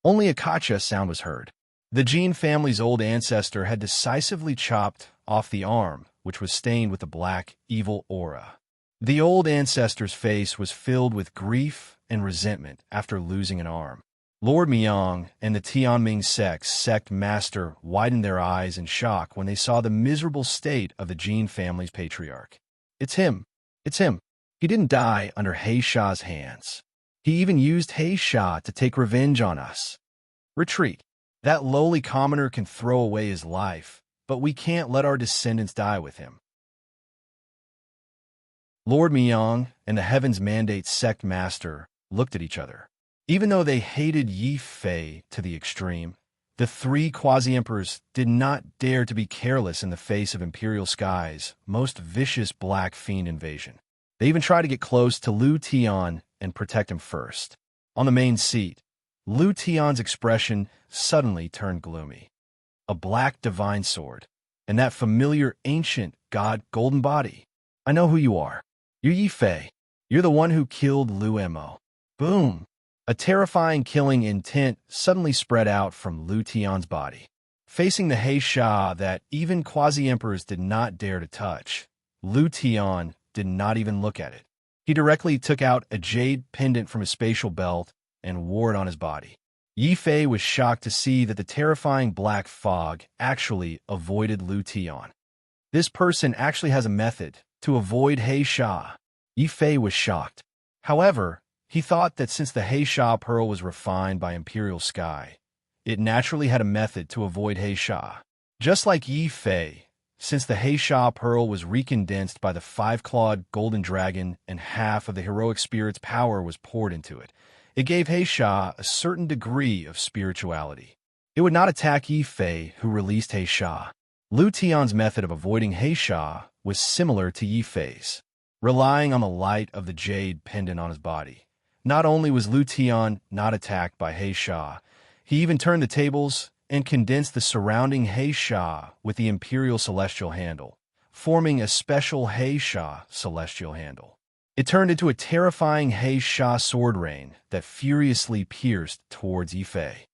Only a kacha sound was heard. The Jin family's old ancestor had decisively chopped off the arm, which was stained with the black, evil aura. The old ancestor's face was filled with grief and resentment after losing an arm. Lord Muyang and the Tianming sect master widened their eyes in shock when they saw the miserable state of the Jin family's patriarch. It's him. It's him. He didn't die under He Sha's hands. He even used He Sha to take revenge on us. Retreat. That lowly commoner can throw away his life, but we can't let our descendants die with him. Lord Muyang and the Heaven's Mandate sect master looked at each other. Even though they hated Yi Fei to the extreme, the three quasi-emperors did not dare to be careless in the face of Imperial Sky's most vicious Black Fiend invasion. They even tried to get close to Lu Tian and protect him first. On the main seat, Lu Tian's expression suddenly turned gloomy. A black divine sword, and that familiar ancient god golden body. I know who you are. You're Yi Fei. You're the one who killed Lu Mo. Boom! A terrifying killing intent suddenly spread out from Lu Tian's body. Facing the He Sha that even quasi-emperors did not dare to touch, Lu Tian did not even look at it. He directly took out a jade pendant from his spatial belt and wore it on his body. Yi Fei was shocked to see that the terrifying black fog actually avoided Lu Tian. This person actually has a method to avoid He Sha. Yi Fei was shocked. However, He thought that since the Heisha pearl was refined by imperial sky, it naturally had a method to avoid Heisha. Just like Yi Fei, since the Heisha pearl was recondensed by the five-clawed golden dragon and half of the heroic spirit's power was poured into it, it gave Heisha a certain degree of spirituality. It would not attack Yi Fei, who released Heisha. Lu Tian's method of avoiding Heisha was similar to Yi Fei's, relying on the light of the jade pendant on his body. Not only was Lu Tian not attacked by Heisha, he even turned the tables and condensed the surrounding Heisha with the imperial celestial handle, forming a special Heisha celestial handle. It turned into a terrifying Heisha sword rain that furiously pierced towards Yi Fei.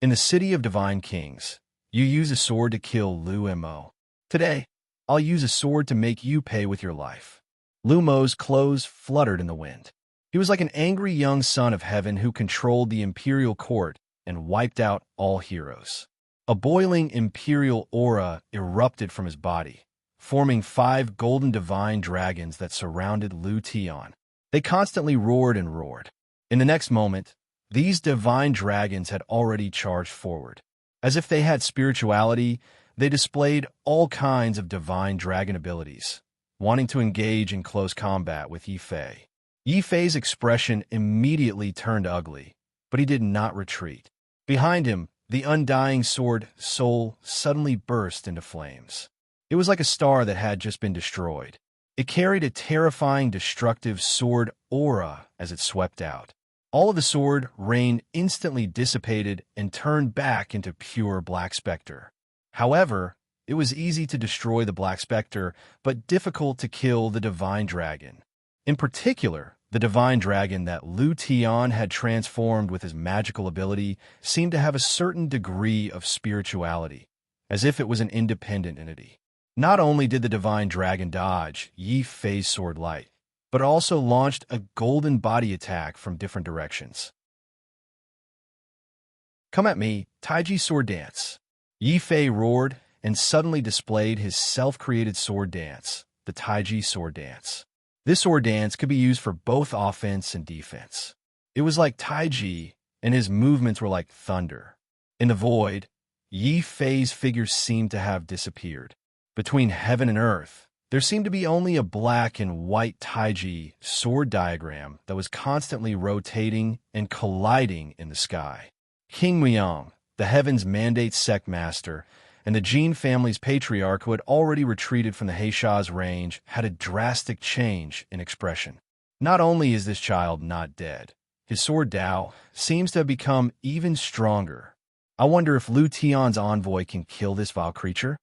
In the city of divine kings, you use a sword to kill Lu Mo. Today, I'll use a sword to make you pay with your life. Lu Mo's clothes fluttered in the wind. He was like an angry young son of heaven who controlled the imperial court and wiped out all heroes. A boiling imperial aura erupted from his body, forming 5 golden divine dragons that surrounded Lu Tian. They constantly roared and roared. In the next moment, these divine dragons had already charged forward. As if they had spirituality, they displayed all kinds of divine dragon abilities, wanting to engage in close combat with Yi Fei. Yi Fei's expression immediately turned ugly, but he did not retreat. Behind him, the undying sword soul suddenly burst into flames. It was like a star that had just been destroyed. It carried a terrifying, destructive sword aura as it swept out. All of the sword rain instantly dissipated and turned back into pure Black Spectre. However, it was easy to destroy the Black Spectre, but difficult to kill the Divine Dragon. In particular, the Divine Dragon that Lu Tian had transformed with his magical ability seemed to have a certain degree of spirituality, as if it was an independent entity. Not only did the Divine Dragon dodge Yi Fei's sword light, but also launched a golden body attack from different directions. "Come at me, Taiji sword dance!" Yi Fei roared and suddenly displayed his self-created sword dance, the Taiji sword dance. This sword dance could be used for both offense and defense. It was like Taiji, and his movements were like thunder. In the void, Yi Fei's figure seemed to have disappeared. Between heaven and earth, there seemed to be only a black and white Taiji sword diagram that was constantly rotating and colliding in the sky. King Muyang, the Heaven's Mandate sect master, and the Jin family's patriarch who had already retreated from the Heisha's range had a drastic change in expression. Not only is this child not dead, his sword Dao seems to have become even stronger. I wonder if Lu Tian's envoy can kill this vile creature?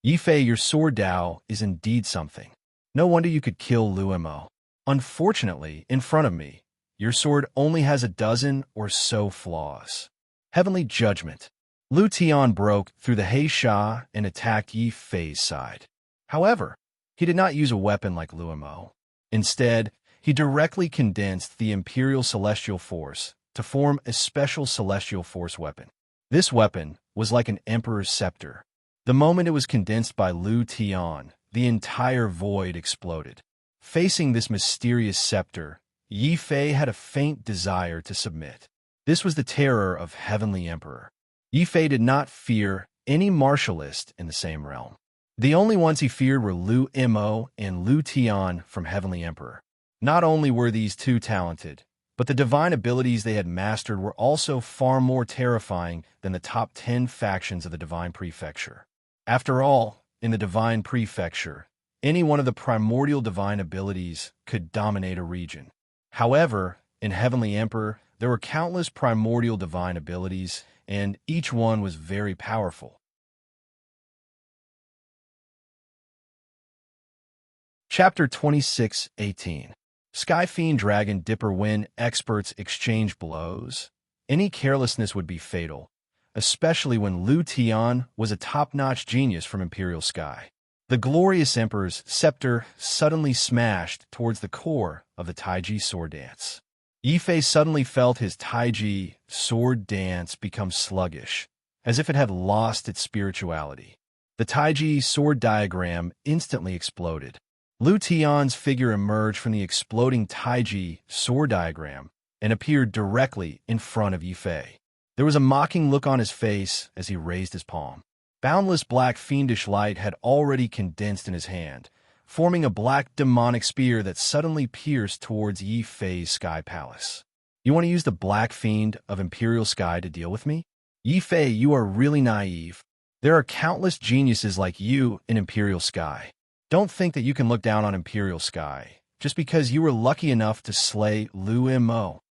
Yi Fei, your sword Dao is indeed something. No wonder you could kill Lu Mo. Unfortunately, in front of me, your sword only has a dozen or so flaws. Heavenly Judgment. Lu Tian broke through the Heisha and attacked Yi Fei's side. However, he did not use a weapon like Lu Mo. Instead, he directly condensed the Imperial Celestial Force to form a special Celestial Force weapon. This weapon was like an Emperor's scepter. The moment it was condensed by Lu Tian, the entire void exploded. Facing this mysterious scepter, Yi Fei had a faint desire to submit. This was the terror of Heavenly Emperor. Yi Fei did not fear any martialist in the same realm. The only ones he feared were Lu Mo and Lu Tian from Heavenly Emperor. Not only were these two talented, but the divine abilities they had mastered were also far more terrifying than the top 10 factions of the Divine Prefecture. After all, in the Divine Prefecture, any one of the primordial divine abilities could dominate a region. However, in Heavenly Emperor, there were countless primordial divine abilities, and each one was very powerful. Chapter 26:18. Sky Fiend Dragon Dipper. When experts exchange blows, any carelessness would be fatal, especially when Lu Tian was a top-notch genius from Imperial Sky. The glorious Emperor's scepter suddenly smashed towards the core of the Taiji sword dance. Yi Fei suddenly felt his Taiji sword dance become sluggish, as if it had lost its spirituality. The Taiji sword diagram instantly exploded. Lu Tian's figure emerged from the exploding Taiji sword diagram, and appeared directly in front of Yi Fei. There was a mocking look on his face as he raised his palm. Boundless black fiendish light had already condensed in his hand, forming a black demonic spear that suddenly pierced towards Yi Fei's sky palace. You want to use the black fiend of Imperial Sky to deal with me? Yi Fei, you are really naive. There are countless geniuses like you in Imperial Sky. Don't think that you can look down on Imperial Sky just because you were lucky enough to slay Lu Mo.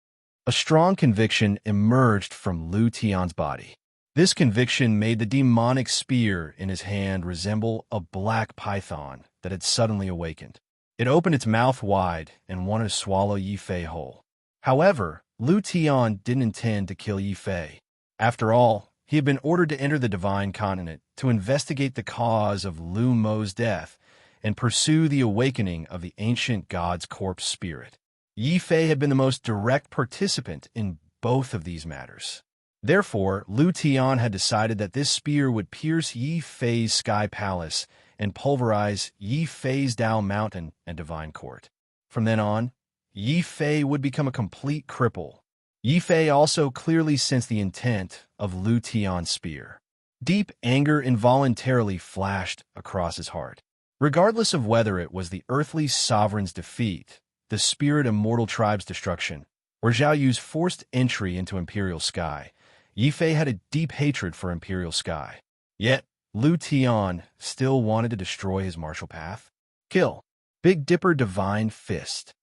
A strong conviction emerged from Lu Tian's body. This conviction made the demonic spear in his hand resemble a black python that had suddenly awakened. It opened its mouth wide and wanted to swallow Yi Fei whole. However, Lu Tian didn't intend to kill Yi Fei. After all, he had been ordered to enter the Divine Continent to investigate the cause of Lu Mo's death and pursue the awakening of the ancient god's corpse spirit. Yi Fei had been the most direct participant in both of these matters. Therefore, Lu Tian had decided that this spear would pierce Yi Fei's sky palace and pulverize Yi Fei's Dao Mountain and Divine Court. From then on, Yi Fei would become a complete cripple. Yi Fei also clearly sensed the intent of Lu Tian's spear. Deep anger involuntarily flashed across his heart. Regardless of whether it was the earthly sovereign's defeat, the spirit immortal tribe's destruction, or Zhao Yu's forced entry into Imperial Sky, Yi Fei had a deep hatred for Imperial Sky. Yet, Lu Tian still wanted to destroy his martial path. Kill. Big Dipper Divine Fist.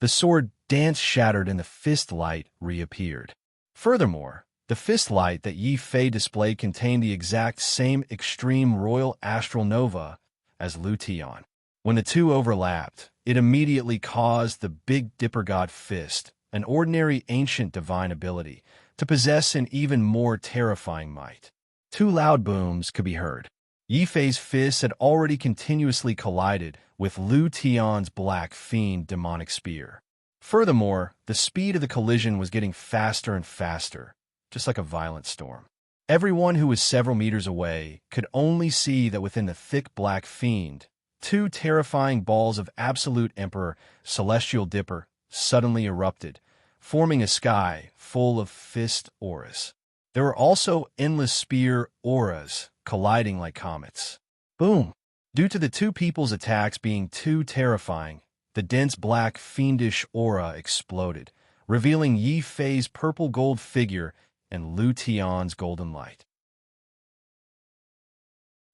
The sword danced shattered and the fist light reappeared. Furthermore, the fist light that Yi Fei displayed contained the exact same extreme royal astral nova as Lu Tian. When the two overlapped, it immediately caused the Big Dipper God Fist, an ordinary ancient divine ability, to possess an even more terrifying might. Two loud booms could be heard. Yi Fei's fists had already continuously collided with Lu Tian's black fiend demonic spear. Furthermore, the speed of the collision was getting faster and faster, just like a violent storm. Everyone who was several meters away could only see that within the thick black fiend, two terrifying balls of Absolute Emperor Celestial Dipper suddenly erupted, forming a sky full of fist auras. There were also endless spear auras colliding like comets. Boom! Due to the two people's attacks being too terrifying, the dense black fiendish aura exploded, revealing Yi Fei's purple gold figure and Lu Tian's golden light.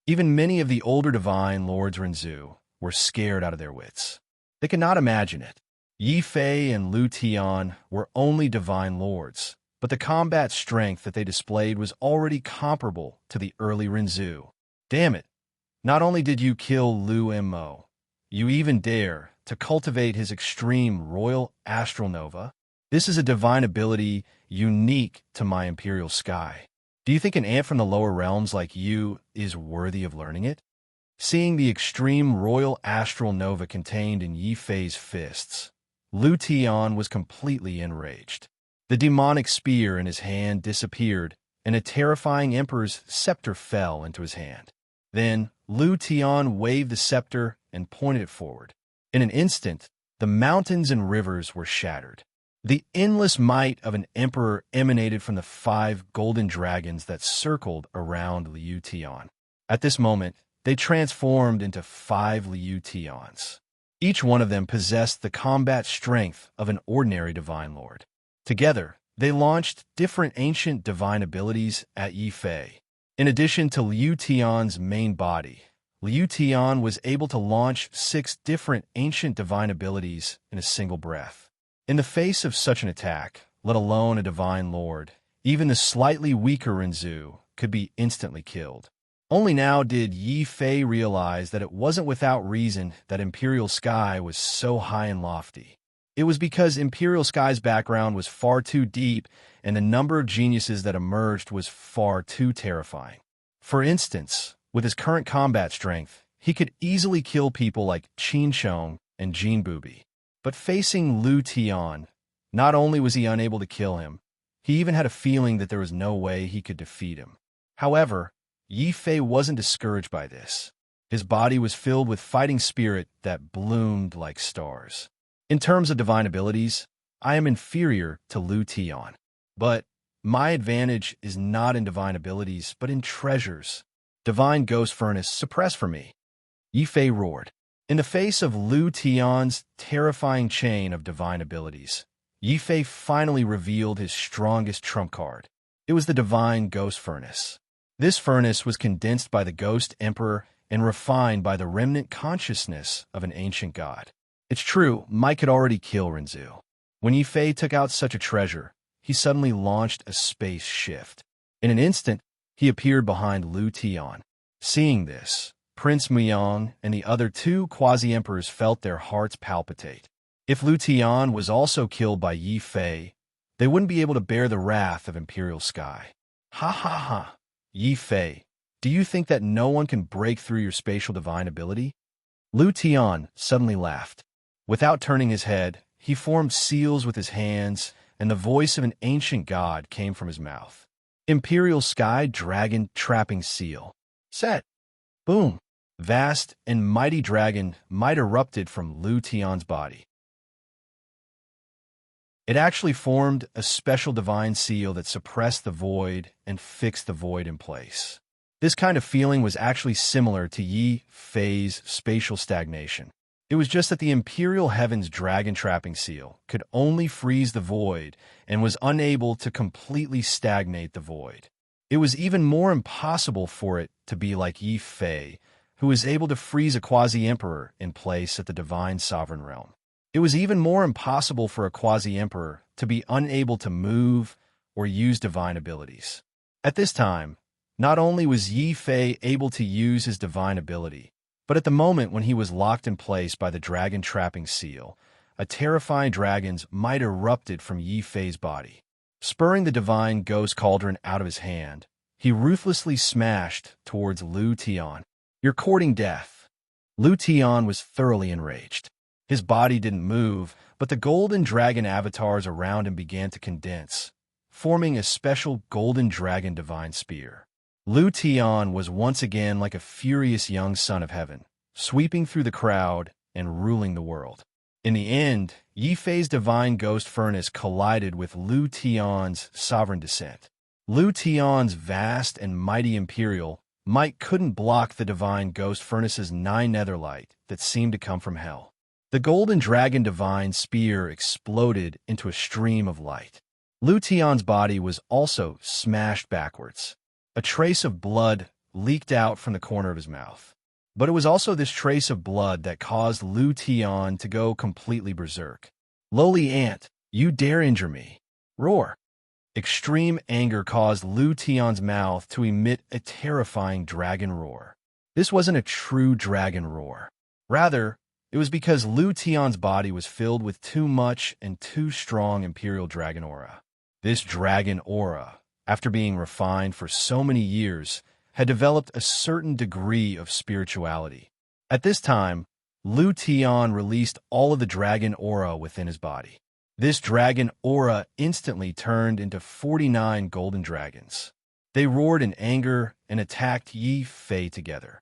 Even many of the older divine lords Renzu were scared out of their wits. They could not imagine it. Yi Fei and Lu Tian were only divine lords, but the combat strength that they displayed was already comparable to the early Renzu. Damn it! Not only did you kill Lu Mo, you even dare to cultivate his extreme royal astral nova? This is a divine ability unique to my Imperial Sky. Do you think an ant from the lower realms like you is worthy of learning it? Seeing the extreme royal astral nova contained in Yi Fei's fists, Lu Tian was completely enraged. The demonic spear in his hand disappeared, and a terrifying emperor's scepter fell into his hand. Then, Lu Tian waved the scepter and pointed it forward. In an instant, the mountains and rivers were shattered. The endless might of an emperor emanated from the 5 golden dragons that circled around Liu Tian. At this moment, they transformed into 5 Liu Tians. Each one of them possessed the combat strength of an ordinary divine lord. Together, they launched different ancient divine abilities at Yi Fei. In addition to Liu Tian's main body, Liu Tian was able to launch 6 different ancient divine abilities in a single breath. In the face of such an attack, let alone a divine lord, even the slightly weaker Renzu could be instantly killed. Only now did Yi Fei realize that it wasn't without reason that Imperial Sky was so high and lofty. It was because Imperial Sky's background was far too deep and the number of geniuses that emerged was far too terrifying. For instance, with his current combat strength, he could easily kill people like Qin Shong and Jin Bubi. But facing Lu Tian, not only was he unable to kill him, he even had a feeling that there was no way he could defeat him. However, Yi Fei wasn't discouraged by this. His body was filled with fighting spirit that bloomed like stars. In terms of divine abilities, I am inferior to Lu Tian. But my advantage is not in divine abilities, but in treasures. Divine Ghost Furnace, suppress for me. Yi Fei roared. In the face of Lu Tian's terrifying chain of divine abilities, Yi Fei finally revealed his strongest trump card. It was the Divine Ghost Furnace. This furnace was condensed by the Ghost Emperor and refined by the remnant consciousness of an ancient god. It's true, Mike could already kill Renzu. When Yi Fei took out such a treasure, he suddenly launched a space shift. In an instant, he appeared behind Lu Tian. Seeing this, Prince Muyang and the other two quasi-emperors felt their hearts palpitate. If Lu Tian was also killed by Yi Fei, they wouldn't be able to bear the wrath of Imperial Sky. Ha ha ha! Yi Fei, do you think that no one can break through your spatial divine ability? Lu Tian suddenly laughed. Without turning his head, he formed seals with his hands, and the voice of an ancient god came from his mouth. Imperial Sky Dragon Trapping Seal. Set. Boom. Vast and mighty dragon might erupted from Lu Tian's body. It actually formed a special divine seal that suppressed the void and fixed the void in place. This kind of feeling was actually similar to Yi Fei's spatial stagnation. It was just that the Imperial Heaven's dragon trapping seal could only freeze the void and was unable to completely stagnate the void. It was even more impossible for it to be like Yi Fei, who was able to freeze a quasi-emperor in place at the divine sovereign realm. It was even more impossible for a quasi-emperor to be unable to move or use divine abilities. At this time, not only was Yi Fei able to use his divine ability, but at the moment when he was locked in place by the dragon trapping seal, a terrifying dragon's might erupted from Yi Fei's body. Spurring the divine ghost cauldron out of his hand, he ruthlessly smashed towards Lu Tian. You're courting death. Lu Tian was thoroughly enraged. His body didn't move, but the golden dragon avatars around him began to condense, forming a special golden dragon divine spear. Lu Tian was once again like a furious young son of heaven, sweeping through the crowd and ruling the world. In the end, Yi Fei's divine ghost furnace collided with Lu Tian's sovereign descent. Lu Tian's vast and mighty imperial might couldn't block the divine ghost furnace's 9 netherlight that seemed to come from hell. The golden dragon divine spear exploded into a stream of light. Lu Tian's body was also smashed backwards. A trace of blood leaked out from the corner of his mouth. But it was also this trace of blood that caused Lu Tian to go completely berserk. Lowly ant, you dare injure me. Roar. Extreme anger caused Lu Tian's mouth to emit a terrifying dragon roar. This wasn't a true dragon roar. Rather, it was because Lu Tian's body was filled with too much and too strong imperial dragon aura. This dragon aura, after being refined for so many years, had developed a certain degree of spirituality. At this time, Lu Tian released all of the dragon aura within his body. This dragon aura instantly turned into 49 golden dragons. They roared in anger and attacked Yi Fei together.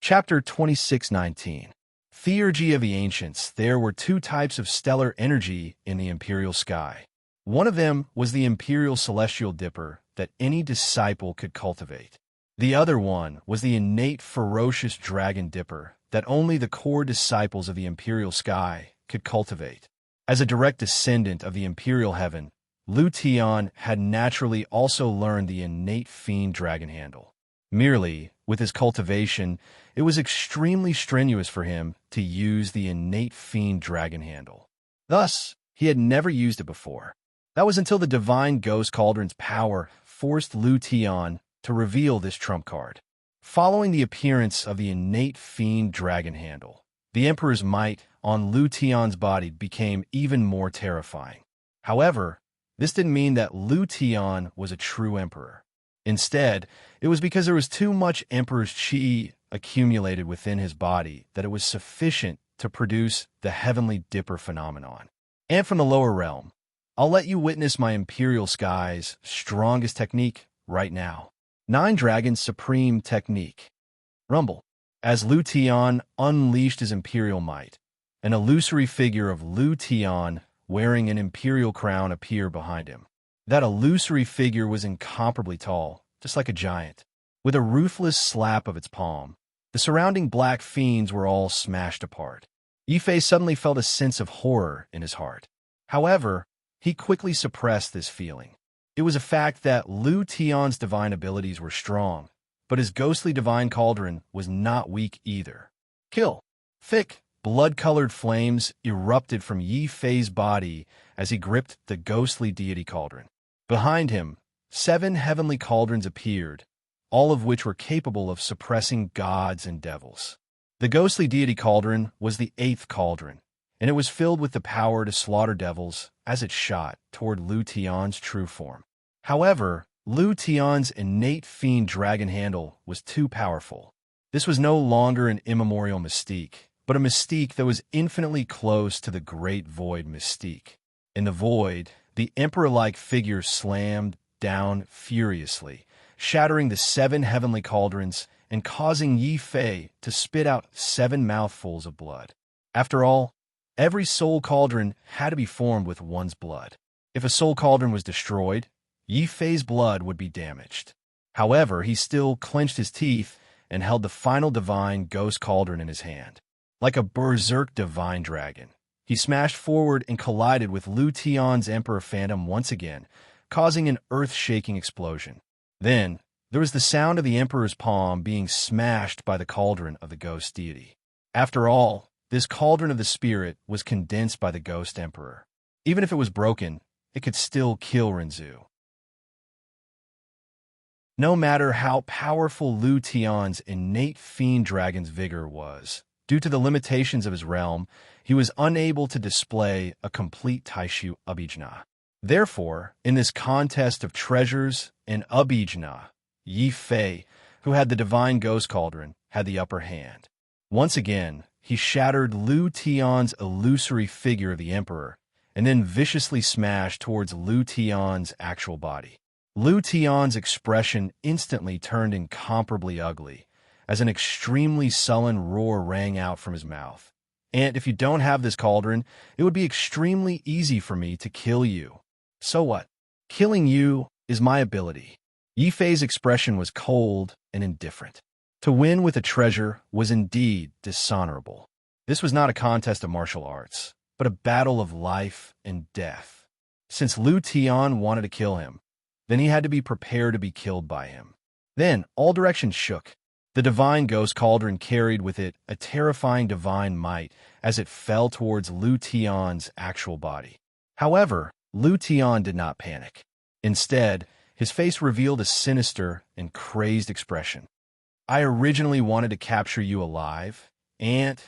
Chapter 26:19. Theurgy of the Ancients. There were 2 types of stellar energy in the imperial sky. One of them was the imperial celestial dipper that any disciple could cultivate. The other one was the innate ferocious dragon dipper that only the core disciples of the imperial sky could cultivate. As a direct descendant of the imperial heaven, Lu Tian had naturally also learned the innate fiend dragon handle. Merely, with his cultivation, it was extremely strenuous for him to use the innate fiend dragon handle. Thus, he had never used it before. That was until the divine ghost cauldron's power forced Lu Tian to reveal this trump card. Following the appearance of the innate fiend dragon handle, the Emperor's might on Lu Tian's body became even more terrifying. However, this didn't mean that Lu Tian was a true emperor. Instead, it was because there was too much Emperor's chi accumulated within his body that it was sufficient to produce the heavenly dipper phenomenon. And from the lower realm, I'll let you witness my imperial sky's strongest technique right now. 9 Dragons Supreme Technique. Rumble. As Lu Tian unleashed his imperial might, an illusory figure of Lu Tian wearing an imperial crown appeared behind him. That illusory figure was incomparably tall, just like a giant. With a ruthless slap of its palm, the surrounding black fiends were all smashed apart. Yifei suddenly felt a sense of horror in his heart. However, he quickly suppressed this feeling. It was a fact that Lu Tian's divine abilities were strong, but his ghostly divine cauldron was not weak either. Kill! Thick, blood-colored flames erupted from Yi Fei's body as he gripped the ghostly deity cauldron. Behind him, 7 heavenly cauldrons appeared, all of which were capable of suppressing gods and devils. The ghostly deity cauldron was the 8th cauldron, and it was filled with the power to slaughter devils as it shot toward Lu Tian's true form. However, Lu Tian's innate fiend dragon handle was too powerful. This was no longer an immemorial mystique, but a mystique that was infinitely close to the great void mystique. In the void, the emperor-like figure slammed down furiously, shattering the 7 heavenly cauldrons and causing Yi Fei to spit out 7 mouthfuls of blood. After all, every soul cauldron had to be formed with one's blood. If a soul cauldron was destroyed, Yi Fei's blood would be damaged. However, he still clenched his teeth and held the final divine ghost cauldron in his hand. Like a berserk divine dragon, he smashed forward and collided with Lu Tian's Emperor Phantom once again, causing an earth-shaking explosion. Then, there was the sound of the Emperor's palm being smashed by the cauldron of the ghost deity. After all, this cauldron of the spirit was condensed by the ghost Emperor. Even if it was broken, it could still kill Renzu. No matter how powerful Lu Tian's innate fiend dragon's vigor was, due to the limitations of his realm, he was unable to display a complete Taishu Abhijna. Therefore, in this contest of treasures and Abhijna, Yi Fei, who had the divine ghost cauldron, had the upper hand. Once again, he shattered Lu Tian's illusory figure of the emperor, and then viciously smashed towards Lu Tian's actual body. Lu Tian's expression instantly turned incomparably ugly, as an extremely sullen roar rang out from his mouth. And if you don't have this cauldron, it would be extremely easy for me to kill you. So what? Killing you is my ability. Yi Fei's expression was cold and indifferent. To win with a treasure was indeed dishonorable. This was not a contest of martial arts, but a battle of life and death. Since Lu Tian wanted to kill him, then he had to be prepared to be killed by him. Then all directions shook. The divine ghost cauldron carried with it a terrifying divine might as it fell towards Lu Tian's actual body. However, Lu Tian did not panic. Instead, his face revealed a sinister and crazed expression. I originally wanted to capture you alive and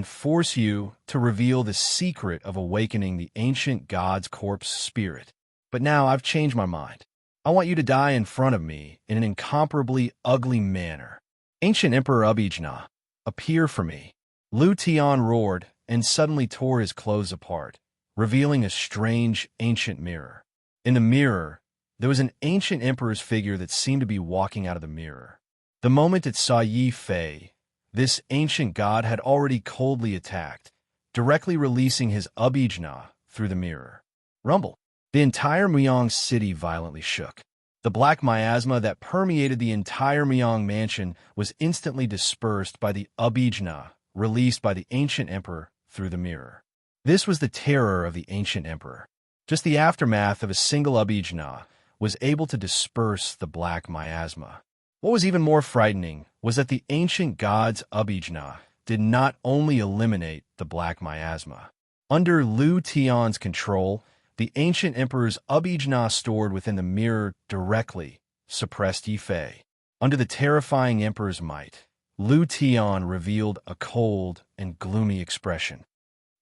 force you to reveal the secret of awakening the ancient god's corpse spirit. But now I've changed my mind. I want you to die in front of me in an incomparably ugly manner. Ancient Emperor Abhijna, appear for me. Lu Tian roared and suddenly tore his clothes apart, revealing a strange ancient mirror. In the mirror, there was an ancient emperor's figure that seemed to be walking out of the mirror. The moment it saw Yi Fei, this ancient god had already coldly attacked, directly releasing his Abhijna through the mirror. Rumble. The entire Muyang city violently shook. The black miasma that permeated the entire Muyang mansion was instantly dispersed by the Abhijna released by the ancient emperor through the mirror. This was the terror of the ancient emperor. Just the aftermath of a single Abhijna was able to disperse the black miasma. What was even more frightening was that the ancient god's Abhijna did not only eliminate the black miasma. Under Lu Tian's control, the ancient emperor's Abhijna stored within the mirror directly suppressed Yi Fei. Under the terrifying emperor's might, Lu Tian revealed a cold and gloomy expression.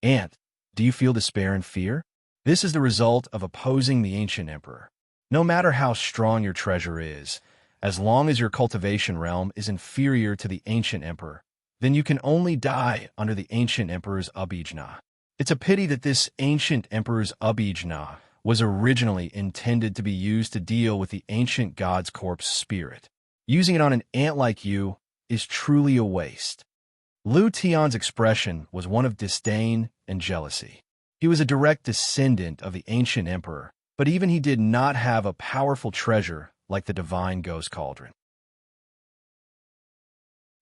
"Ant, do you feel despair and fear? This is the result of opposing the ancient emperor. No matter how strong your treasure is, as long as your cultivation realm is inferior to the ancient emperor, then you can only die under the ancient emperor's Abhijna. It's a pity that this ancient emperor's Abhijna was originally intended to be used to deal with the ancient god's corpse spirit. Using it on an ant like you is truly a waste. Lu Tian's expression was one of disdain and jealousy. He was a direct descendant of the ancient emperor, but even he did not have a powerful treasure like the divine ghost cauldron.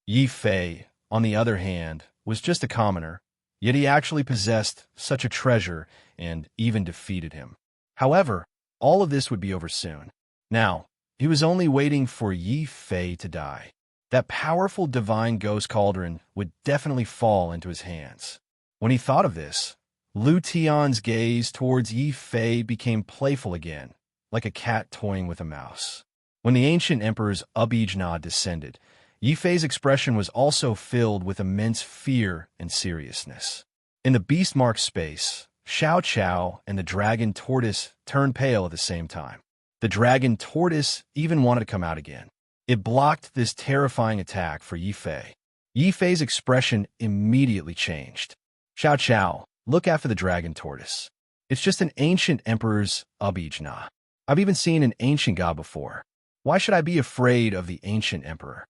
Yi Fei, on the other hand, was just a commoner, yet he actually possessed such a treasure and even defeated him. However, all of this would be over soon. Now, he was only waiting for Yi Fei to die. That powerful divine ghost cauldron would definitely fall into his hands. When he thought of this, Lu Tian's gaze towards Yi Fei became playful again, like a cat toying with a mouse. When the ancient emperor's Ubijna descended, Yi Fei's expression was also filled with immense fear and seriousness. In the beast-marked space, Xiao Qiao and the dragon tortoise turned pale at the same time. The dragon tortoise even wanted to come out again. It blocked this terrifying attack for Yi Fei. Yi Fei's expression immediately changed. Xiao Qiao, look after the dragon tortoise. It's just an ancient emperor's Ubijna. I've even seen an ancient god before. Why should I be afraid of the ancient emperor?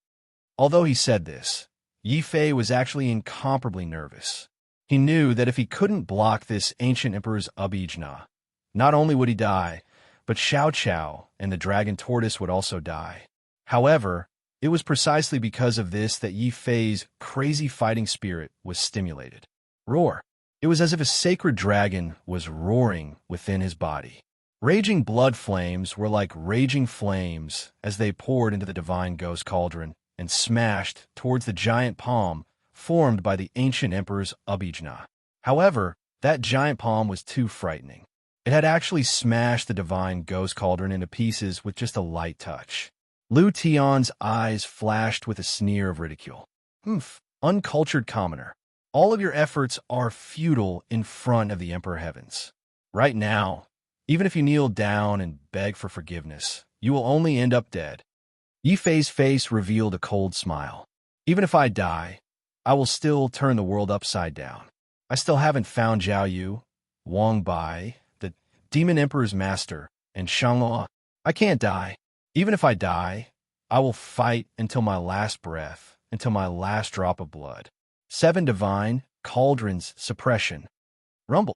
Although he said this, Yi Fei was actually incomparably nervous. He knew that if he couldn't block this ancient emperor's Ubijna, not only would he die, but Xiao Qiao and the dragon tortoise would also die. However, it was precisely because of this that Yi Fei's crazy fighting spirit was stimulated. Roar! It was as if a sacred dragon was roaring within his body. Raging blood flames were like raging flames as they poured into the divine ghost cauldron and smashed towards the giant palm formed by the ancient emperor's Ubijna. However, that giant palm was too frightening. It had actually smashed the divine ghost cauldron into pieces with just a light touch. Lu Tian's eyes flashed with a sneer of ridicule. Uncultured commoner. All of your efforts are futile in front of the Emperor Heavens. Right now, even if you kneel down and beg for forgiveness, you will only end up dead. Yi Fei's face revealed a cold smile. Even if I die, I will still turn the world upside down. I still haven't found Zhao Yu, Wang Bai, the Demon Emperor's master, and Shangluo. I can't die. Even if I die, I will fight until my last breath, until my last drop of blood. 7 Divine Cauldrons Suppression. Rumble.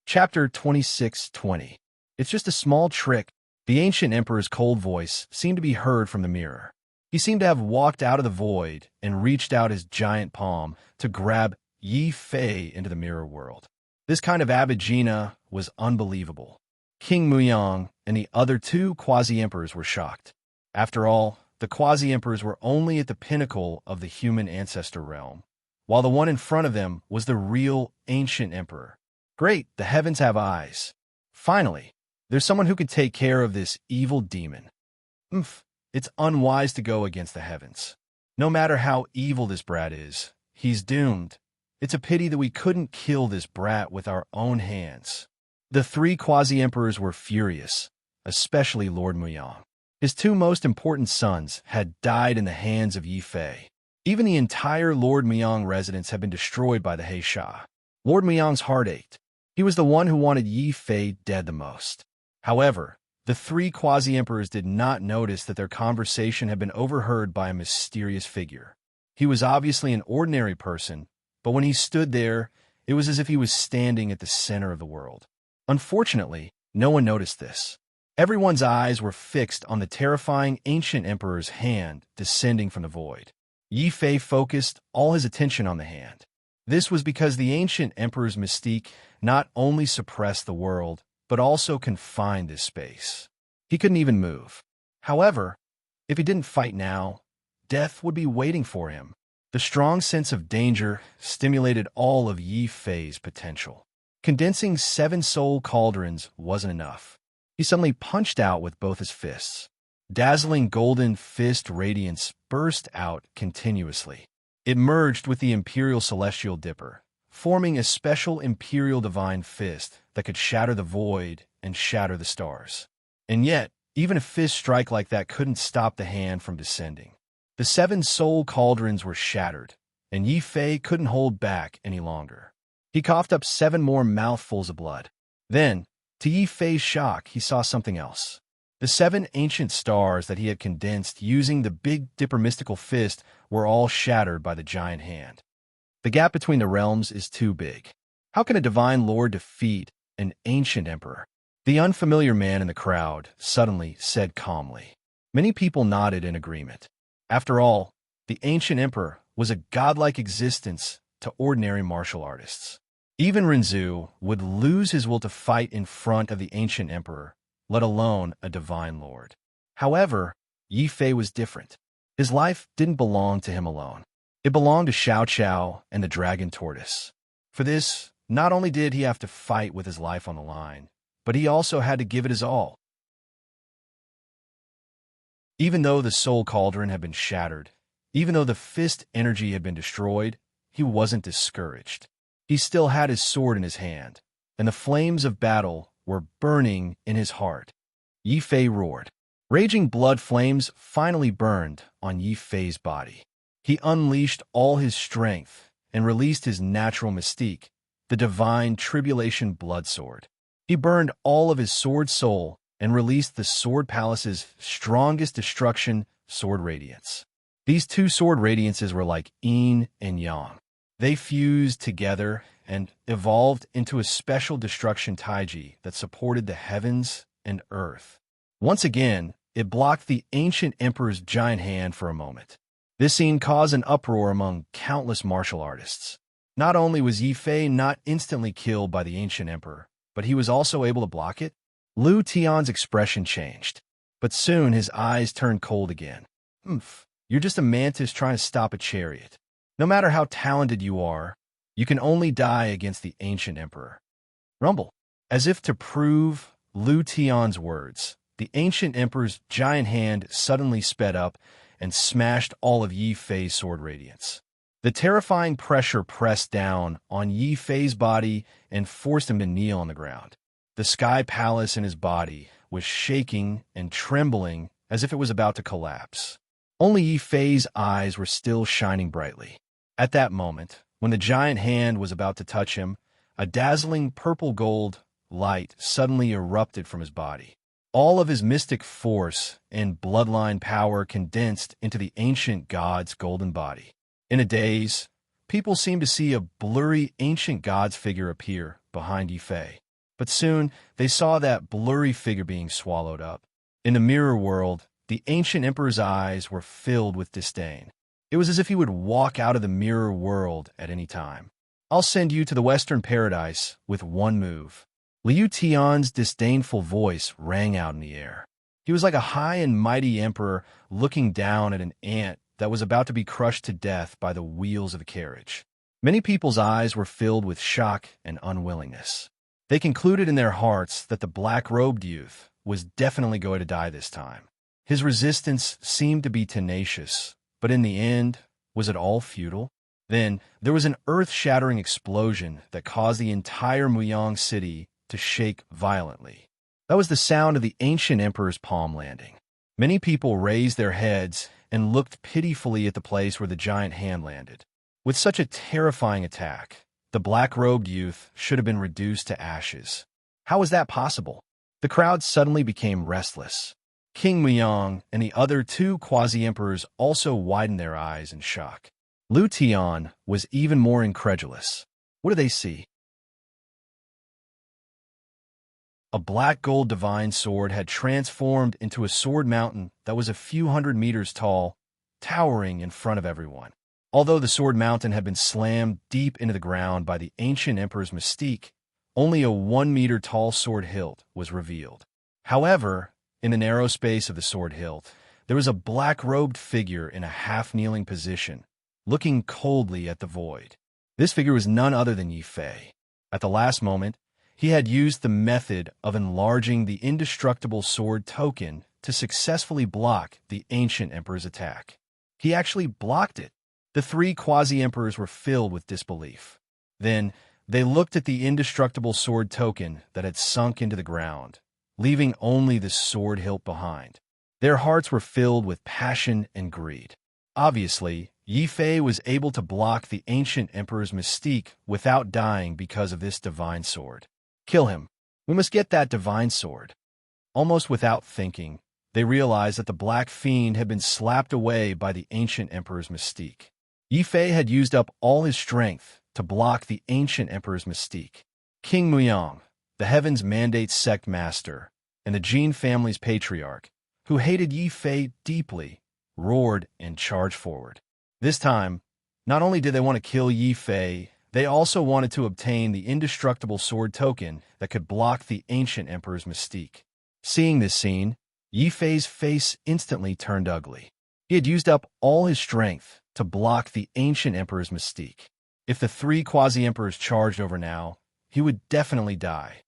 Chapter 26:20. It's just a small trick. The ancient emperor's cold voice seemed to be heard from the mirror. He seemed to have walked out of the void and reached out his giant palm to grab Yi Fei into the mirror world. This kind of abigina was unbelievable. King Muyang and the other 2 quasi-emperors were shocked. After all, the quasi-emperors were only at the pinnacle of the human ancestor realm, while the one in front of them was the real ancient emperor. Great, the heavens have eyes. Finally, there's someone who could take care of this evil demon. It's unwise to go against the heavens. No matter how evil this brat is, he's doomed. It's a pity that we couldn't kill this brat with our own hands. The 3 quasi-emperors were furious, especially Lord Muyang. His 2 most important sons had died in the hands of Yi Fei. Even the entire Lord Muyang residence had been destroyed by the Heisha. Lord Muyang's heart ached. He was the one who wanted Yi Fei dead the most. However, the 3 quasi-emperors did not notice that their conversation had been overheard by a mysterious figure. He was obviously an ordinary person, but when he stood there, it was as if he was standing at the center of the world. Unfortunately, no one noticed this. Everyone's eyes were fixed on the terrifying ancient emperor's hand descending from the void. Yi Fei focused all his attention on the hand. This was because the ancient emperor's mystique not only suppressed the world, but also confined this space. He couldn't even move. However, if he didn't fight now, death would be waiting for him. The strong sense of danger stimulated all of Yi Fei's potential. Condensing 7 soul cauldrons wasn't enough. He suddenly punched out with both his fists. Dazzling golden fist radiance burst out continuously. It merged with the Imperial Celestial Dipper, forming a special Imperial Divine Fist that could shatter the void and shatter the stars. And yet, even a fist strike like that couldn't stop the hand from descending. The 7 soul cauldrons were shattered, and Yi Fei couldn't hold back any longer. He coughed up 7 more mouthfuls of blood. Then, to Yi Fei's shock, he saw something else. The 7 ancient stars that he had condensed using the Big Dipper mystical fist were all shattered by the giant hand. The gap between the realms is too big. How can a divine lord defeat an ancient emperor? The unfamiliar man in the crowd suddenly said calmly. Many people nodded in agreement. After all, the ancient emperor was a godlike existence to ordinary martial artists. Even Renzu would lose his will to fight in front of the ancient emperor, let alone a divine lord. However, Yi Fei was different. His life didn't belong to him alone. It belonged to Xiao Qiao and the dragon tortoise. For this, not only did he have to fight with his life on the line, but he also had to give it his all. Even though the soul cauldron had been shattered, even though the fist energy had been destroyed, he wasn't discouraged. He still had his sword in his hand, and the flames of battle were burning in his heart. Yi Fei roared. Raging blood flames finally burned on Yi Fei's body. He unleashed all his strength and released his natural mystique, the divine tribulation blood sword. He burned all of his sword soul and released the sword palace's strongest destruction, sword radiance. These 2 sword radiances were like yin and yang. They fused together and evolved into a special destruction taiji that supported the heavens and earth. Once again, it blocked the ancient emperor's giant hand for a moment. This scene caused an uproar among countless martial artists. Not only was Yi Fei not instantly killed by the ancient emperor, but he was also able to block it. Lu Tian's expression changed, but soon his eyes turned cold again. You're just a mantis trying to stop a chariot. No matter how talented you are, you can only die against the ancient emperor. Rumble. As if to prove Lu Tian's words, the ancient emperor's giant hand suddenly sped up and smashed all of Yi Fei's sword radiance. The terrifying pressure pressed down on Yi Fei's body and forced him to kneel on the ground. The sky palace in his body was shaking and trembling as if it was about to collapse. Only Yi Fei's eyes were still shining brightly. At that moment, when the giant hand was about to touch him, a dazzling purple-gold light suddenly erupted from his body. All of his mystic force and bloodline power condensed into the ancient god's golden body. In a daze, people seemed to see a blurry ancient god's figure appear behind Yi Fei. But soon, they saw that blurry figure being swallowed up. In the mirror world, the ancient emperor's eyes were filled with disdain. It was as if he would walk out of the mirror world at any time. I'll send you to the Western Paradise with one move. Liu Tian's disdainful voice rang out in the air. He was like a high and mighty emperor looking down at an ant that was about to be crushed to death by the wheels of a carriage. Many people's eyes were filled with shock and unwillingness. They concluded in their hearts that the black-robed youth was definitely going to die this time. His resistance seemed to be tenacious, but in the end, was it all futile? Then, there was an earth-shattering explosion that caused the entire Muyang city to shake violently. That was the sound of the ancient emperor's palm landing. Many people raised their heads and looked pitifully at the place where the giant hand landed. With such a terrifying attack, the black-robed youth should have been reduced to ashes. How was that possible? The crowd suddenly became restless. King Muyang and the other 2 quasi-emperors also widened their eyes in shock. Lu Tian was even more incredulous. What did they see? A black gold divine sword had transformed into a sword mountain that was a few hundred meters tall, towering in front of everyone. Although the sword mountain had been slammed deep into the ground by the ancient emperor's mystique, only a 1-meter tall sword hilt was revealed. However, in the narrow space of the sword hilt, there was a black-robed figure in a half-kneeling position, looking coldly at the void. This figure was none other than Yi Fei. At the last moment, he had used the method of enlarging the indestructible sword token to successfully block the ancient emperor's attack. He actually blocked it. The 3 quasi-emperors were filled with disbelief. Then, they looked at the indestructible sword token that had sunk into the ground, leaving only the sword hilt behind. Their hearts were filled with passion and greed. Obviously, Yi Fei was able to block the ancient emperor's mystique without dying because of this divine sword. Kill him. We must get that divine sword. Almost without thinking, they realized that the Black Fiend had been slapped away by the ancient emperor's mystique. Yi Fei had used up all his strength to block the ancient emperor's mystique. King Muyang, the Heaven's Mandate sect master, and the Jin family's patriarch, who hated Yi Fei deeply, roared and charged forward. This time, not only did they want to kill Yi Fei, they also wanted to obtain the indestructible sword token that could block the ancient emperor's mystique. Seeing this scene, Yi Fei's face instantly turned ugly. He had used up all his strength to block the ancient emperor's mystique. If the three quasi-emperors charged over now, he would definitely die.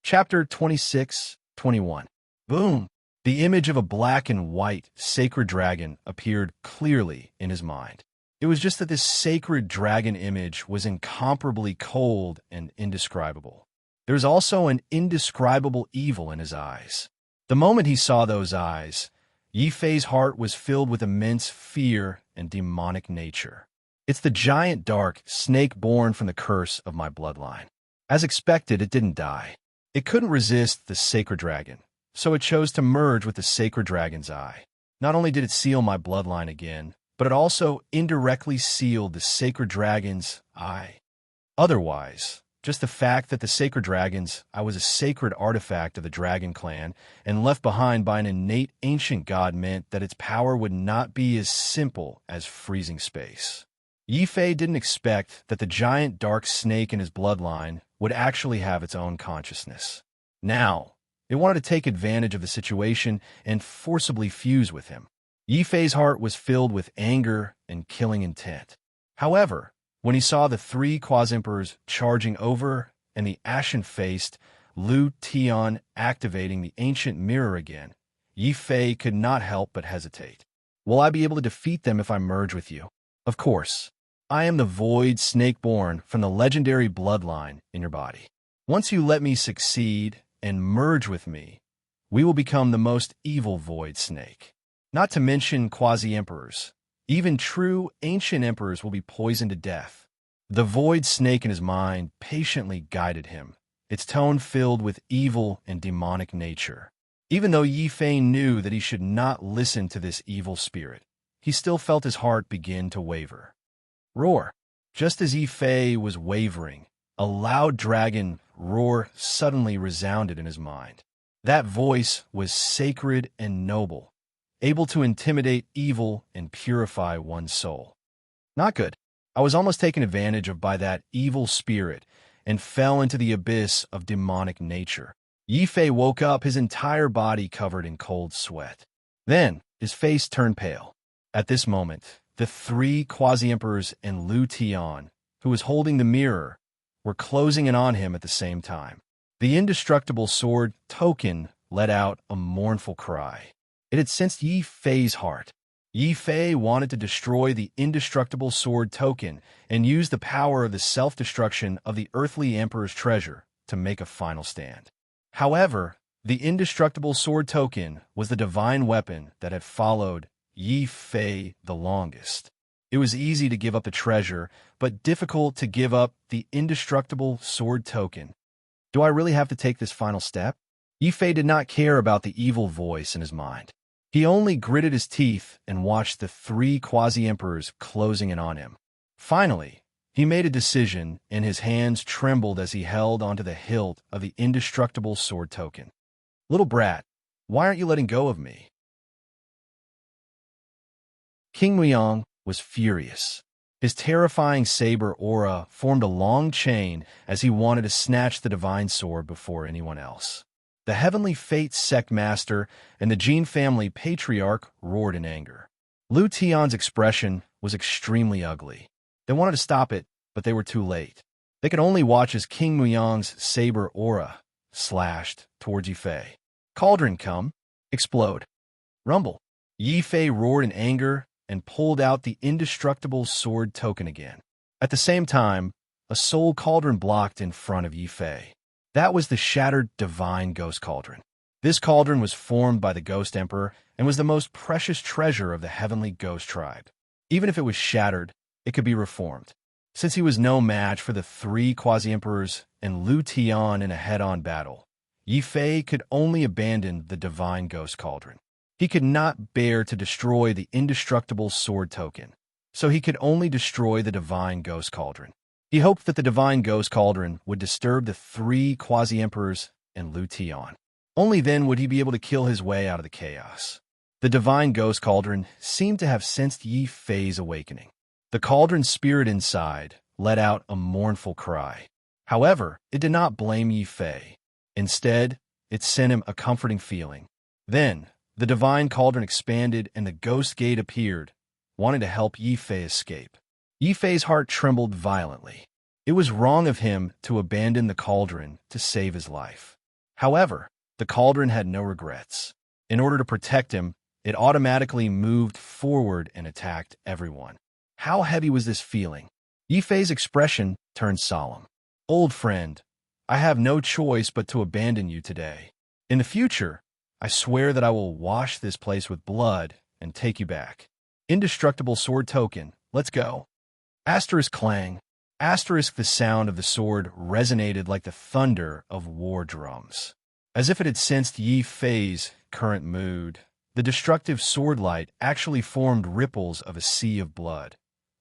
Chapter 26-21. Boom! The image of a black and white sacred dragon appeared clearly in his mind. It was just that this sacred dragon image was incomparably cold and indescribable. There was also an indescribable evil in his eyes. The moment he saw those eyes, Yi Fei's heart was filled with immense fear and demonic nature. It's the giant dark snake born from the curse of my bloodline. As expected, it didn't die. It couldn't resist the sacred dragon, so it chose to merge with the sacred dragon's eye. Not only did it seal my bloodline again, but it also indirectly sealed the sacred dragon's eye. Otherwise, just the fact that the sacred dragon's eye was a sacred artifact of the dragon clan and left behind by an innate ancient god meant that its power would not be as simple as freezing space. Yi Fei didn't expect that the giant dark snake in his bloodline would actually have its own consciousness. Now, it wanted to take advantage of the situation and forcibly fuse with him. Yi Fei's heart was filled with anger and killing intent. However, when he saw the three quasi-emperors charging over and the ashen-faced Lu Tian activating the ancient mirror again, Yi Fei could not help but hesitate. Will I be able to defeat them if I merge with you? Of course. I am the void snake-born from the legendary bloodline in your body. Once you let me succeed and merge with me, we will become the most evil void snake. Not to mention quasi-emperors. Even true ancient emperors will be poisoned to death. The void snake in his mind patiently guided him, its tone filled with evil and demonic nature. Even though Yi Fei knew that he should not listen to this evil spirit, he still felt his heart begin to waver. Roar! Just as Yi Fei was wavering, a loud dragon roar suddenly resounded in his mind. That voice was sacred and noble, able to intimidate evil and purify one's soul. Not good. I was almost taken advantage of by that evil spirit and fell into the abyss of demonic nature. Yi Fei woke up, his entire body covered in cold sweat. Then, his face turned pale. At this moment, the three quasi-emperors and Lu Tian, who was holding the mirror, were closing in on him at the same time. The indestructible sword token let out a mournful cry. It had sensed Yi Fei's heart. Yi Fei wanted to destroy the indestructible sword token and use the power of the self-destruction of the earthly emperor's treasure to make a final stand. However, the indestructible sword token was the divine weapon that had followed Yi Fei the longest. It was easy to give up the treasure, but difficult to give up the indestructible sword token. Do I really have to take this final step? Yi Fei did not care about the evil voice in his mind. He only gritted his teeth and watched the three quasi-emperors closing in on him. Finally, he made a decision, and his hands trembled as he held onto the hilt of the indestructible sword token. Little brat, why aren't you letting go of me? King Muyang was furious. His terrifying saber aura formed a long chain as he wanted to snatch the divine sword before anyone else. The Heavenly Fate sect master and the Jin family patriarch roared in anger. Lu Tian's expression was extremely ugly. They wanted to stop it, but they were too late. They could only watch as King Muyang's saber aura slashed towards Yi Fei. Cauldron come, explode, rumble. Yi Fei roared in anger and pulled out the indestructible sword token again. At the same time, a soul cauldron blocked in front of Yi Fei. That was the shattered divine ghost cauldron. This cauldron was formed by the Ghost Emperor and was the most precious treasure of the heavenly ghost tribe. Even if it was shattered, it could be reformed. Since he was no match for the three quasi-emperors and Lu Tian in a head-on battle, Yi Fei could only abandon the divine ghost cauldron. He could not bear to destroy the indestructible sword token, so he could only destroy the divine ghost cauldron. He hoped that the divine ghost cauldron would disturb the three quasi-emperors and Lu Tian. Only then would he be able to kill his way out of the chaos. The divine ghost cauldron seemed to have sensed Yi Fei's awakening. The cauldron's spirit inside let out a mournful cry. However, it did not blame Yi Fei. Instead, it sent him a comforting feeling. Then, the divine cauldron expanded and the ghost gate appeared, wanting to help Yi Fei escape. Yi Fei's heart trembled violently. It was wrong of him to abandon the cauldron to save his life. However, the cauldron had no regrets. In order to protect him, it automatically moved forward and attacked everyone. How heavy was this feeling? Yi Fei's expression turned solemn. Old friend, I have no choice but to abandon you today. In the future, I swear that I will wash this place with blood and take you back. Indestructible sword token, let's go. Asterisk clang. Asterisk the sound of the sword resonated like the thunder of war drums. As if it had sensed Yi Fei's current mood, the destructive sword light actually formed ripples of a sea of blood,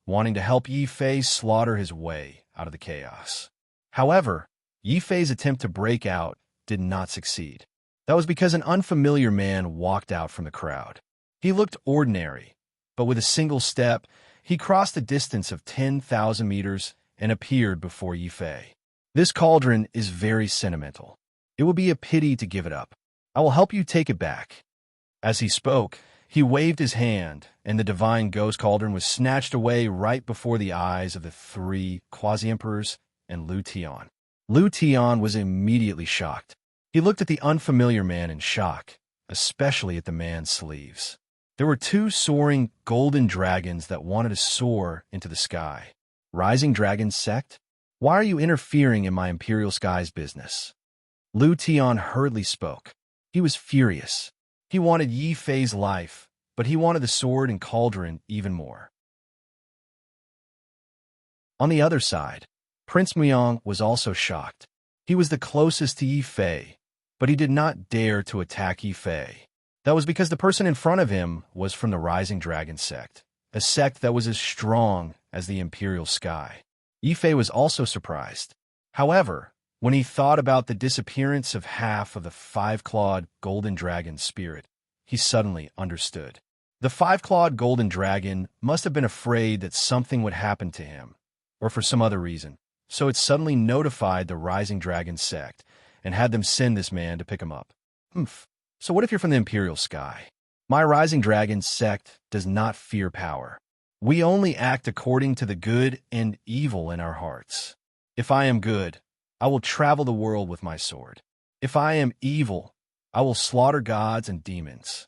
wanting to help Yi Fei slaughter his way out of the chaos. However, Yi Fei's attempt to break out did not succeed. That was because an unfamiliar man walked out from the crowd. He looked ordinary, but with a single step, he crossed a distance of 10,000 meters and appeared before Yi Fei. This cauldron is very sentimental. It will be a pity to give it up. I will help you take it back. As he spoke, he waved his hand, and the divine ghost cauldron was snatched away right before the eyes of the three quasi-emperors and Lu Tian. Lu Tian was immediately shocked. He looked at the unfamiliar man in shock, especially at the man's sleeves. There were two soaring golden dragons that wanted to soar into the sky. Rising Dragon Sect? Why are you interfering in my Imperial Sky's business? Lu Tian hurriedly spoke. He was furious. He wanted Yi Fei's life, but he wanted the sword and cauldron even more. On the other side, Prince Muyang was also shocked. He was the closest to Yi Fei, but he did not dare to attack Yi Fei. That was because the person in front of him was from the Rising Dragon Sect, a sect that was as strong as the Imperial Sky. Yi Fei was also surprised. However, when he thought about the disappearance of half of the five-clawed golden dragon's spirit, he suddenly understood. The five-clawed golden dragon must have been afraid that something would happen to him, or for some other reason, so it suddenly notified the Rising Dragon Sect and had them send this man to pick him up. So what if you're from the Imperial Sky? My Rising Dragon Sect does not fear power. We only act according to the good and evil in our hearts. If I am good, I will travel the world with my sword. If I am evil, I will slaughter gods and demons.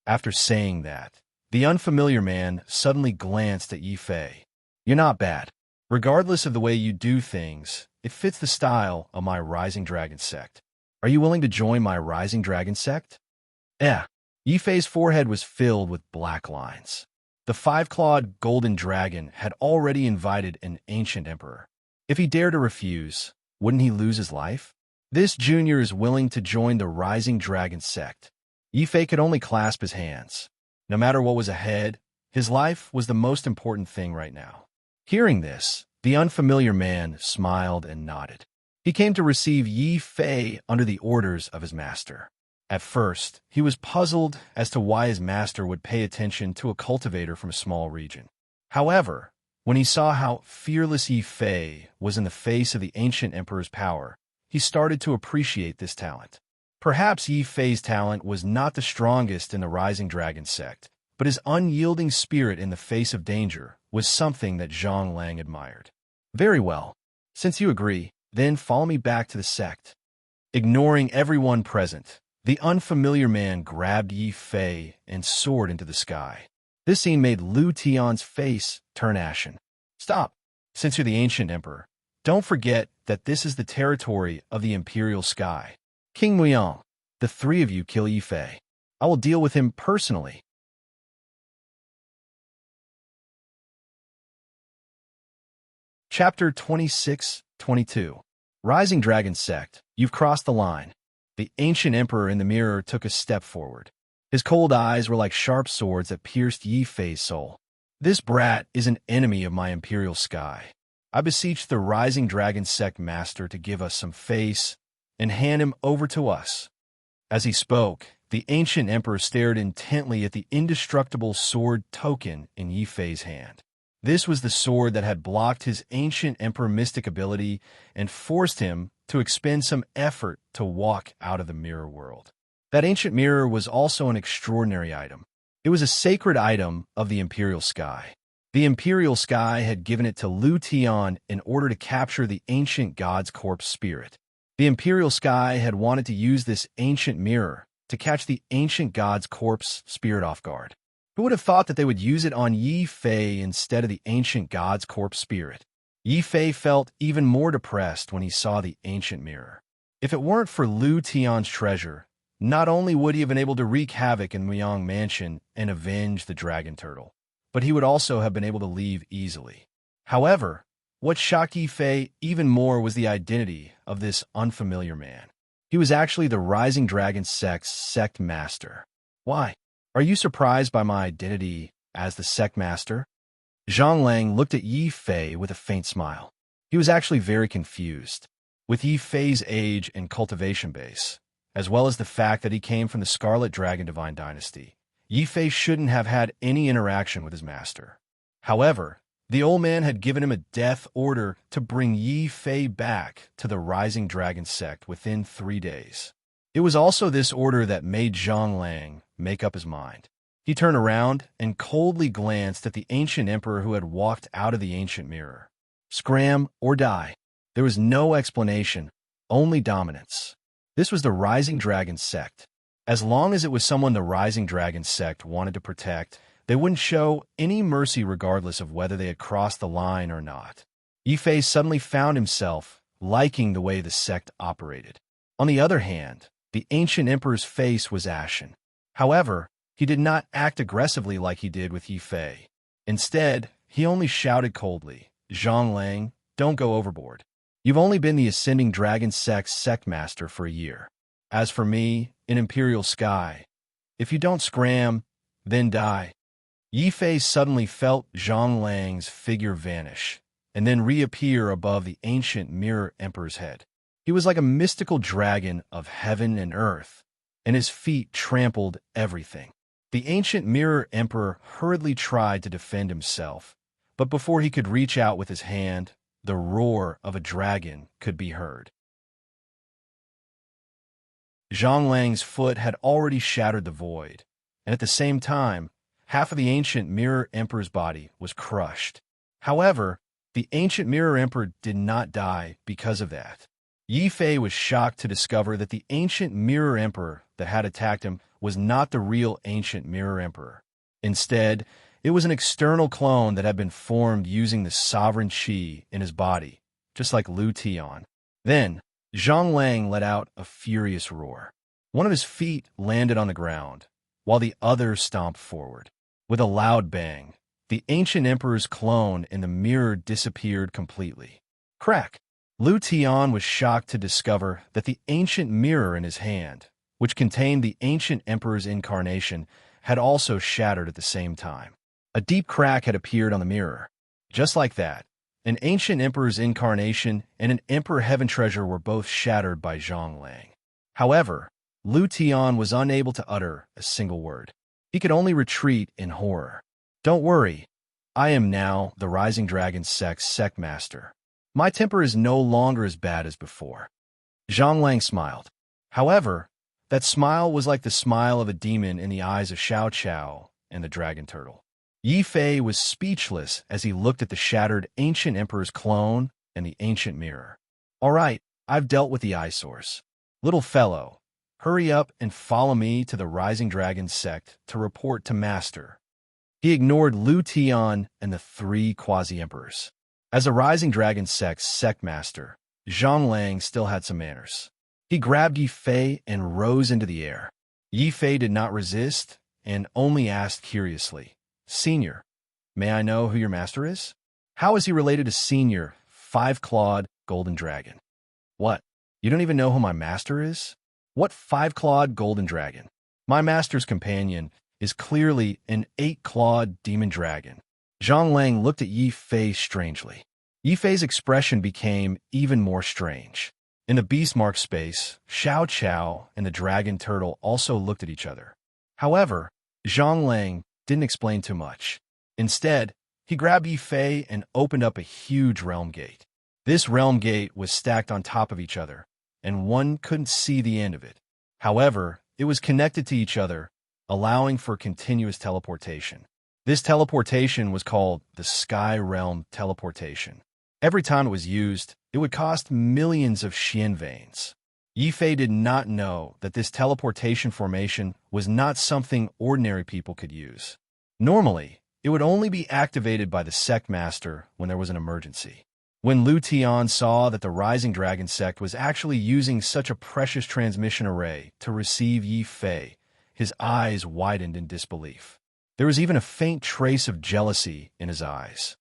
After saying that, the unfamiliar man suddenly glanced at Yi Fei. You're not bad. Regardless of the way you do things, it fits the style of my Rising Dragon Sect. Are you willing to join my Rising Dragon Sect? Yi Fei's forehead was filled with black lines. The five-clawed golden dragon had already invited an ancient emperor. If he dared to refuse, wouldn't he lose his life? This junior is willing to join the Rising Dragon Sect. Yi Fei could only clasp his hands. No matter what was ahead, his life was the most important thing right now. Hearing this, the unfamiliar man smiled and nodded. He came to receive Yi Fei under the orders of his master. At first, he was puzzled as to why his master would pay attention to a cultivator from a small region. However, when he saw how fearless Yi Fei was in the face of the ancient emperor's power, he started to appreciate this talent. Perhaps Yi Fei's talent was not the strongest in the Rising Dragon Sect, but his unyielding spirit in the face of danger was something that Zhang Lang admired. Very well. Since you agree, then follow me back to the sect. Ignoring everyone present, the unfamiliar man grabbed Yi Fei and soared into the sky. This scene made Lu Tian's face turn ashen. Stop! Since you're the ancient emperor, don't forget that this is the territory of the Imperial Sky. King Muyang, the three of you kill Yi Fei. I will deal with him personally. Chapter 26-22. Rising Dragon Sect, you've crossed the line. The ancient emperor in the mirror took a step forward. His cold eyes were like sharp swords that pierced Yi Fei's soul. This brat is an enemy of my imperial sky. I beseech the Rising Dragon Sect master to give us some face and hand him over to us. As he spoke, the ancient emperor stared intently at the indestructible sword token in Yi Fei's hand. This was the sword that had blocked his ancient emperor mystic ability and forced him to expend some effort to walk out of the mirror world. That ancient mirror was also an extraordinary item. It was a sacred item of the imperial sky. The imperial sky had given it to Lu Tian in order to capture the ancient god's corpse spirit. The imperial sky had wanted to use this ancient mirror to catch the ancient god's corpse spirit off guard. Who would have thought that they would use it on Yi Fei instead of the ancient god's corpse spirit? Yi Fei felt even more depressed when he saw the ancient mirror. If it weren't for Lu Tian's treasure, not only would he have been able to wreak havoc in Muyang Mansion and avenge the dragon turtle, but he would also have been able to leave easily. However, what shocked Yi Fei even more was the identity of this unfamiliar man. He was actually the Rising Dragon Sect's sect master. Why? Are you surprised by my identity as the sect master? Zhang Lang looked at Yi Fei with a faint smile. He was actually very confused. With Yi Fei's age and cultivation base, as well as the fact that he came from the Scarlet Dragon Divine Dynasty, Yi Fei shouldn't have had any interaction with his master. However, the old man had given him a death order to bring Yi Fei back to the Rising Dragon Sect within 3 days. It was also this order that made Zhang Lang make up his mind. He turned around and coldly glanced at the ancient emperor who had walked out of the ancient mirror. Scram or die. There was no explanation, only dominance. This was the Rising Dragon Sect. As long as it was someone the Rising Dragon Sect wanted to protect, they wouldn't show any mercy regardless of whether they had crossed the line or not. Yi Fei suddenly found himself liking the way the sect operated. On the other hand, the ancient emperor's face was ashen. However, he did not act aggressively like he did with Yi Fei. Instead, he only shouted coldly, "Zhang Lang, don't go overboard. You've only been the Ascending Dragon Sect's sect master for a year. As for me, in Imperial Sky, if you don't scram, then die." Yi Fei suddenly felt Zhang Lang's figure vanish, and then reappear above the ancient mirror emperor's head. He was like a mystical dragon of heaven and earth, and his feet trampled everything. The ancient mirror emperor hurriedly tried to defend himself, but before he could reach out with his hand, the roar of a dragon could be heard. Zhang Lang's foot had already shattered the void, and at the same time, half of the ancient mirror emperor's body was crushed. However, the ancient mirror emperor did not die because of that. Yi Fei was shocked to discover that the ancient mirror emperor that had attacked him was not the real ancient mirror emperor. Instead, it was an external clone that had been formed using the sovereign qi in his body, just like Lu Tian. Then, Zhang Lang let out a furious roar. One of his feet landed on the ground, while the other stomped forward. With a loud bang, the ancient emperor's clone in the mirror disappeared completely. Crack! Lu Tian was shocked to discover that the ancient mirror in his hand, which contained the ancient emperor's incarnation, had also shattered at the same time. A deep crack had appeared on the mirror. Just like that, an ancient emperor's incarnation and an emperor heaven treasure were both shattered by Zhang Lang. However, Lu Tian was unable to utter a single word. He could only retreat in horror. Don't worry, I am now the Rising Dragon Sect's sect master. My temper is no longer as bad as before. Zhang Lang smiled. However, that smile was like the smile of a demon in the eyes of Xiao Qiao and the dragon turtle. Yi Fei was speechless as he looked at the shattered ancient emperor's clone and the ancient mirror. All right, I've dealt with the eyesores. Little fellow, hurry up and follow me to the Rising Dragon Sect to report to Master. He ignored Lu Tian and the 3 quasi-emperors. As a Rising Dragon Sect's sect master, Zhang Lang still had some manners. He grabbed Yi Fei and rose into the air. Yi Fei did not resist and only asked curiously, "Senior, may I know who your master is?" How is he related to Senior 5-clawed golden dragon. What? You don't even know who my master is? What 5-clawed golden dragon? My master's companion is clearly an 8-clawed demon dragon. Zhang Lang looked at Yi Fei strangely. Yi Fei's expression became even more strange. In the beast-marked space, Xiao Qiao and the dragon turtle also looked at each other. However, Zhang Lang didn't explain too much. Instead, he grabbed Yi Fei and opened up a huge realm gate. This realm gate was stacked on top of each other, and one couldn't see the end of it. However, it was connected to each other, allowing for continuous teleportation. This teleportation was called the Sky Realm Teleportation. Every time it was used, it would cost millions of Xian veins. Yi Fei did not know that this teleportation formation was not something ordinary people could use. Normally, it would only be activated by the sect master when there was an emergency. When Lu Tian saw that the Rising Dragon sect was actually using such a precious transmission array to receive Yi Fei, his eyes widened in disbelief. There was even a faint trace of jealousy in his eyes.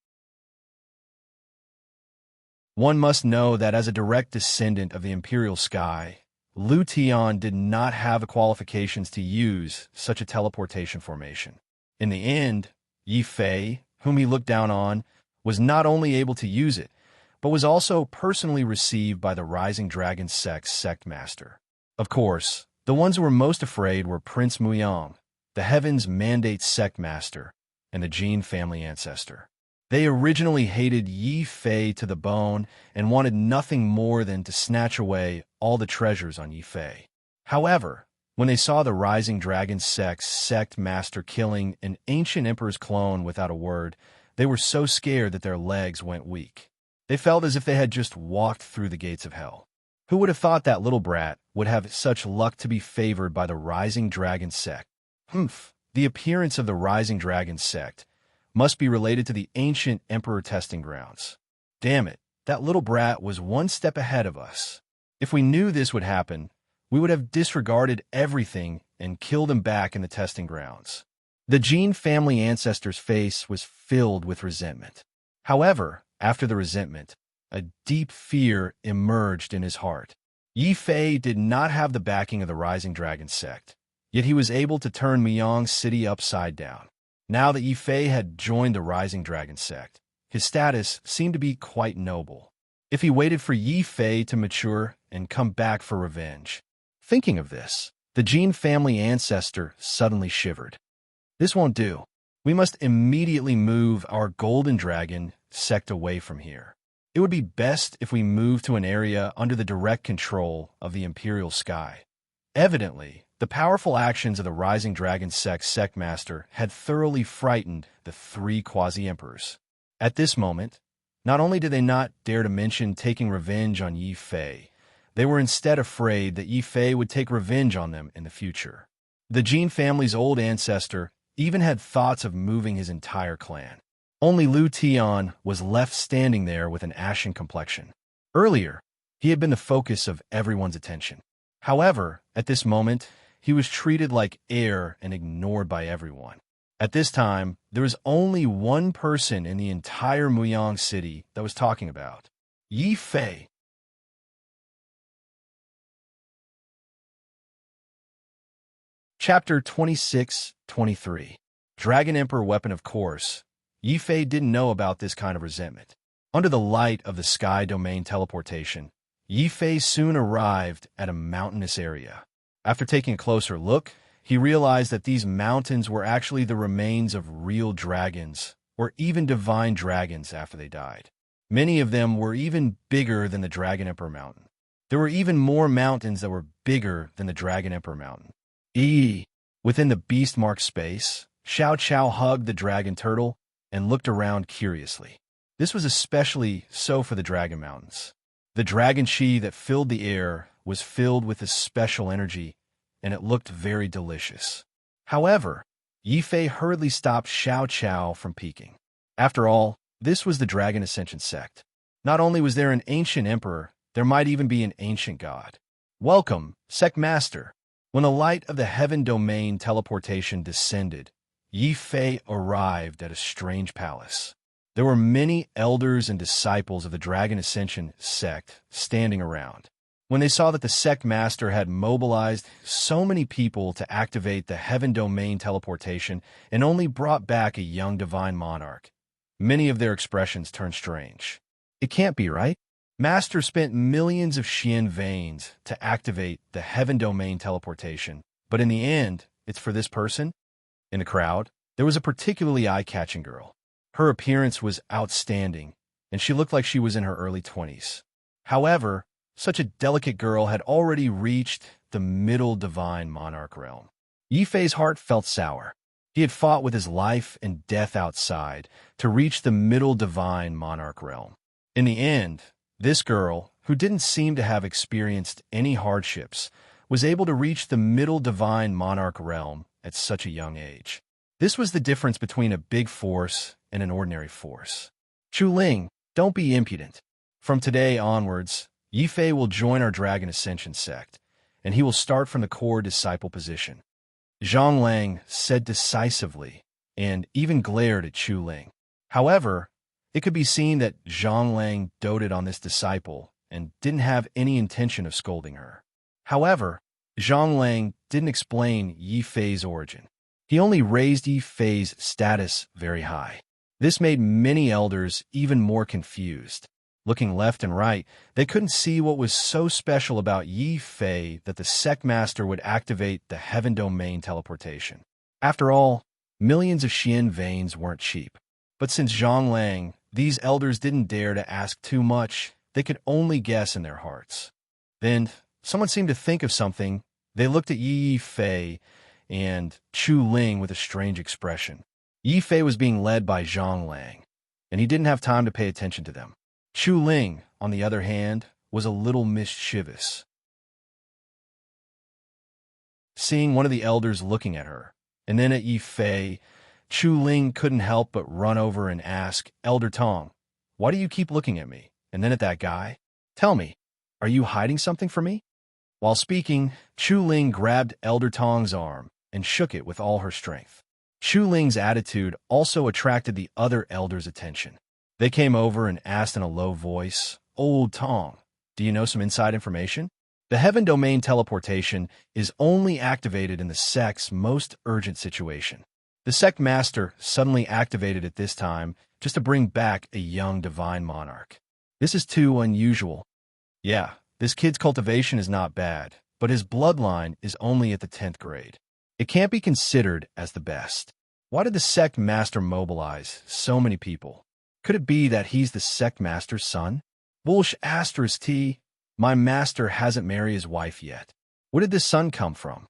One must know that as a direct descendant of the Imperial Sky, Lu Tian did not have the qualifications to use such a teleportation formation. In the end, Yi Fei, whom he looked down on, was not only able to use it, but was also personally received by the Rising Dragon sect's sect master. Of course, the ones who were most afraid were Prince Muyang, the Heaven's Mandate sect master, and the Jin family ancestor. They originally hated Yi Fei to the bone and wanted nothing more than to snatch away all the treasures on Yi Fei. However, when they saw the Rising Dragon sect's sect master killing an ancient emperor's clone without a word, they were so scared that their legs went weak. They felt as if they had just walked through the gates of hell. Who would have thought that little brat would have such luck to be favored by the Rising Dragon sect? The appearance of the Rising Dragon sect must be related to the ancient emperor testing grounds. Damn it, that little brat was one step ahead of us. If we knew this would happen, we would have disregarded everything and killed him back in the testing grounds. The Jin family ancestor's face was filled with resentment. However, after the resentment, a deep fear emerged in his heart. Yi Fei did not have the backing of the Rising Dragon sect, yet he was able to turn Muyang City upside down. Now that Yi Fei had joined the Rising Dragon sect, his status seemed to be quite noble. If he waited for Yi Fei to mature and come back for revenge. Thinking of this, the Jin family ancestor suddenly shivered. This won't do. We must immediately move our Golden Dragon sect away from here. It would be best if we moved to an area under the direct control of the Imperial Sky. Evidently, the powerful actions of the Rising Dragon sect master had thoroughly frightened the 3 quasi-emperors. At this moment, not only did they not dare to mention taking revenge on Yi Fei, they were instead afraid that Yi Fei would take revenge on them in the future. The Jin family's old ancestor even had thoughts of moving his entire clan. Only Lu Tian was left standing there with an ashen complexion. Earlier, he had been the focus of everyone's attention. However, at this moment, he was treated like air and ignored by everyone. At this time, there was only one person in the entire Muyang city that was talking about Yi Fei. Chapter 26-23. Dragon Emperor Weapon. Of course, Yi Fei didn't know about this kind of resentment. Under the light of the sky domain teleportation, Yi Fei soon arrived at a mountainous area. After taking a closer look, he realized that these mountains were actually the remains of real dragons, or even divine dragons after they died. Many of them were even bigger than the Dragon Emperor Mountain. There were even more mountains that were bigger than the Dragon Emperor Mountain. Within the beast-marked space, Xiao Qiao hugged the dragon turtle and looked around curiously. This was especially so for the Dragon Mountains. The dragon chi that filled the air was filled with a special energy, and it looked very delicious. However, Yi Fei hurriedly stopped Xiao Qiao from peeking. After all, this was the Dragon Ascension sect. Not only was there an ancient emperor, there might even be an ancient god. Welcome, sect master. When the light of the heaven domain teleportation descended, Yi Fei arrived at a strange palace. There were many elders and disciples of the Dragon Ascension sect standing around. When they saw that the sect master had mobilized so many people to activate the heaven domain teleportation and only brought back a young divine monarch, many of their expressions turned strange. It can't be right. Master spent millions of Xian veins to activate the heaven domain teleportation, but in the end, it's for this person? In the crowd, there was a particularly eye-catching girl. Her appearance was outstanding, and she looked like she was in her early 20s. However, such a delicate girl had already reached the middle divine monarch realm. Yifei's heart felt sour. He had fought with his life and death outside to reach the middle divine monarch realm. In the end, this girl, who didn't seem to have experienced any hardships, was able to reach the middle divine monarch realm at such a young age. This was the difference between a big force and an ordinary force. Chu Ling, don't be impudent. From today onwards, Yifei will join our Dragon Ascension sect, and he will start from the core disciple position. Zhang Lang said decisively, and even glared at Chu Ling. However, it could be seen that Zhang Lang doted on this disciple and didn't have any intention of scolding her. However, Zhang Lang didn't explain Yifei's origin. He only raised Yifei's status very high. This made many elders even more confused. Looking left and right, they couldn't see what was so special about Yifei that the sect master would activate the heaven domain teleportation. After all, millions of Xian veins weren't cheap. But since Zhang Lang, these elders didn't dare to ask too much. They could only guess in their hearts. Then, someone seemed to think of something. They looked at Yifei and Chu Ling with a strange expression. Yifei was being led by Zhang Lang, and he didn't have time to pay attention to them. Chu Ling, on the other hand, was a little mischievous. Seeing one of the elders looking at her, and then at Yifei, Chu Ling couldn't help but run over and ask, "Elder Tong, why do you keep looking at me?" And then at that guy, "Tell me, are you hiding something from me?" While speaking, Chu Ling grabbed Elder Tong's arm and shook it with all her strength. Chu Ling's attitude also attracted the other elders' attention. They came over and asked in a low voice, "Old Tong, do you know some inside information?" The heaven domain teleportation is only activated in the sect's most urgent situation. The sect master suddenly activated at this time just to bring back a young divine monarch. This is too unusual. Yeah, this kid's cultivation is not bad, but his bloodline is only at the 10th grade. It can't be considered as the best. Why did the sect master mobilize so many people? Could it be that he's the sect master's son? Bullsh asterisk T, my master hasn't married his wife yet. Where did this son come from?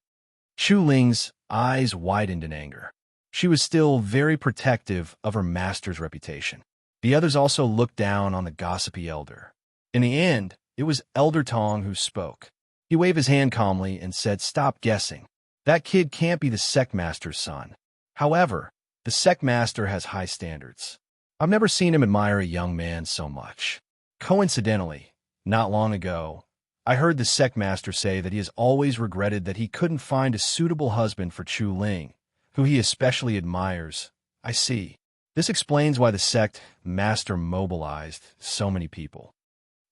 Chu Ling's eyes widened in anger. She was still very protective of her master's reputation. The others also looked down on the gossipy elder. In the end, it was Elder Tong who spoke. He waved his hand calmly and said, "Stop guessing. That kid can't be the sect master's son." However, the sect master has high standards. I've never seen him admire a young man so much. Coincidentally, not long ago, I heard the sect master say that he has always regretted that he couldn't find a suitable husband for Chu Ling, who he especially admires. I see. This explains why the sect master mobilized so many people.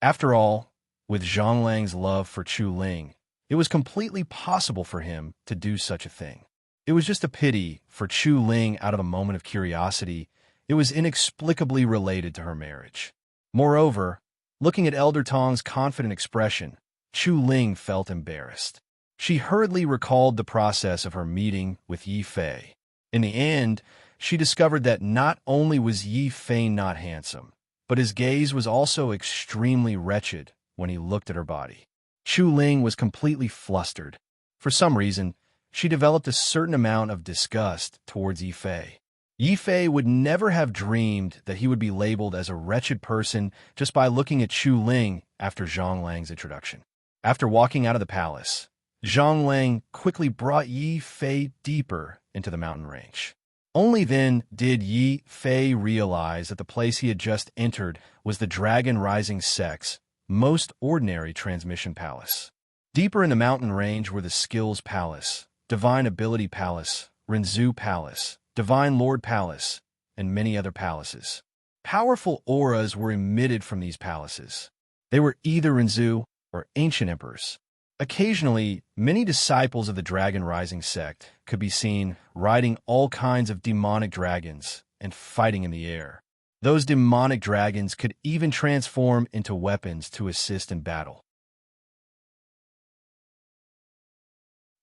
After all, with Zhang Lang's love for Chu Ling, it was completely possible for him to do such a thing. It was just a pity for Chu Ling out of a moment of curiosity. It was inexplicably related to her marriage. Moreover, looking at Elder Tong's confident expression, Chu Ling felt embarrassed. She hurriedly recalled the process of her meeting with Yifei. In the end, she discovered that not only was Yifei not handsome, but his gaze was also extremely wretched when he looked at her body. Chu Ling was completely flustered. For some reason, she developed a certain amount of disgust towards Yifei. Yifei would never have dreamed that he would be labeled as a wretched person just by looking at Chu Ling after Zhang Lang's introduction. After walking out of the palace, Zhang Lang quickly brought Yifei deeper into the mountain range. Only then did Yifei realize that the place he had just entered was the Dragon Rising Sect's most ordinary transmission palace. Deeper in the mountain range were the Skills Palace, Divine Ability Palace, Renzu Palace, Divine Lord Palace, and many other palaces. Powerful auras were emitted from these palaces. They were either Renzu or ancient emperors. Occasionally, many disciples of the Dragon Rising sect could be seen riding all kinds of demonic dragons and fighting in the air. Those demonic dragons could even transform into weapons to assist in battle.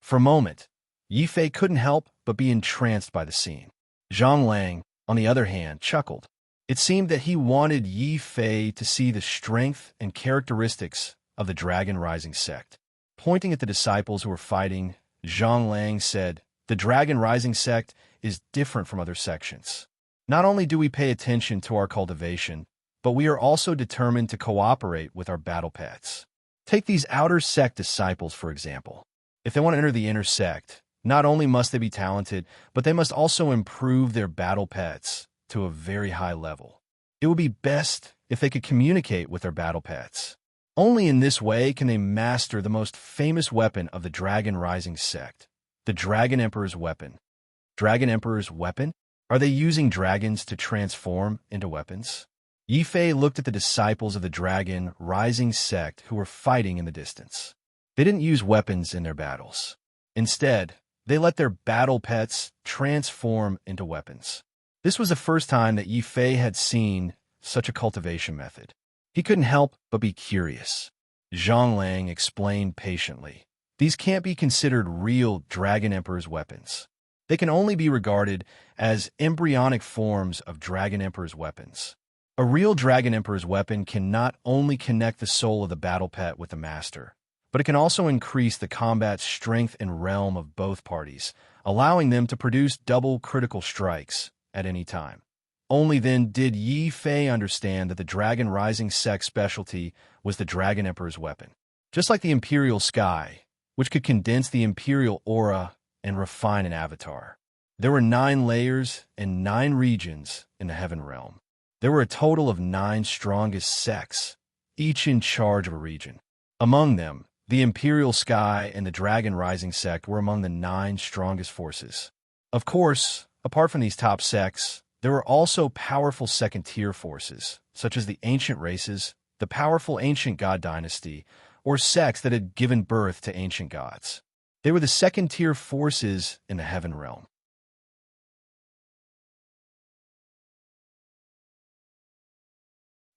For a moment, Yi Fei couldn't help but be entranced by the scene. Zhang Lang, on the other hand, chuckled. It seemed that he wanted Yi Fei to see the strength and characteristics of the Dragon Rising sect. Pointing at the disciples who were fighting, Zhang Lang said, "The Dragon Rising sect is different from other sections. Not only do we pay attention to our cultivation, but we are also determined to cooperate with our battle pets. Take these outer sect disciples, for example. If they want to enter the inner sect, not only must they be talented, but they must also improve their battle pets to a very high level. It would be best if they could communicate with their battle pets. Only in this way can they master the most famous weapon of the Dragon Rising sect, the Dragon Emperor's weapon." Dragon Emperor's weapon? Are they using dragons to transform into weapons? Yi Fei looked at the disciples of the Dragon Rising sect who were fighting in the distance. They didn't use weapons in their battles. Instead, they let their battle pets transform into weapons. This was the first time that Yi Fei had seen such a cultivation method. He couldn't help but be curious. Zhang Lang explained patiently. These can't be considered real Dragon Emperor's weapons. They can only be regarded as embryonic forms of Dragon Emperor's weapons. A real Dragon Emperor's weapon can not only connect the soul of the battle pet with the master, but it can also increase the combat strength and realm of both parties, allowing them to produce double critical strikes at any time. Only then did Yi Fei understand that the Dragon Rising sect specialty was the Dragon Emperor's weapon. Just like the Imperial Sky, which could condense the Imperial aura and refine an avatar. There were 9 layers and 9 regions in the Heaven Realm. There were a total of 9 strongest sects, each in charge of a region. Among them, the Imperial Sky and the Dragon Rising sect were among the 9 strongest forces. Of course, apart from these top sects, there were also powerful second-tier forces, such as the ancient races, the powerful ancient god dynasty, or sects that had given birth to ancient gods. They were the second-tier forces in the Heaven Realm.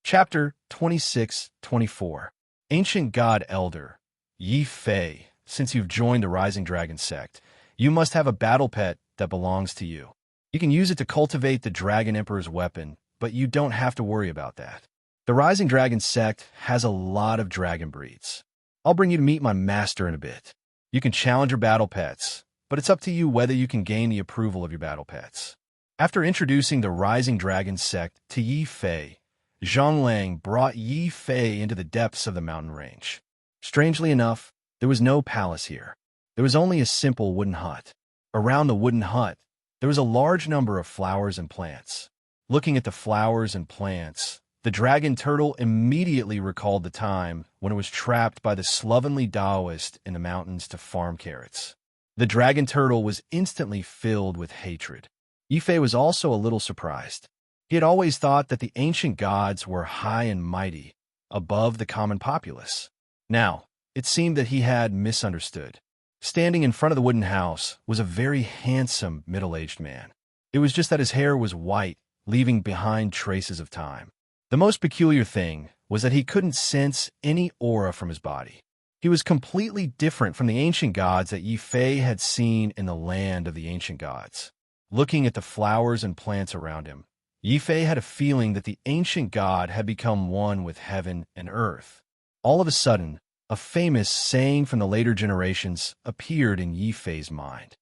Chapter 26-24. Ancient God Elder. Yi Fei, since you've joined the Rising Dragon sect, you must have a battle pet that belongs to you. You can use it to cultivate the Dragon Emperor's weapon, but you don't have to worry about that. The Rising Dragon sect has a lot of dragon breeds. I'll bring you to meet my master in a bit. You can challenge your battle pets, but it's up to you whether you can gain the approval of your battle pets. After introducing the Rising Dragon sect to Yi Fei, Zhang Lang brought Yi Fei into the depths of the mountain range. Strangely enough, there was no palace here. There was only a simple wooden hut. Around the wooden hut, there was a large number of flowers and plants. Looking at the flowers and plants, the dragon turtle immediately recalled the time when it was trapped by the slovenly Taoist in the mountains to farm carrots. The dragon turtle was instantly filled with hatred. Yi Fei was also a little surprised. He had always thought that the ancient gods were high and mighty, above the common populace. Now, it seemed that he had misunderstood. Standing in front of the wooden house was a very handsome middle-aged man. It was just that his hair was white, leaving behind traces of time. The most peculiar thing was that he couldn't sense any aura from his body. He was completely different from the ancient gods that Yi Fei had seen in the land of the ancient gods. Looking at the flowers and plants around him, Yi Fei had a feeling that the ancient god had become one with heaven and earth. All of a sudden, a famous saying from the later generations appeared in Yi Fei's mind.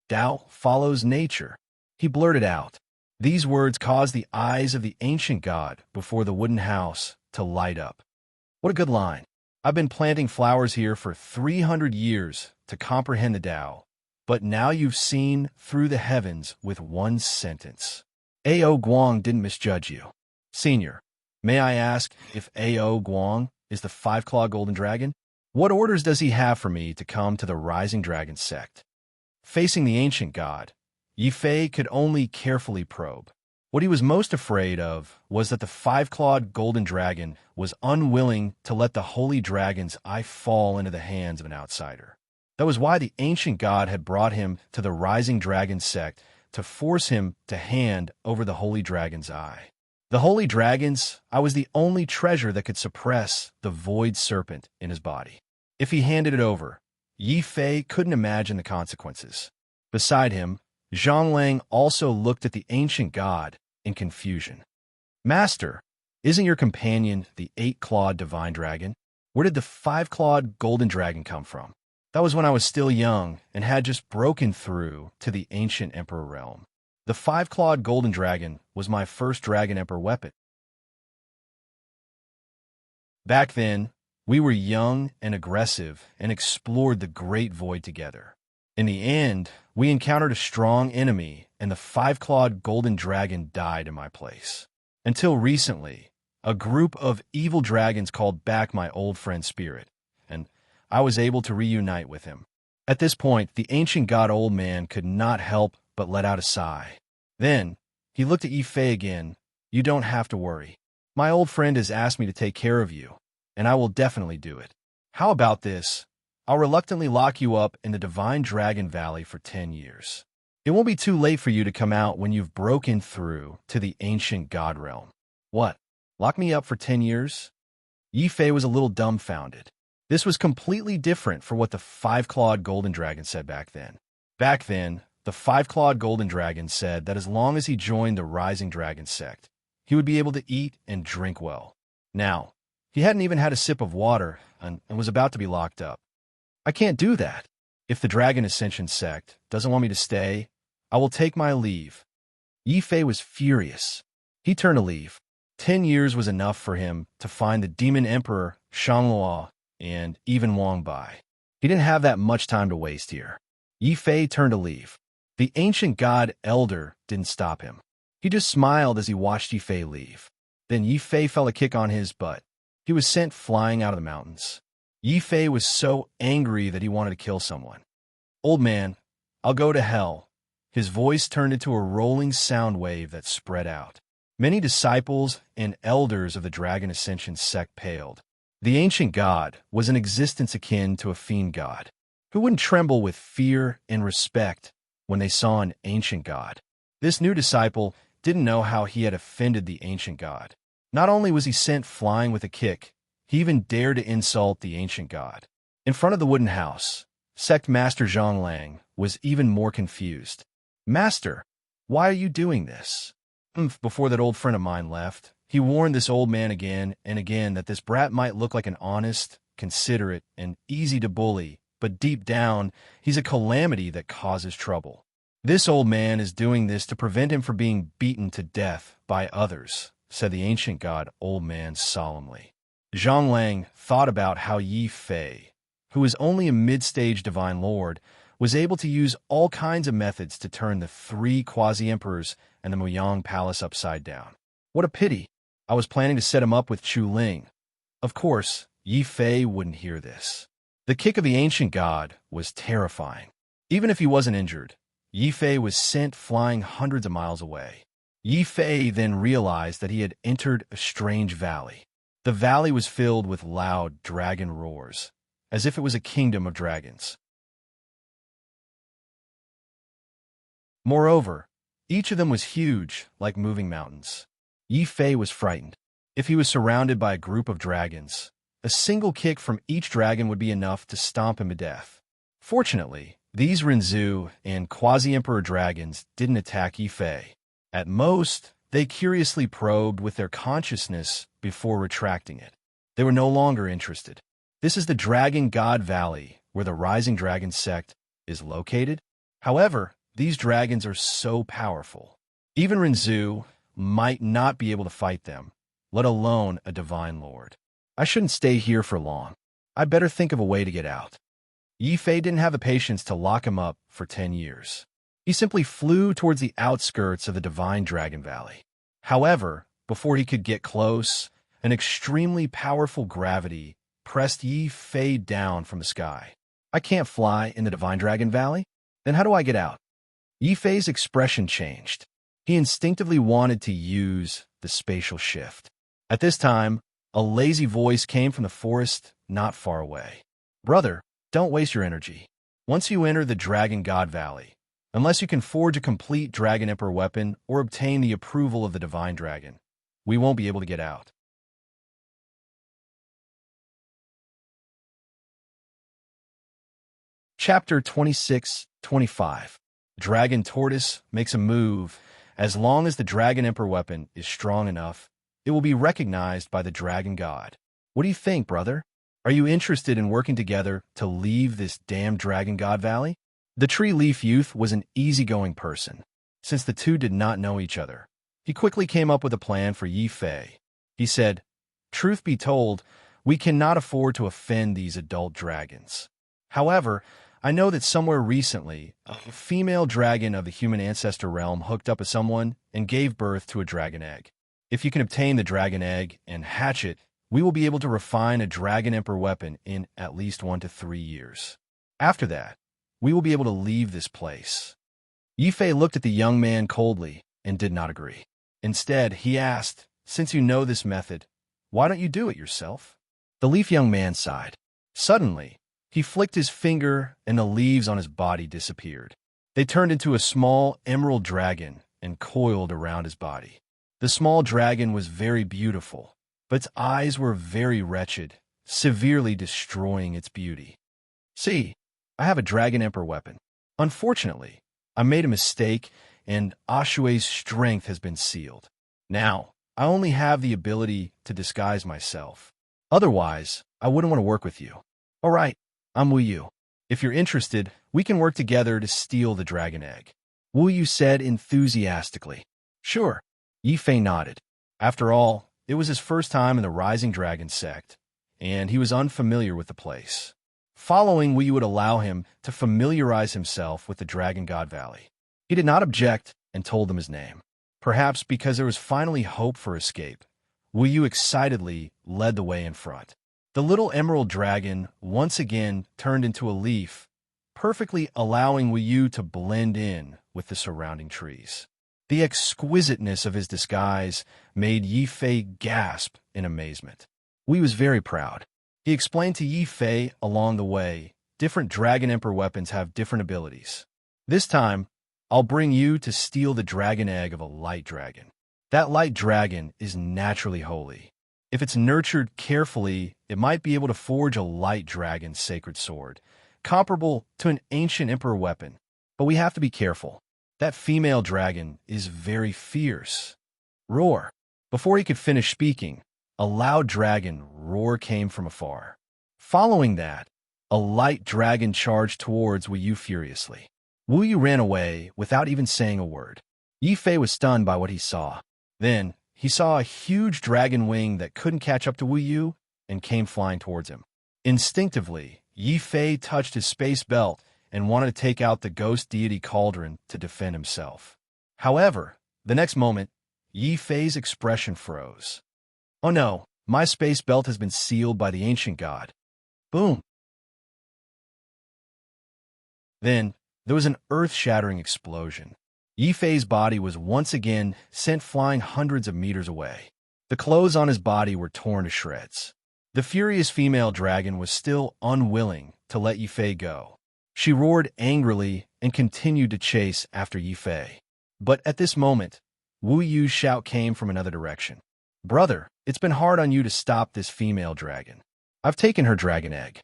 Tao follows nature. He blurted out. These words caused the eyes of the ancient god before the wooden house to light up. What a good line. I've been planting flowers here for 300 years to comprehend the Tao, but now you've seen through the heavens with one sentence. A.O. Guang didn't misjudge you. Senior, may I ask if A.O. Guang is the five-clawed golden dragon? What orders does he have for me to come to the Rising Dragon sect? Facing the ancient god, Yi Fei could only carefully probe. What he was most afraid of was that the five-clawed golden dragon was unwilling to let the holy dragon's eye fall into the hands of an outsider. That was why the ancient god had brought him to the rising dragon sect to force him to hand over the holy dragon's eye. The holy dragon's eye was the only treasure that could suppress the void serpent in his body. If he handed it over, Yi Fei couldn't imagine the consequences. Beside him, Zhang Lang also looked at the ancient god in confusion. Master, isn't your companion the eight-clawed divine dragon? Where did the five-clawed golden dragon come from? That was when I was still young and had just broken through to the ancient emperor realm. The five-clawed golden dragon was my first dragon emperor weapon. Back then, we were young and aggressive and explored the great void together. In the end, we encountered a strong enemy, and the five-clawed golden dragon died in my place. Until recently, a group of evil dragons called back my old friend Spirit, and I was able to reunite with him. At this point, the ancient god old man could not help but let out a sigh. Then, he looked at Yi Fei again. You don't have to worry. My old friend has asked me to take care of you, and I will definitely do it. How about this? I'll reluctantly lock you up in the Divine Dragon Valley for 10 years. It won't be too late for you to come out when you've broken through to the ancient god realm. What? Lock me up for 10 years? Yi Fei was a little dumbfounded. This was completely different from what the five-clawed golden dragon said back then. Back then, the five-clawed golden dragon said that as long as he joined the Rising Dragon sect, he would be able to eat and drink well. Now, he hadn't even had a sip of water and was about to be locked up. I can't do that. If the Dragon Ascension sect doesn't want me to stay, I will take my leave. Yi Fei was furious. He turned to leave. 10 years was enough for him to find the Demon Emperor Shangluo and even Wang Bai. He didn't have that much time to waste here. Yi Fei turned to leave. The ancient god Elder didn't stop him. He just smiled as he watched Yi Fei leave. Then Yi Fei felt a kick on his butt. He was sent flying out of the mountains. Yi Fei was so angry that he wanted to kill someone. Old man, I'll go to hell. His voice turned into a rolling sound wave that spread out. Many disciples and elders of the Dragon Ascension sect paled. The ancient god was an existence akin to a fiend god. Who wouldn't tremble with fear and respect when they saw an ancient god? This new disciple didn't know how he had offended the ancient god. Not only was he sent flying with a kick, he even dared to insult the ancient god. In front of the wooden house, Sect Master Zhang Lang was even more confused. Master, why are you doing this? Before that old friend of mine left, he warned this old man again and again that this brat might look like an honest, considerate, and easy to bully, but deep down, he's a calamity that causes trouble. This old man is doing this to prevent him from being beaten to death by others, said the ancient god old man solemnly. Zhang Lang thought about how Yi Fei, who was only a mid-stage divine lord, was able to use all kinds of methods to turn the three quasi-emperors and the Muyang palace upside down. What a pity. I was planning to set him up with Chu Ling. Of course, Yi Fei wouldn't hear this. The kick of the ancient god was terrifying. Even if he wasn't injured, Yi Fei was sent flying hundreds of miles away. Yi Fei then realized that he had entered a strange valley. The valley was filled with loud dragon roars, as if it was a kingdom of dragons. Moreover, each of them was huge, like moving mountains. Yi Fei was frightened. If he was surrounded by a group of dragons, a single kick from each dragon would be enough to stomp him to death. Fortunately, these Rinzhu and quasi-emperor dragons didn't attack Yi Fei. At most, they curiously probed with their consciousness before retracting it. They were no longer interested. This is the Dragon God Valley, where the Rising Dragon sect is located. However, these dragons are so powerful. Even Rinzhu might not be able to fight them, let alone a divine lord. I shouldn't stay here for long. I'd better think of a way to get out. Yi Fei didn't have the patience to lock him up for 10 years. He simply flew towards the outskirts of the Divine Dragon Valley. However, before he could get close, an extremely powerful gravity pressed Yi Fei down from the sky. I can't fly in the Divine Dragon Valley? Then how do I get out? Yi Fei's expression changed. He instinctively wanted to use the spatial shift. At this time, a lazy voice came from the forest not far away. Brother, don't waste your energy. Once you enter the Dragon God Valley, unless you can forge a complete Dragon Emperor weapon or obtain the approval of the Divine Dragon, we won't be able to get out. Chapter 26-25. Dragon Tortoise makes a move. As long as the Dragon Emperor weapon is strong enough, it will be recognized by the Dragon God. What do you think, brother? Are you interested in working together to leave this damn Dragon God Valley? The Tree Leaf Youth was an easygoing person. Since the two did not know each other, he quickly came up with a plan for Yi Fei. He said, "Truth be told, we cannot afford to offend these adult dragons. However, I know that somewhere recently, a female dragon of the human ancestor realm hooked up with someone and gave birth to a dragon egg. If you can obtain the dragon egg and hatch it, we will be able to refine a Dragon Emperor weapon in at least 1 to 3 years. After that, we will be able to leave this place." Yi Fei looked at the young man coldly and did not agree. Instead, he asked, "Since you know this method, why don't you do it yourself?" The leaf young man sighed. Suddenly, he flicked his finger and the leaves on his body disappeared. They turned into a small emerald dragon and coiled around his body. The small dragon was very beautiful, but its eyes were very wretched, severely destroying its beauty. "See, I have a Dragon Emperor weapon. Unfortunately, I made a mistake and Ashue's strength has been sealed. Now, I only have the ability to disguise myself. Otherwise, I wouldn't want to work with you. All right, I'm Wu Yu. If you're interested, we can work together to steal the dragon egg." Wu Yu said enthusiastically. "Sure." Yi Fei nodded. After all, it was his first time in the Rising Dragon sect, and he was unfamiliar with the place. Following Wu Yu would allow him to familiarize himself with the Dragon God Valley. He did not object and told them his name. Perhaps because there was finally hope for escape, Wu Yu excitedly led the way in front. The little emerald dragon once again turned into a leaf, perfectly allowing Wu Yu to blend in with the surrounding trees. The exquisiteness of his disguise made Yi Fei gasp in amazement. Wu Yu was very proud. He explained to Yi Fei along the way, different Dragon Emperor weapons have different abilities. This time, I'll bring you to steal the dragon egg of a light dragon. That light dragon is naturally holy. If it's nurtured carefully, it might be able to forge a light dragon's sacred sword, comparable to an ancient emperor weapon. But we have to be careful. That female dragon is very fierce. Roar. Before he could finish speaking, a loud dragon roar came from afar. Following that, a light dragon charged towards Wu Yu furiously. Wu Yu ran away without even saying a word. Yi Fei was stunned by what he saw. Then, he saw a huge dragon wing that couldn't catch up to Wu Yu and came flying towards him. Instinctively, Yi Fei touched his space belt and wanted to take out the ghost deity cauldron to defend himself. However, the next moment, Yi Fei's expression froze. "Oh no, my space belt has been sealed by the ancient god." Boom! Then, there was an earth-shattering explosion. Yi Fei's body was once again sent flying hundreds of meters away. The clothes on his body were torn to shreds. The furious female dragon was still unwilling to let Yi Fei go. She roared angrily and continued to chase after Yi Fei. But at this moment, Wu Yu's shout came from another direction. "Brother, it's been hard on you to stop this female dragon. I've taken her dragon egg."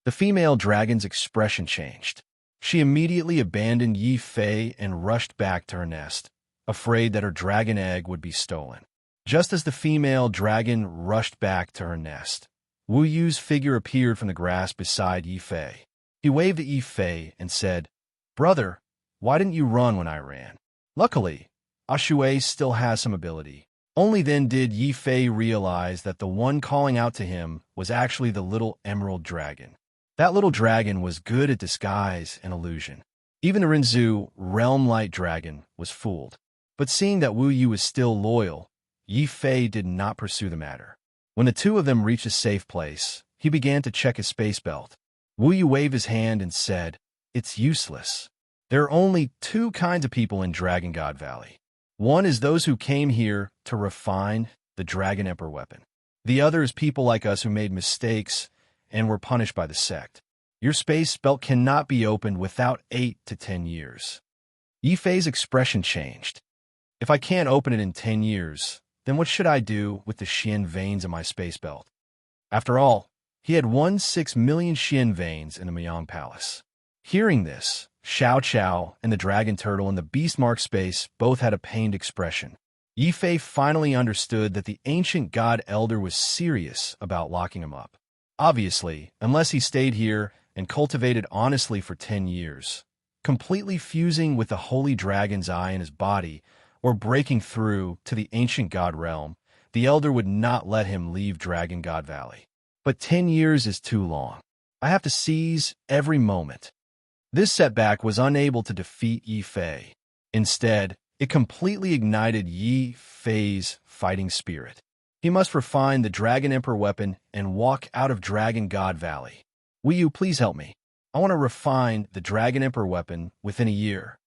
The female dragon's expression changed. She immediately abandoned Yi Fei and rushed back to her nest, afraid that her dragon egg would be stolen. Just as the female dragon rushed back to her nest, Wu Yu's figure appeared from the grass beside Yi Fei. He waved at Yi Fei and said, "Brother, why didn't you run when I ran?" Luckily, Ashue still has some ability. Only then did Yi Fei realize that the one calling out to him was actually the little emerald dragon. That little dragon was good at disguise and illusion. Even the Rinzu Realm Light Dragon was fooled. But seeing that Wu Yu was still loyal, Yi Fei did not pursue the matter. When the two of them reached a safe place, he began to check his space belt. Wu Yu waved his hand and said, "It's useless. There are only two kinds of people in Dragon God Valley. One is those who came here to refine the Dragon Emperor weapon. The other is people like us who made mistakes and were punished by the sect. Your space belt cannot be opened without 8 to 10 years. Yifei's expression changed. If I can't open it in 10 years, then what should I do with the Xian veins in my space belt? After all, he had 1/6 million Xian veins in the Miang Palace. Hearing this, Xiao Qiao and the dragon turtle in the beast mark space both had a pained expression. Yifei finally understood that the ancient god elder was serious about locking him up. Obviously, unless he stayed here and cultivated honestly for 10 years, completely fusing with the holy dragon's eye in his body or breaking through to the ancient god realm, the elder would not let him leave Dragon God Valley. But 10 years is too long. I have to seize every moment. This setback was unable to defeat Yifei. Instead, it completely ignited Yifei's fighting spirit. He must refine the Dragon Emperor weapon and walk out of Dragon God Valley. Will you please help me? I want to refine the Dragon Emperor weapon within a year.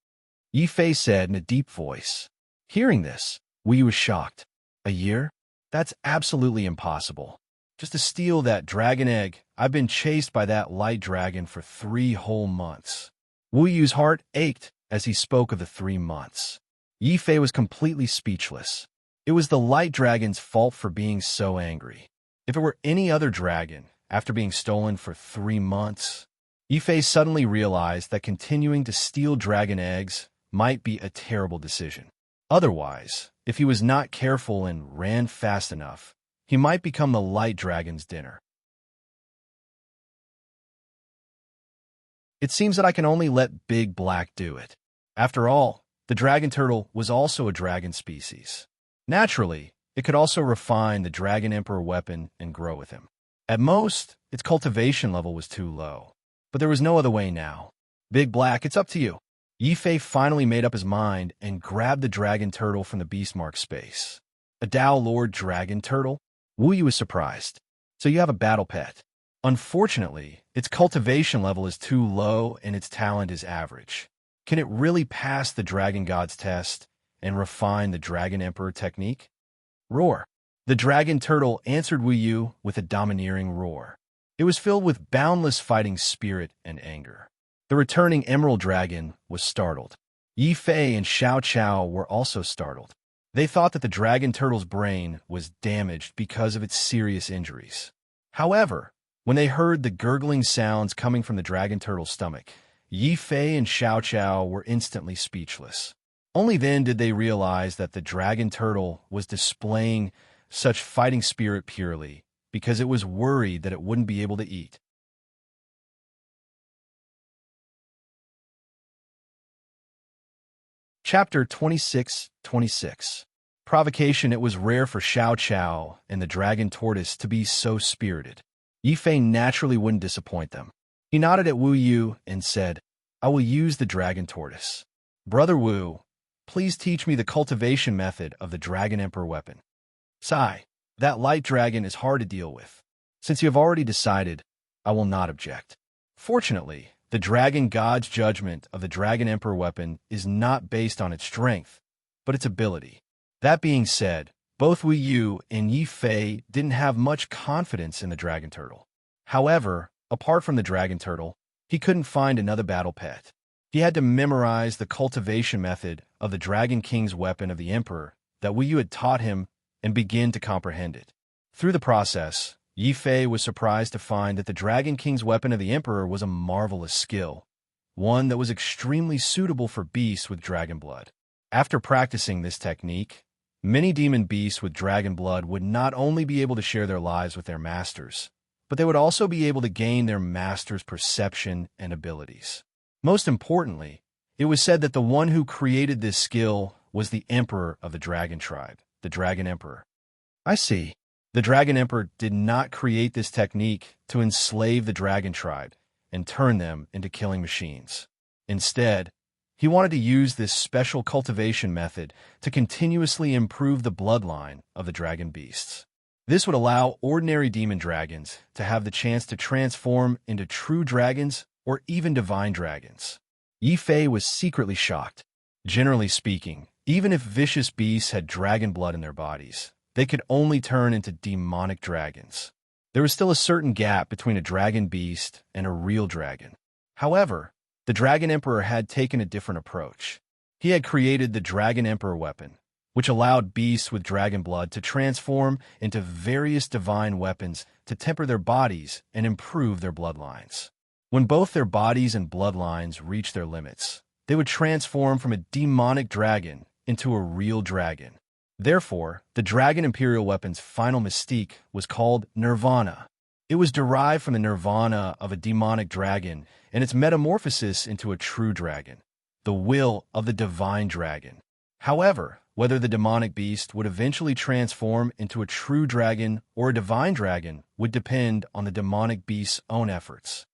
Yifei said in a deep voice. Hearing this, Wu was shocked. A year? That's absolutely impossible. Just to steal that dragon egg, I've been chased by that light dragon for 3 whole months. Wu Yu's heart ached as he spoke of the 3 months. Yifei was completely speechless. It was the light dragon's fault for being so angry. If it were any other dragon, after being stolen for 3 months, Yifei suddenly realized that continuing to steal dragon eggs might be a terrible decision. Otherwise, if he was not careful and ran fast enough, he might become the light dragon's dinner. It seems that I can only let Big Black do it. After all, the dragon turtle was also a dragon species. Naturally, it could also refine the Dragon Emperor weapon and grow with him. At most, its cultivation level was too low. But there was no other way now. Big Black, it's up to you. Yifei finally made up his mind and grabbed the dragon turtle from the beastmark space. A Dao Lord dragon turtle? Wu Yu was surprised. So you have a battle pet. Unfortunately, its cultivation level is too low and its talent is average. Can it really pass the Dragon God's test and refine the Dragon Emperor technique? Roar. The dragon turtle answered Wu Yu with a domineering roar. It was filled with boundless fighting spirit and anger. The returning emerald dragon was startled. Yifei and Xiao Qiao were also startled. They thought that the dragon turtle's brain was damaged because of its serious injuries. However, when they heard the gurgling sounds coming from the dragon turtle's stomach, Yifei and Xiao Qiao were instantly speechless. Only then did they realize that the dragon turtle was displaying such fighting spirit purely because it was worried that it wouldn't be able to eat. Chapter 26:26. Provocation. It was rare for Xiao Qiao and the dragon tortoise to be so spirited. Yifei naturally wouldn't disappoint them. He nodded at Wu Yu and said, I will use the dragon tortoise. Brother Wu, please teach me the cultivation method of the Dragon Emperor weapon. Sigh, that light dragon is hard to deal with. Since you have already decided, I will not object. Fortunately, the Dragon God's judgment of the Dragon Emperor weapon is not based on its strength, but its ability. That being said, both Wu Yu and Yifei didn't have much confidence in the dragon turtle. However, apart from the dragon turtle, he couldn't find another battle pet. He had to memorize the cultivation method of the Dragon King's weapon of the Emperor that Wu Yu had taught him and begin to comprehend it. Through the process, Yifei was surprised to find that the Dragon King's weapon of the Emperor was a marvelous skill, one that was extremely suitable for beasts with dragon blood. After practicing this technique, many demon beasts with dragon blood would not only be able to share their lives with their masters, but they would also be able to gain their master's perception and abilities. Most importantly, it was said that the one who created this skill was the Emperor of the Dragon Tribe, the Dragon Emperor. I see. The Dragon Emperor did not create this technique to enslave the Dragon Tribe and turn them into killing machines. Instead, he wanted to use this special cultivation method to continuously improve the bloodline of the dragon beasts. This would allow ordinary demon dragons to have the chance to transform into true dragons or even divine dragons. Yifei was secretly shocked. Generally speaking, Even if vicious beasts had dragon blood in their bodies, they could only turn into demonic dragons. There was still a certain gap between a dragon beast and a real dragon. However, the Dragon Emperor had taken a different approach. He had created the Dragon Emperor weapon, which allowed beasts with dragon blood to transform into various divine weapons to temper their bodies and improve their bloodlines. When both their bodies and bloodlines reached their limits, they would transform from a demonic dragon into a real dragon. Therefore, the Dragon Imperial weapon's final mystique was called Nirvana. It was derived from the nirvana of a demonic dragon and its metamorphosis into a true dragon, the will of the divine dragon. However, whether the demonic beast would eventually transform into a true dragon or a divine dragon would depend on the demonic beast's own efforts.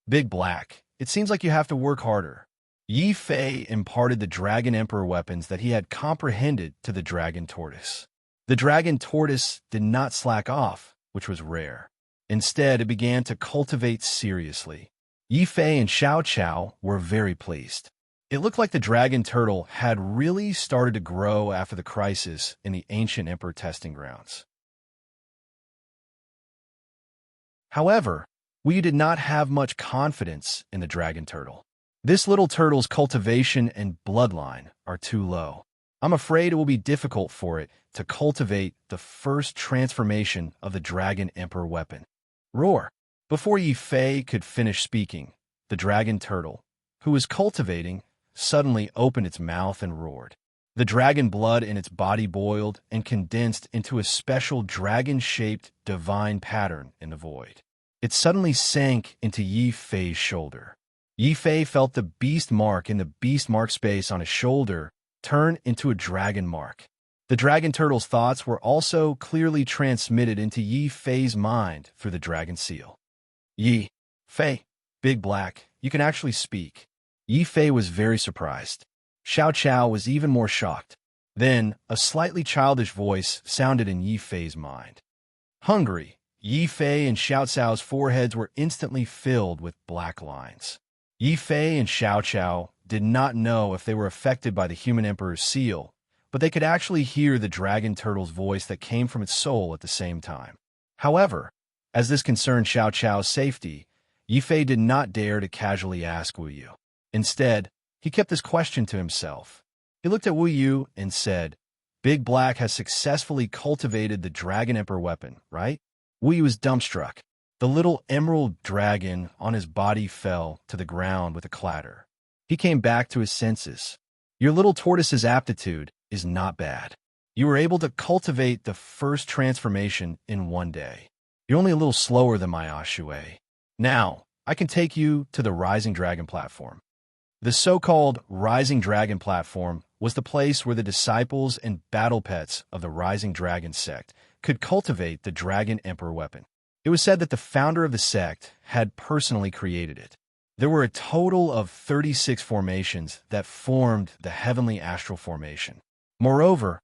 Big Black, it seems like you have to work harder. Yi Fei imparted the Dragon Emperor weapons that he had comprehended to the Dragon Tortoise. The Dragon Tortoise did not slack off, which was rare. Instead, it began to cultivate seriously. Yi Fei and Xiao Qiao were very pleased. It looked like the Dragon Turtle had really started to grow after the crisis in the ancient Emperor testing grounds. However, we did not have much confidence in the Dragon Turtle. This little turtle's cultivation and bloodline are too low. I'm afraid it will be difficult for it to cultivate the first transformation of the Dragon Emperor weapon. Roar! Before Yi Fei could finish speaking, the Dragon Turtle, who was cultivating, suddenly opened its mouth and roared. The dragon blood in its body boiled and condensed into a special dragon-shaped divine pattern in the void. It suddenly sank into Yi Fei's shoulder. Yi Fei felt the beast mark in the beast mark space on his shoulder turn into a dragon mark. The Dragon Turtle's thoughts were also clearly transmitted into Yi Fei's mind through the Dragon Seal. Yi Fei, Big Black, you can actually speak. Yi Fei was very surprised. Xiao Qiao was even more shocked. Then, a slightly childish voice sounded in Yi Fei's mind. Hungry, Yi Fei and Xiao Qiao's foreheads were instantly filled with black lines. Yi Fei and Xiao Qiao did not know if they were affected by the human emperor's seal, but they could actually hear the Dragon Turtle's voice that came from its soul at the same time. However, as this concerned Xiao Qiao's safety, Yi Fei did not dare to casually ask Wu Yu. Instead, he kept this question to himself. He looked at Wu Yu and said, Big Black has successfully cultivated the Dragon Emperor weapon, right? Wu Yu was dumbstruck. The little emerald dragon on his body fell to the ground with a clatter. He came back to his senses. Your little tortoise's aptitude is not bad. You were able to cultivate the first transformation in one day. You're only a little slower than my Ashue. Now, I can take you to the Rising Dragon platform. The so-called Rising Dragon platform was the place where the disciples and battle pets of the Rising Dragon sect could cultivate the Dragon Emperor weapon. It was said that the founder of the sect had personally created it. There were a total of 36 formations that formed the Heavenly Astral Formation. Moreover,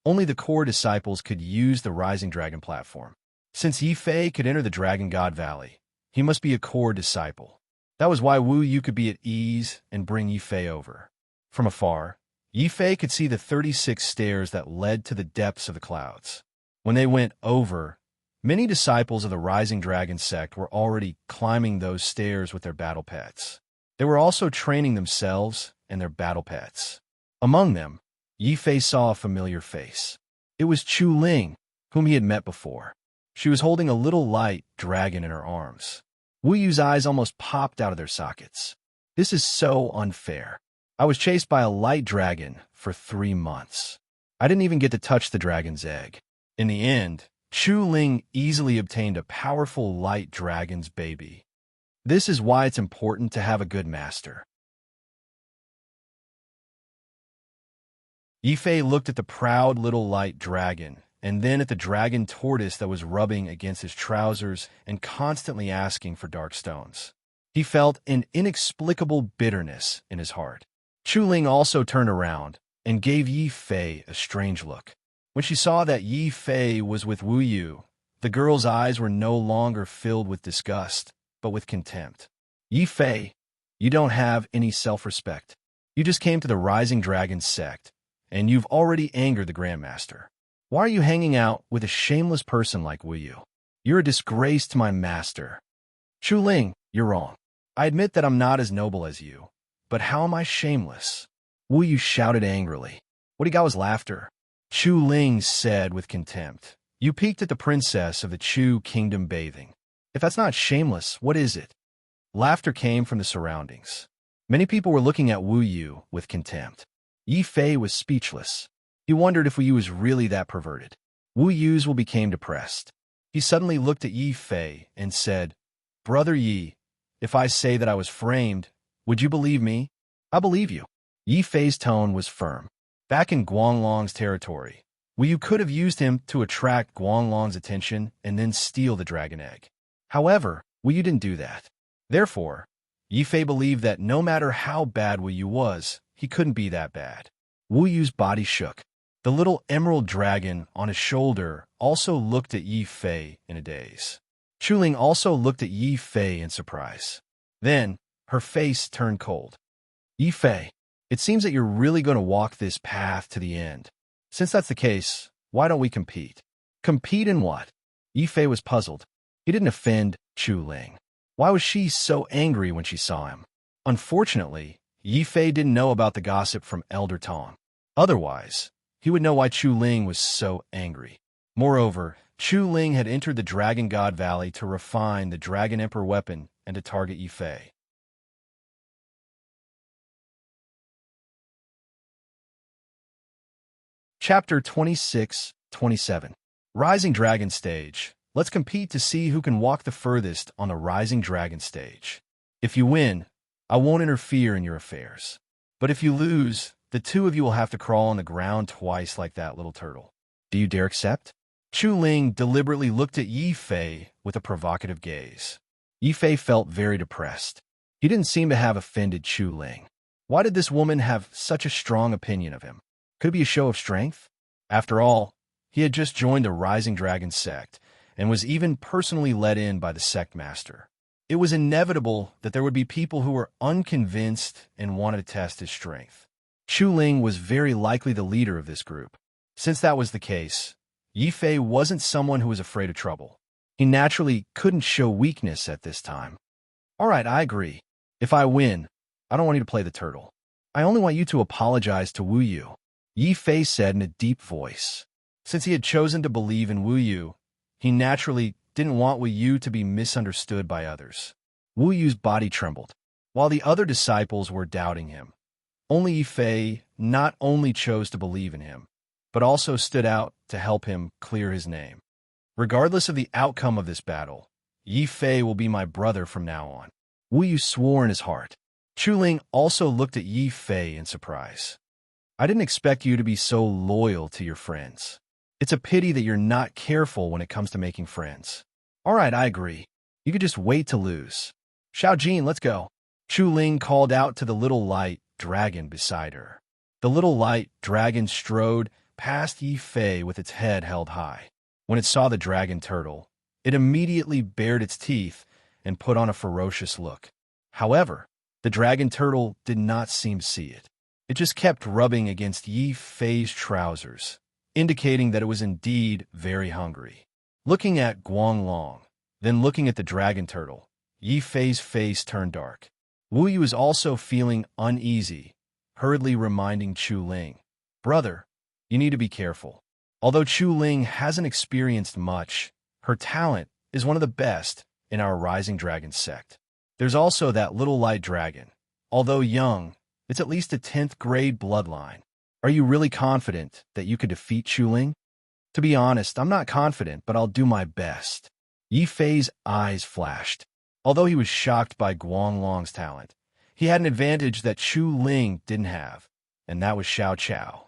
only the core disciples could use the Rising Dragon platform. Since Yi Fei could enter the Dragon God Valley, he must be a core disciple. That was why Wu Yu could be at ease and bring Yi Fei over. From afar, Yi Fei could see the 36 stairs that led to the depths of the clouds. When they went over, many disciples of the Rising Dragon sect were already climbing those stairs with their battle pets. They were also training themselves and their battle pets. Among them, Yi Fei saw a familiar face. It was Chu Ling, whom he had met before. She was holding a little light dragon in her arms. Wu Yu's eyes almost popped out of their sockets. This is so unfair. I was chased by a light dragon for 3 months. I didn't even get to touch the dragon's egg. In the end, Chu Ling easily obtained a powerful light dragon's baby. This is why it's important to have a good master. Yi Fei looked at the proud little light dragon, and then at the dragon tortoise that was rubbing against his trousers and constantly asking for dark stones. He felt an inexplicable bitterness in his heart. Chu Ling also turned around and gave Yi Fei a strange look. When she saw that Yi Fei was with Wu Yu, the girl's eyes were no longer filled with disgust, but with contempt. Yi Fei, you don't have any self-respect. You just came to the Rising Dragon sect, and you've already angered the Grandmaster. Why are you hanging out with a shameless person like Wu Yu? You're a disgrace to my master. Chu Ling, you're wrong. I admit that I'm not as noble as you, but how am I shameless? Wu Yu shouted angrily. What he got was laughter. Chu Ling said with contempt, You peeked at the princess of the Chu kingdom bathing. If that's not shameless, what is it? Laughter came from the surroundings. Many people were looking at Wu Yu with contempt. Yi Fei was speechless. He wondered if Wu Yu was really that perverted. Wu Yu's will became depressed. He suddenly looked at Yi Fei and said, Brother Yi, if I say that I was framed, would you believe me? I believe you. Yi Fei's tone was firm. Back in Guanglong's territory, Wu Yu could have used him to attract Guanglong's attention and then steal the dragon egg. However, Wu Yu didn't do that. Therefore, Yi Fei believed that no matter how bad Wu Yu was, he couldn't be that bad. Wu Yu's body shook. The little emerald dragon on his shoulder also looked at Yi Fei in a daze. Chu Ling also looked at Yi Fei in surprise. Then, her face turned cold. Yi Fei, it seems that you're really going to walk this path to the end. Since that's the case, why don't we compete? Compete in what? Yi Fei was puzzled. He didn't offend Chu Ling. Why was she so angry when she saw him? Unfortunately, Yi Fei didn't know about the gossip from Elder Tong. Otherwise, he would know why Chu Ling was so angry. Moreover, Chu Ling had entered the Dragon God Valley to refine the Dragon Emperor weapon and to target Yi Fei. Chapter 26-27 Rising Dragon Stage. Let's compete to see who can walk the furthest on the Rising Dragon Stage. If you win, I won't interfere in your affairs. But if you lose, the two of you will have to crawl on the ground twice like that little turtle. Do you dare accept? Chu Ling deliberately looked at Yi Fei with a provocative gaze. Yi Fei felt very depressed. He didn't seem to have offended Chu Ling. Why did this woman have such a strong opinion of him? Could it be a show of strength? After all, he had just joined the Rising Dragon sect and was even personally let in by the sect master. It was inevitable that there would be people who were unconvinced and wanted to test his strength. Chu Ling was very likely the leader of this group. Since that was the case, Yi Fei wasn't someone who was afraid of trouble. He naturally couldn't show weakness at this time. All right, I agree. If I win, I don't want you to play the turtle. I only want you to apologize to Wu Yu, Yi Fei said in a deep voice. Since he had chosen to believe in Wu Yu, he naturally didn't want Wu Yu to be misunderstood by others. Wu Yu's body trembled. While the other disciples were doubting him, only Yi Fei not only chose to believe in him, but also stood out to help him clear his name. Regardless of the outcome of this battle, Yi Fei will be my brother from now on. Wu Yu swore in his heart. Chu Ling also looked at Yi Fei in surprise. I didn't expect you to be so loyal to your friends. It's a pity that you're not careful when it comes to making friends. All right, I agree. You could just wait to lose. Xiao Jin, let's go. Chu Ling called out to the little light dragon beside her. The little light dragon strode past Yi Fei with its head held high. When it saw the dragon turtle, it immediately bared its teeth and put on a ferocious look. However, the dragon turtle did not seem to see it. It just kept rubbing against Yi Fei's trousers, indicating that it was indeed very hungry. Looking at Guanglong, then looking at the dragon turtle, Yi Fei's face turned dark. Wu Yu was also feeling uneasy, hurriedly reminding Chu Ling, Brother, you need to be careful. Although Chu Ling hasn't experienced much, her talent is one of the best in our Rising Dragon sect. There's also that little light dragon. Although young, it's at least a 10th grade bloodline. Are you really confident that you could defeat Chu Ling? To be honest, I'm not confident, but I'll do my best. Yi Fei's eyes flashed. Although he was shocked by Guanglong's talent, he had an advantage that Chu Ling didn't have, and that was Xiao Chao.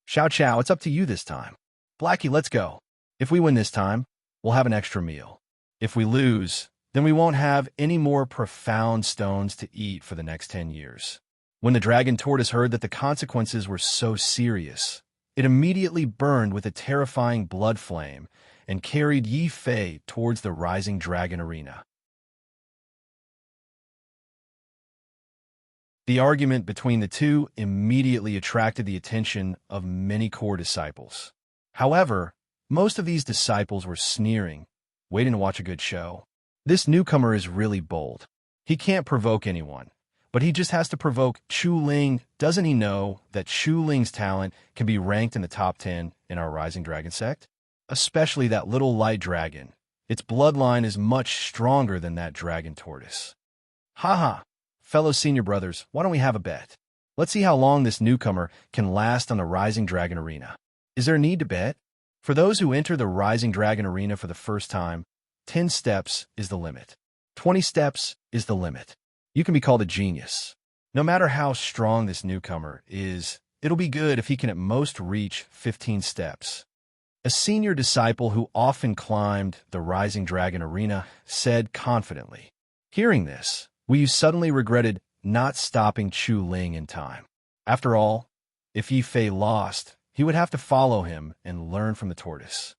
Xiao Chao, it's up to you this time. Blackie, let's go. If we win this time, we'll have an extra meal. If we lose, then we won't have any more profound stones to eat for the next 10 years. When the dragon tortoise heard that the consequences were so serious, it immediately burned with a terrifying blood flame and carried Yi Fei towards the Rising Dragon arena. The argument between the two immediately attracted the attention of many core disciples. However, most of these disciples were sneering, waiting to watch a good show. This newcomer is really bold. He can't provoke anyone, but he just has to provoke Chu Ling. Doesn't he know that Chu Ling's talent can be ranked in the top 10 in our Rising Dragon sect? Especially that little light dragon. Its bloodline is much stronger than that dragon tortoise. Haha, fellow senior brothers, why don't we have a bet? Let's see how long this newcomer can last on the Rising Dragon Arena. Is there a need to bet? For those who enter the Rising Dragon Arena for the first time, 10 steps is the limit. 20 steps is the limit. You can be called a genius. No matter how strong this newcomer is, it'll be good if he can at most reach 15 steps. A senior disciple who often climbed the Rising Dragon Arena said confidently. Hearing this, Wu suddenly regretted not stopping Chu Ling in time. After all, if Yi Fei lost, he would have to follow him and learn from the tortoise.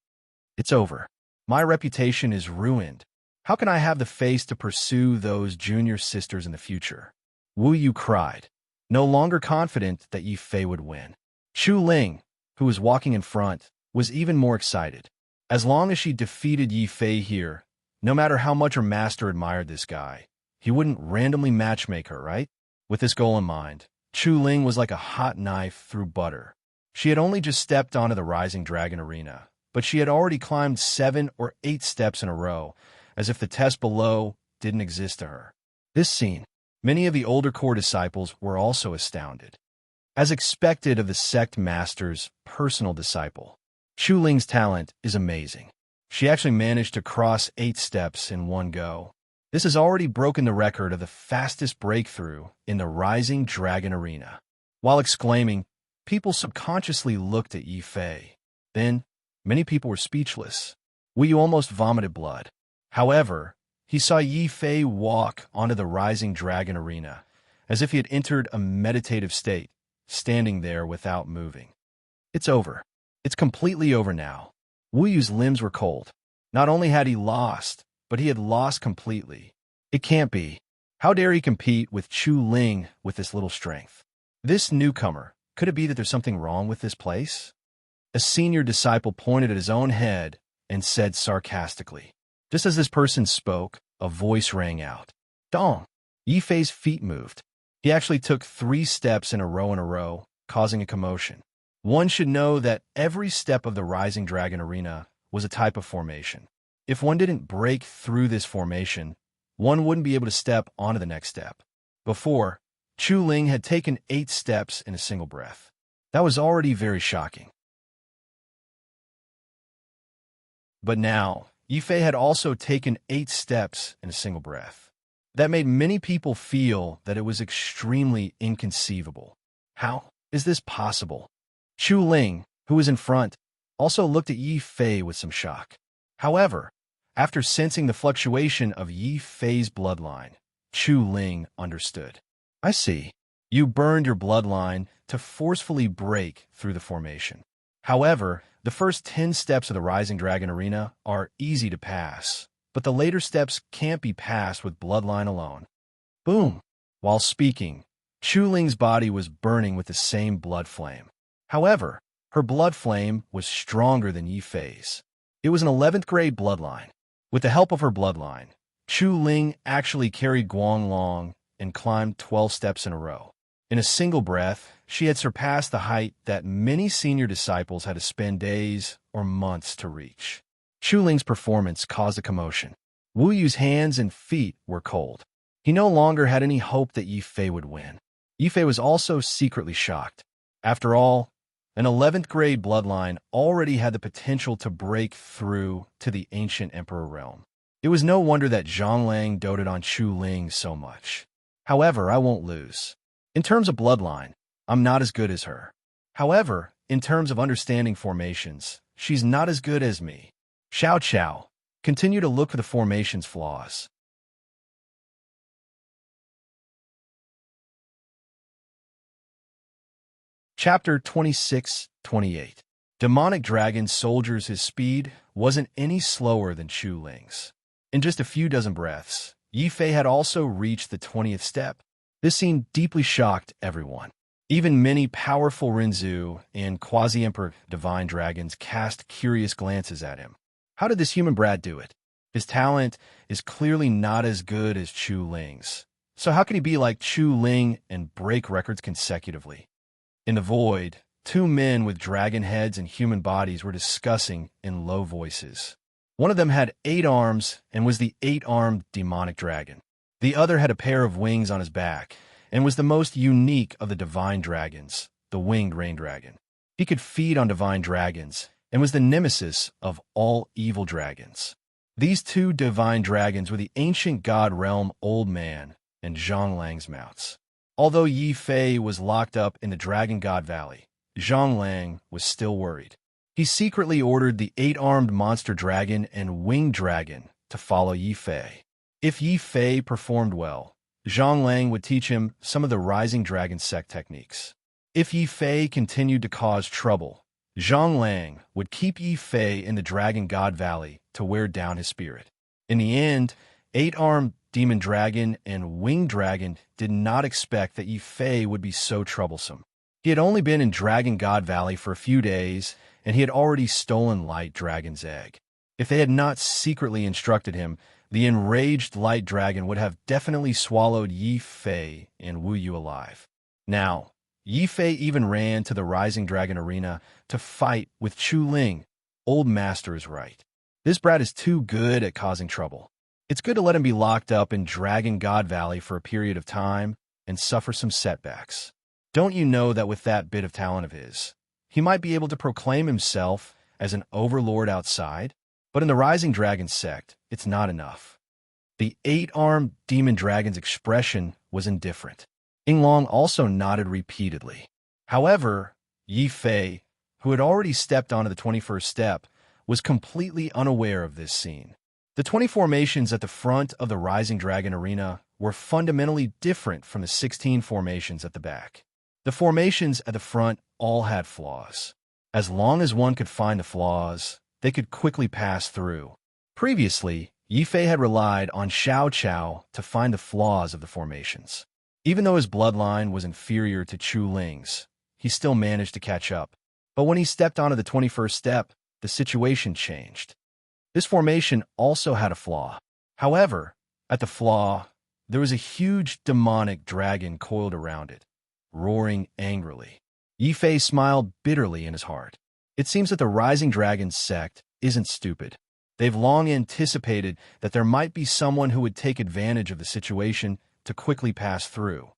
It's over. My reputation is ruined. How can I have the face to pursue those junior sisters in the future? Wu Yu cried, no longer confident that Yi Fei would win. Chu Ling, who was walking in front, was even more excited. As long as she defeated Yi Fei here, no matter how much her master admired this guy, he wouldn't randomly matchmake her, right? With this goal in mind, Chu Ling was like a hot knife through butter. She had only just stepped onto the Rising Dragon Arena, but she had already climbed 7 or 8 steps in a row, as if the test below didn't exist to her. This scene, many of the older core disciples were also astounded. As expected of the sect master's personal disciple, Chu Ling's talent is amazing. She actually managed to cross 8 steps in one go. This has already broken the record of the fastest breakthrough in the Rising Dragon Arena. While exclaiming, people subconsciously looked at Yi Fei. Then, many people were speechless. Wu Yu almost vomited blood. However, he saw Yi Fei walk onto the Rising Dragon Arena, as if he had entered a meditative state, standing there without moving. It's over. It's completely over now. Wu Yu's limbs were cold. Not only had he lost, but he had lost completely. It can't be. How dare he compete with Chu Ling with this little strength? This newcomer, could it be that there's something wrong with this place? A senior disciple pointed at his own head and said sarcastically. Just as this person spoke, a voice rang out. Dong! Yi Fei's feet moved. He actually took 3 steps in a row, causing a commotion. One should know that every step of the Rising Dragon Arena was a type of formation. If one didn't break through this formation, one wouldn't be able to step onto the next step. Before, Chu Ling had taken 8 steps in a single breath. That was already very shocking. But now, Yi Fei had also taken 8 steps in a single breath. That made many people feel that it was extremely inconceivable. How is this possible? Chu Ling, who was in front, also looked at Yi Fei with some shock. However, after sensing the fluctuation of Yi Fei's bloodline, Chu Ling understood. I see. You burned your bloodline to forcefully break through the formation. However, the first 10 steps of the Rising Dragon Arena are easy to pass, but the later steps can't be passed with bloodline alone. Boom! While speaking, Chu Ling's body was burning with the same blood flame. However, her blood flame was stronger than Yi Fei's. It was an 11th grade bloodline. With the help of her bloodline, Chu Ling actually carried Guanglong and climbed 12 steps in a row. In a single breath, she had surpassed the height that many senior disciples had to spend days or months to reach. Chu Ling's performance caused a commotion. Wu Yu's hands and feet were cold. He no longer had any hope that Yi Fei would win. Yi Fei was also secretly shocked. After all, an 11th grade bloodline already had the potential to break through to the ancient emperor realm. It was no wonder that Zhonglang doted on Chu Ling so much. However, I won't lose. In terms of bloodline, I'm not as good as her. However, in terms of understanding formations, she's not as good as me. Xiao Qiao, continue to look for the formation's flaws. Chapter 26-28. Demonic Dragon Soldiers. His speed wasn't any slower than Chu Ling's. In just a few dozen breaths, Yi Fei had also reached the 20th step. This scene deeply shocked everyone. Even many powerful Rinzu and quasi-emperor divine dragons cast curious glances at him. How did this human brat do it? His talent is clearly not as good as Chu Ling's. So how can he be like Chu Ling and break records consecutively? In the void, two men with dragon heads and human bodies were discussing in low voices. One of them had 8 arms and was the 8-armed demonic dragon. The other had a pair of wings on his back and was the most unique of the divine dragons, the winged rain dragon. He could feed on divine dragons and was the nemesis of all evil dragons. These two divine dragons were the ancient god realm Old Man and Zhang Lang's mounts. Although Yi Fei was locked up in the Dragon God Valley, Zhang Lang was still worried. He secretly ordered the 8-armed monster dragon and winged dragon to follow Yi Fei. If Yi Fei performed well, Zhang Lang would teach him some of the Rising Dragon sect techniques. If Yi Fei continued to cause trouble, Zhang Lang would keep Yi Fei in the Dragon God Valley to wear down his spirit. In the end, 8-armed demon dragon and winged dragon did not expect that Yi Fei would be so troublesome. He had only been in Dragon God Valley for a few days, and he had already stolen Light Dragon's egg. If they had not secretly instructed him, the enraged Light Dragon would have definitely swallowed Yi Fei and Wu Yu alive. Now, Yi Fei even ran to the Rising Dragon arena to fight with Chu Ling. Old Master is right. This brat is too good at causing trouble. It's good to let him be locked up in Dragon God Valley for a period of time and suffer some setbacks. Don't you know that with that bit of talent of his, he might be able to proclaim himself as an overlord outside? But in the Rising Dragon sect, it's not enough. The 8-armed demon dragon's expression was indifferent. Yinglong also nodded repeatedly. However, Yi Fei, who had already stepped onto the 21st step, was completely unaware of this scene. The 20 formations at the front of the Rising Dragon arena were fundamentally different from the 16 formations at the back. The formations at the front all had flaws. As long as one could find the flaws, they could quickly pass through. Previously, Yi Fei had relied on Xiao Chao to find the flaws of the formations. Even though his bloodline was inferior to Chu Ling's, he still managed to catch up. But when he stepped onto the 21st step, the situation changed. This formation also had a flaw. However, at the flaw, there was a huge demonic dragon coiled around it, roaring angrily. Yi Fei smiled bitterly in his heart. It seems that the Rising Dragon sect isn't stupid. They've long anticipated that there might be someone who would take advantage of the situation to quickly pass through.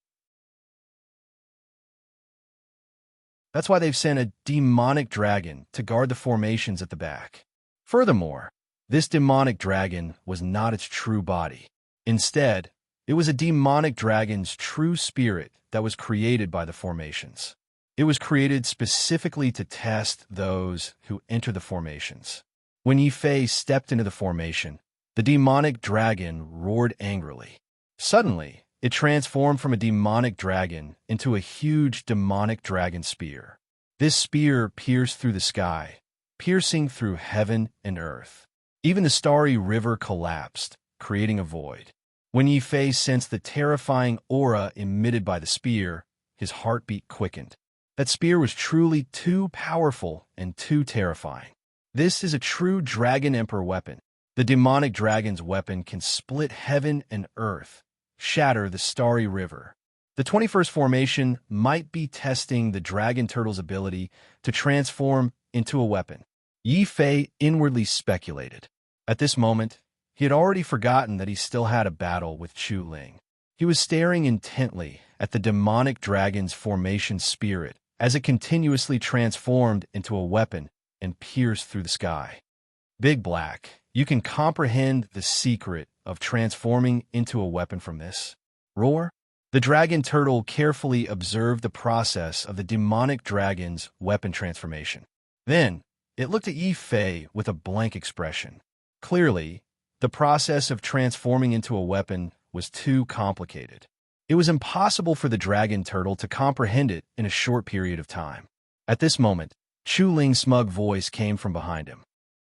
That's why they've sent a demonic dragon to guard the formations at the back. Furthermore, this demonic dragon was not its true body. Instead, it was a demonic dragon's true spirit that was created by the formations. It was created specifically to test those who enter the formations. When Yi Fei stepped into the formation, the demonic dragon roared angrily. Suddenly, it transformed from a demonic dragon into a huge demonic dragon spear. This spear pierced through the sky, piercing through heaven and earth. Even the starry river collapsed, creating a void. When Yi Fei sensed the terrifying aura emitted by the spear, his heartbeat quickened. That spear was truly too powerful and too terrifying. This is a true Dragon Emperor weapon. The demonic dragon's weapon can split heaven and earth, shatter the starry river. The 21st formation might be testing the dragon turtle's ability to transform into a weapon. Yi Fei inwardly speculated. At this moment, he had already forgotten that he still had a battle with Chu Ling. He was staring intently at the demonic dragon's formation spirit as it continuously transformed into a weapon and pierced through the sky. Big Black, you can comprehend the secret of transforming into a weapon from this? Roar? The dragon turtle carefully observed the process of the demonic dragon's weapon transformation. Then, it looked at Yi Fei with a blank expression. Clearly, the process of transforming into a weapon was too complicated. It was impossible for the dragon turtle to comprehend it in a short period of time. At this moment, Chu Ling's smug voice came from behind him.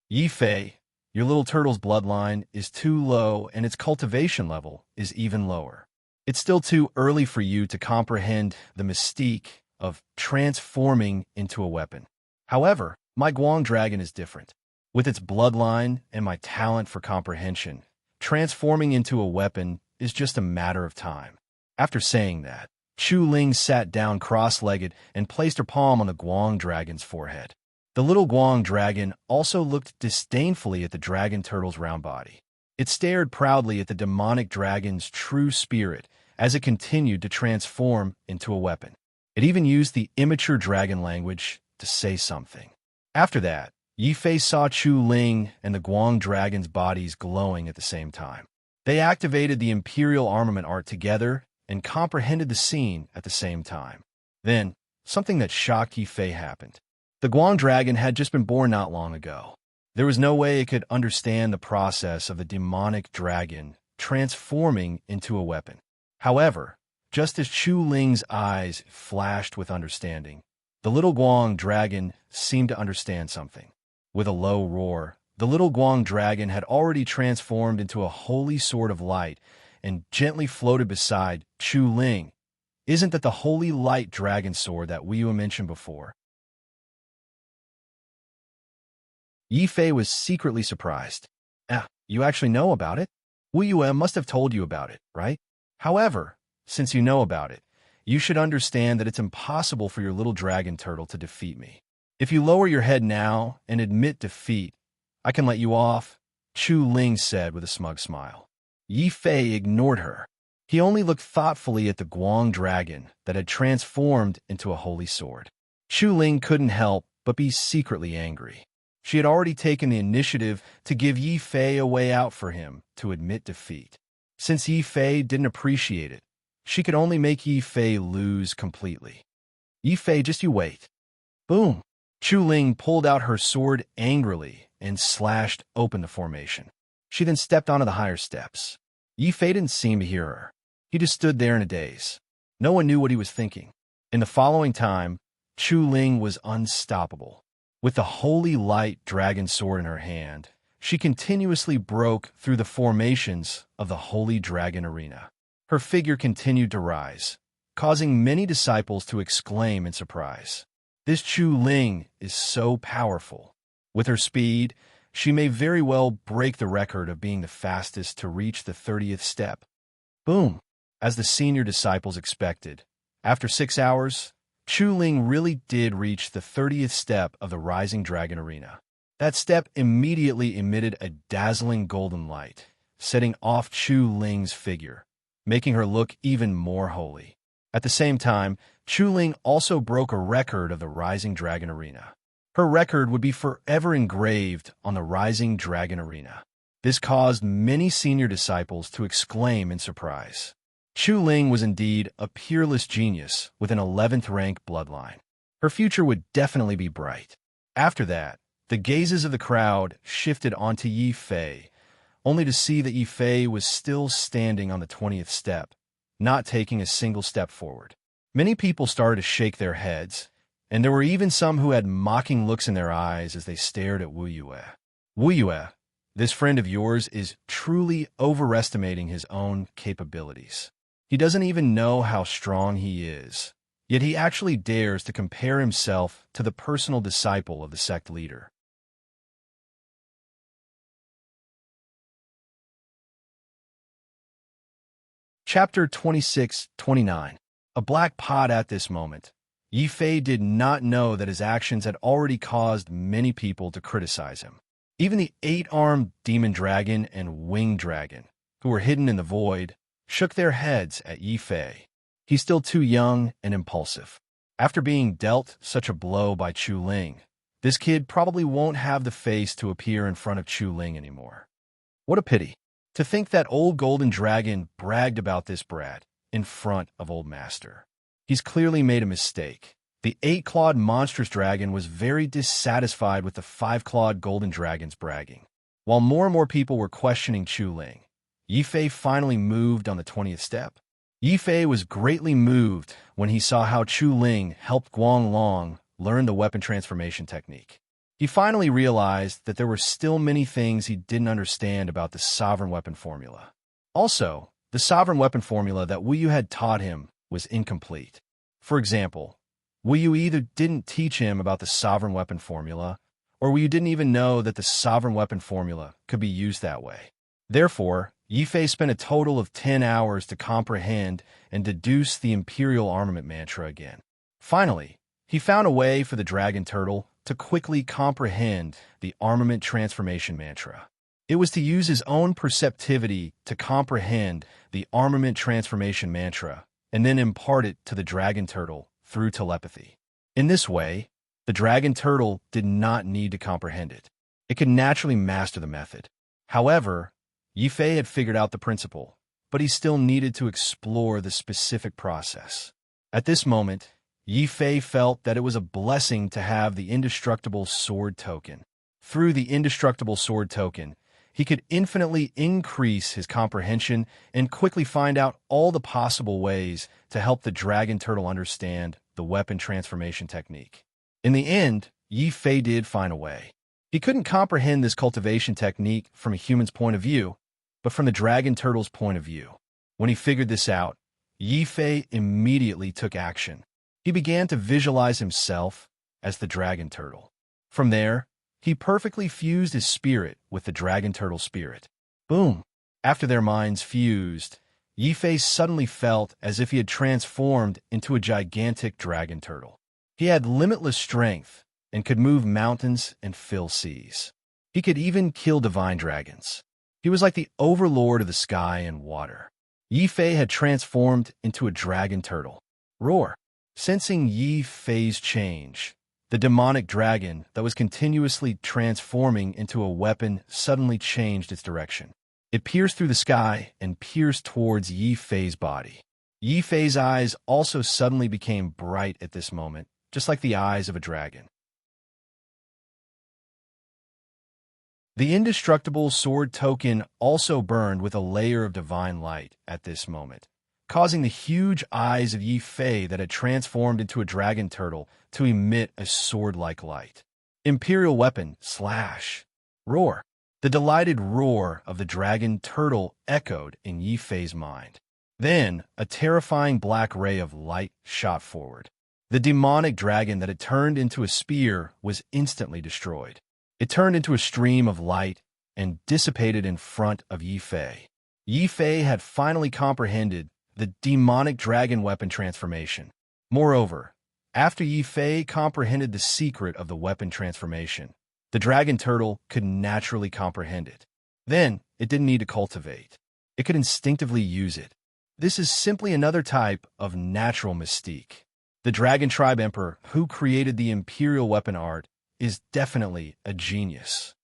Yi Fei, your little turtle's bloodline is too low and its cultivation level is even lower. It's still too early for you to comprehend the mystique of transforming into a weapon. However, my Guang dragon is different. With its bloodline and my talent for comprehension, transforming into a weapon is just a matter of time. After saying that, Chu Ling sat down cross-legged and placed her palm on the Guang dragon's forehead. The little Guang dragon also looked disdainfully at the dragon turtle's round body. It stared proudly at the demonic dragon's true spirit as it continued to transform into a weapon. It even used the immature dragon language to say something. After that, Yi Fei saw Chu Ling and the Guang dragon's bodies glowing at the same time. They activated the Imperial armament art together and comprehended the scene at the same time. Then, something that shocked Yi Fei happened. The Guang dragon had just been born not long ago. There was no way it could understand the process of the demonic dragon transforming into a weapon. However, just as Chu Ling's eyes flashed with understanding, the little Guang dragon seemed to understand something. With a low roar, the little Guang dragon had already transformed into a holy sword of light and gently floated beside Chu Ling. Isn't that the holy light dragon sword that Wu Yue mentioned before? Yi Fei was secretly surprised. You actually know about it? Wu Yue must have told you about it, right? However, since you know about it, you should understand that it's impossible for your little dragon turtle to defeat me. If you lower your head now and admit defeat, I can let you off, Chu Ling said with a smug smile. Yi Fei ignored her. He only looked thoughtfully at the Guang dragon that had transformed into a holy sword. Chu Ling couldn't help but be secretly angry. She had already taken the initiative to give Yi Fei a way out for him to admit defeat. Since Yi Fei didn't appreciate it, she could only make Yi Fei lose completely. Yi Fei, just you wait. Boom! Chu Ling pulled out her sword angrily and slashed open the formation. She then stepped onto the higher steps. Yi Fei didn't seem to hear her. He just stood there in a daze. No one knew what he was thinking. In the following time, Chu Ling was unstoppable. With the holy light dragon sword in her hand, she continuously broke through the formations of the holy dragon arena. Her figure continued to rise, causing many disciples to exclaim in surprise. This Chu Ling is so powerful. With her speed, she may very well break the record of being the fastest to reach the 30th step. Boom! As the senior disciples expected, after 6 hours, Chu Ling really did reach the 30th step of the Rising Dragon Arena. That step immediately emitted a dazzling golden light, setting off Chu Ling's figure, making her look even more holy. At the same time, Chu Ling also broke a record of the Rising Dragon Arena. Her record would be forever engraved on the Rising Dragon Arena. This caused many senior disciples to exclaim in surprise. Chu Ling was indeed a peerless genius with an 11th rank bloodline. Her future would definitely be bright. After that, the gazes of the crowd shifted onto Yi Fei, only to see that Yi Fei was still standing on the 20th step, not taking a single step forward. Many people started to shake their heads, and there were even some who had mocking looks in their eyes as they stared at Wu Yue. Wu Yue, this friend of yours is truly overestimating his own capabilities. He doesn't even know how strong he is, yet he actually dares to compare himself to the personal disciple of the sect leader. Chapter 26-29. A black pot at this moment. Yi Fei did not know that his actions had already caused many people to criticize him. Even the 8-armed demon dragon and winged dragon, who were hidden in the void, shook their heads at Yi Fei. He's still too young and impulsive. After being dealt such a blow by Chu Ling, this kid probably won't have the face to appear in front of Chu Ling anymore. What a pity. To think that old golden dragon bragged about this brat in front of old master. He's clearly made a mistake. The 8-clawed monstrous dragon was very dissatisfied with the 5-clawed golden dragon's bragging. While more and more people were questioning Chu Ling, Yi Fei finally moved on the 20th step. Yi Fei was greatly moved when he saw how Chu Ling helped Guang Long learn the weapon transformation technique. He finally realized that there were still many things he didn't understand about the sovereign weapon formula. Also, the sovereign weapon formula that Wu Yu had taught him was incomplete. For example, Wu Yu either didn't teach him about the sovereign weapon formula, or Wu Yu didn't even know that the sovereign weapon formula could be used that way. Therefore, Yi Fei spent a total of 10 hours to comprehend and deduce the Imperial Armament Mantra again. Finally, he found a way for the Dragon Turtle to quickly comprehend the Armament Transformation Mantra. It was to use his own perceptivity to comprehend the Armament Transformation Mantra and then impart it to the Dragon Turtle through telepathy. In this way, the Dragon Turtle did not need to comprehend it. It could naturally master the method. However, Yi Fei had figured out the principle, but he still needed to explore the specific process. At this moment, Yi Fei felt that it was a blessing to have the indestructible sword token. Through the indestructible sword token, he could infinitely increase his comprehension and quickly find out all the possible ways to help the Dragon Turtle understand the weapon transformation technique. In the end, Yi Fei did find a way. He couldn't comprehend this cultivation technique from a human's point of view, but from the Dragon Turtle's point of view. When he figured this out, Yi Fei immediately took action. He began to visualize himself as the Dragon Turtle. From there, he perfectly fused his spirit with the Dragon Turtle's spirit. Boom! After their minds fused, Yi Fei suddenly felt as if he had transformed into a gigantic Dragon Turtle. He had limitless strength and could move mountains and fill seas. He could even kill divine dragons. He was like the overlord of the sky and water. Yi Fei had transformed into a Dragon Turtle. Roar! Sensing Yi Fei's change, the demonic dragon that was continuously transforming into a weapon suddenly changed its direction. It pierced through the sky and pierced towards Yi Fei's body. Yi Fei's eyes also suddenly became bright at this moment, just like the eyes of a dragon. The indestructible sword token also burned with a layer of divine light at this moment, causing the huge eyes of Yi Fei that had transformed into a Dragon Turtle to emit a sword-like light. Imperial weapon, slash. Roar. The delighted roar of the Dragon Turtle echoed in Yi Fei's mind. Then, a terrifying black ray of light shot forward. The demonic dragon that had turned into a spear was instantly destroyed. It turned into a stream of light and dissipated in front of Yi Fei. Yi Fei had finally comprehended the demonic dragon weapon transformation. Moreover, after Yi Fei comprehended the secret of the weapon transformation, the Dragon Turtle could naturally comprehend it. Then, it didn't need to cultivate. It could instinctively use it. This is simply another type of natural mystique. The Dragon Tribe Emperor who created the Imperial weapon art is definitely a genius.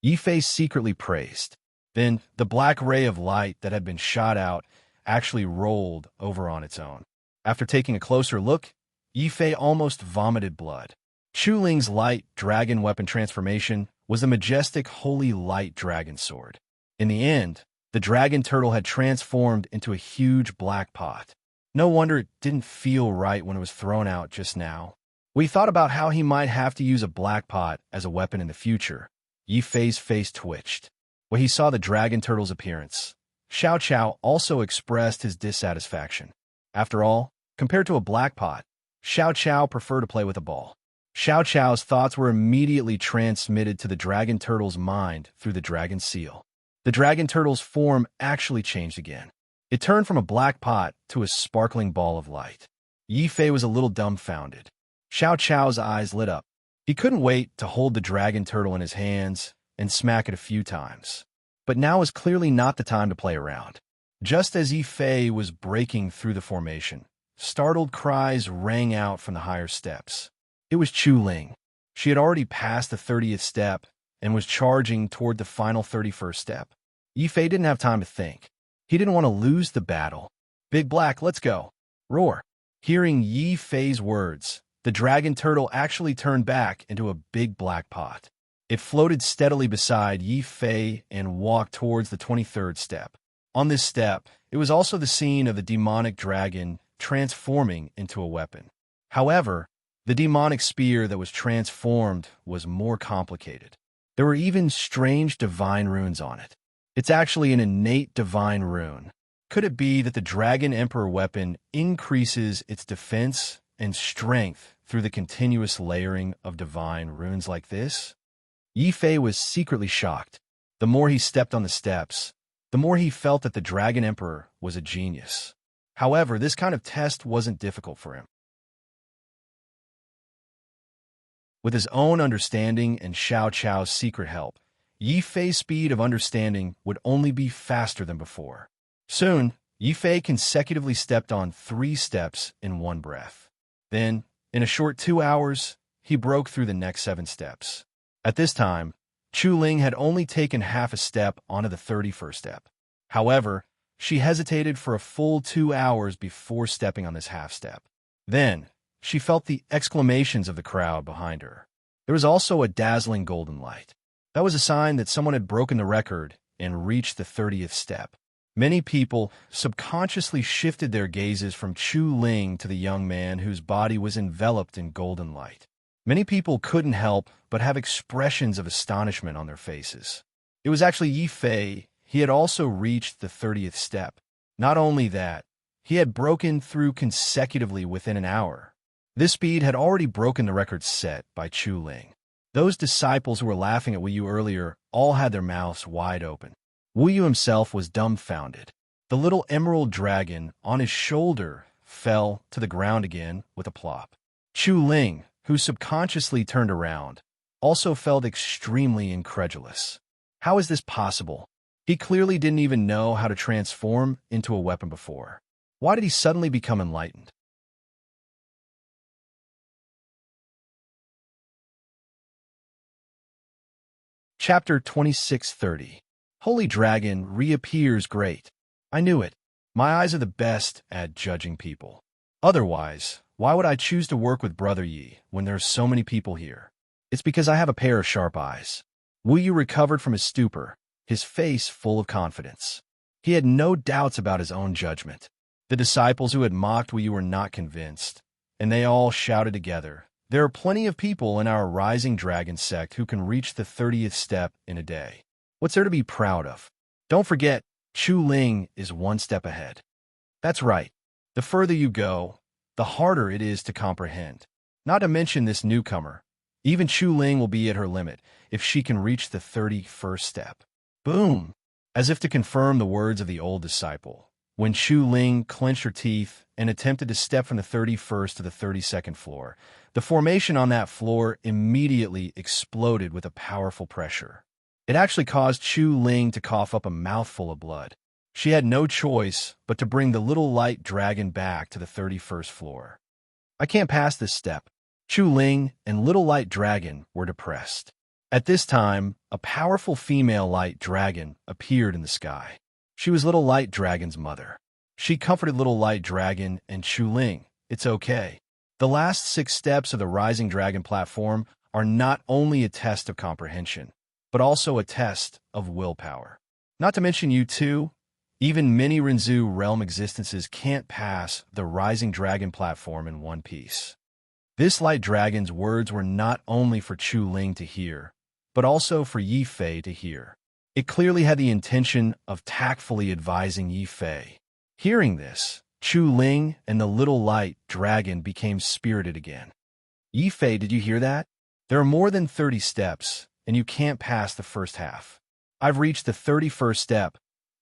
Yi Fei secretly praised. Then, the black ray of light that had been shot out actually rolled over on its own. After taking a closer look, Yi Fei almost vomited blood. Chu Ling's light dragon weapon transformation was a majestic holy light dragon sword. In the end, the Dragon Turtle had transformed into a huge black pot. No wonder it didn't feel right when it was thrown out just now. We thought about how he might have to use a black pot as a weapon in the future. Yi Fei's face twitched when he saw the Dragon Turtle's appearance. Xiao Qiao also expressed his dissatisfaction. After all, compared to a black pot, Xiao Qiao preferred to play with a ball. Xiao Qiao's thoughts were immediately transmitted to the Dragon Turtle's mind through the Dragon Seal. The Dragon Turtle's form actually changed again. It turned from a black pot to a sparkling ball of light. Yi Fei was a little dumbfounded. Xiao Qiao's eyes lit up. He couldn't wait to hold the Dragon Turtle in his hands and smack it a few times. But now was clearly not the time to play around. Just as Yi Fei was breaking through the formation, startled cries rang out from the higher steps. It was Chu Ling. She had already passed the 30th step and was charging toward the final 31st step. Yi Fei didn't have time to think. He didn't want to lose the battle. Big Black, let's go. Roar. Hearing Yi Fei's words, the Dragon Turtle actually turned back into a big black pot. It floated steadily beside Yi Fei and walked towards the 23rd step. On this step, it was also the scene of the demonic dragon transforming into a weapon. However, the demonic spear that was transformed was more complicated. There were even strange divine runes on it. It's actually an innate divine rune. Could it be that the Dragon Emperor weapon increases its defense and strength through the continuous layering of divine runes like this? Yi Fei was secretly shocked. The more he stepped on the steps, the more he felt that the Dragon Emperor was a genius. However, this kind of test wasn't difficult for him. With his own understanding and Xiao Chao's secret help, Yi Fei's speed of understanding would only be faster than before. Soon, Yi Fei consecutively stepped on 3 steps in one breath. Then, in a short 2 hours, he broke through the next 7 steps. At this time, Chu Ling had only taken half a step onto the 31st step. However, she hesitated for a full 2 hours before stepping on this half step. Then, she felt the exclamations of the crowd behind her. There was also a dazzling golden light. That was a sign that someone had broken the record and reached the 30th step. Many people subconsciously shifted their gazes from Chu Ling to the young man whose body was enveloped in golden light. Many people couldn't help but have expressions of astonishment on their faces. It was actually Yi Fei. He had also reached the 30th step. Not only that, he had broken through consecutively within an hour. This speed had already broken the record set by Chu Ling. Those disciples who were laughing at Wu Yu earlier all had their mouths wide open. Wu Yu himself was dumbfounded. The little emerald dragon on his shoulder fell to the ground again with a plop. Chu Ling, who subconsciously turned around, also felt extremely incredulous. How is this possible? He clearly didn't even know how to transform into a weapon before. Why did he suddenly become enlightened? Chapter 2630. Holy Dragon reappears great. I knew it. My eyes are the best at judging people. Otherwise, why would I choose to work with Brother Yi when there are so many people here? It's because I have a pair of sharp eyes. Wu Yu recovered from his stupor, his face full of confidence. He had no doubts about his own judgment. The disciples who had mocked Wu Yu were not convinced, and they all shouted together, "There are plenty of people in our Rising Dragon sect who can reach the 30th step in a day. What's there to be proud of? Don't forget, Chu Ling is 1 step ahead." That's right. The further you go, the harder it is to comprehend. Not to mention this newcomer. Even Chu Ling will be at her limit if she can reach the 31st step. Boom! As if to confirm the words of the old disciple, when Chu Ling clenched her teeth and attempted to step from the 31st to the 32nd floor, the formation on that floor immediately exploded with a powerful pressure. It actually caused Chu Ling to cough up a mouthful of blood. She had no choice but to bring the little light dragon back to the 31st floor. I can't pass this step. Chu Ling and little light dragon were depressed. At this time, a powerful female light dragon appeared in the sky. She was little light dragon's mother. She comforted little light dragon and Chu Ling. It's okay. The last 6 steps of the Rising Dragon platform are not only a test of comprehension, but also a test of willpower. Not to mention you two, even many Rinzhu realm existences can't pass the Rising Dragon platform in one piece. This light dragon's words were not only for Chu Ling to hear, but also for Yi Fei to hear. It clearly had the intention of tactfully advising Yi Fei. Hearing this, Chu Ling and the little light dragon became spirited again. Yi Fei, did you hear that? There are more than 30 steps, and you can't pass the first half. I've reached the 31st step,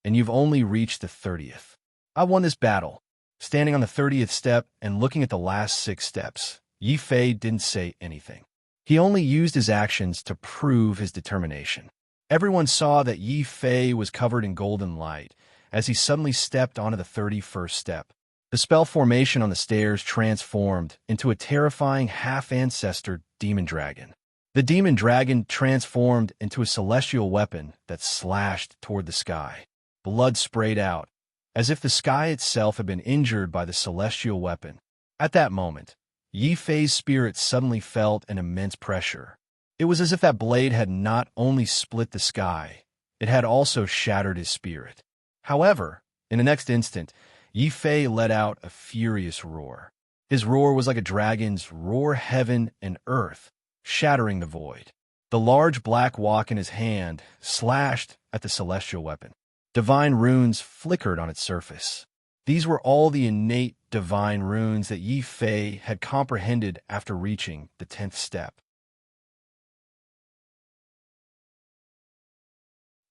and you've only reached the 30th. I won this battle. Standing on the 30th step and looking at the last 6 steps, Yi Fei didn't say anything. He only used his actions to prove his determination. Everyone saw that Yi Fei was covered in golden light as he suddenly stepped onto the 31st step. The spell formation on the stairs transformed into a terrifying half-ancestor demon dragon. The demon dragon transformed into a celestial weapon that slashed toward the sky. Blood sprayed out, as if the sky itself had been injured by the celestial weapon. At that moment, Yi Fei's spirit suddenly felt an immense pressure. It was as if that blade had not only split the sky, it had also shattered his spirit. However, in the next instant, Yi Fei let out a furious roar. His roar was like a dragon's roar, heaven and earth, shattering the void. The large black wok in his hand slashed at the celestial weapon. Divine runes flickered on its surface. These were all the innate divine runes that Yi Fei had comprehended after reaching the 10th step.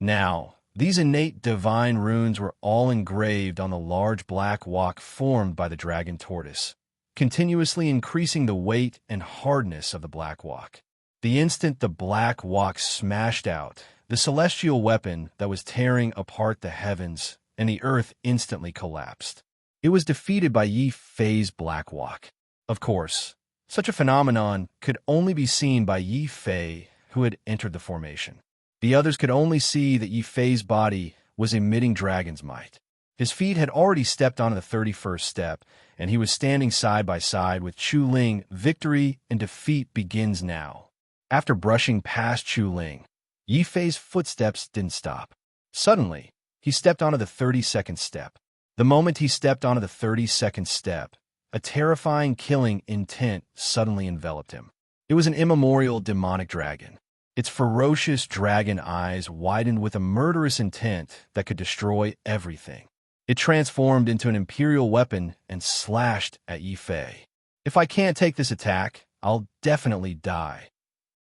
Now, these innate divine runes were all engraved on the large black wok formed by the dragon tortoise, continuously increasing the weight and hardness of the black wok. The instant the black wok smashed out, the celestial weapon that was tearing apart the heavens and the earth instantly collapsed. It was defeated by Yi Fei's black wok. Of course, such a phenomenon could only be seen by Yi Fei, who had entered the formation. The others could only see that Yi Fei's body was emitting dragon's might. His feet had already stepped onto the 31st step, and he was standing side by side with Chu Ling. Victory and defeat begins now. After brushing past Chu Ling, Yi Fei's footsteps didn't stop. Suddenly, he stepped onto the 32nd step. The moment he stepped onto the 32nd step, a terrifying killing intent suddenly enveloped him. It was an immemorial demonic dragon. Its ferocious dragon eyes widened with a murderous intent that could destroy everything. It transformed into an imperial weapon and slashed at Yi Fei. If I can't take this attack, I'll definitely die.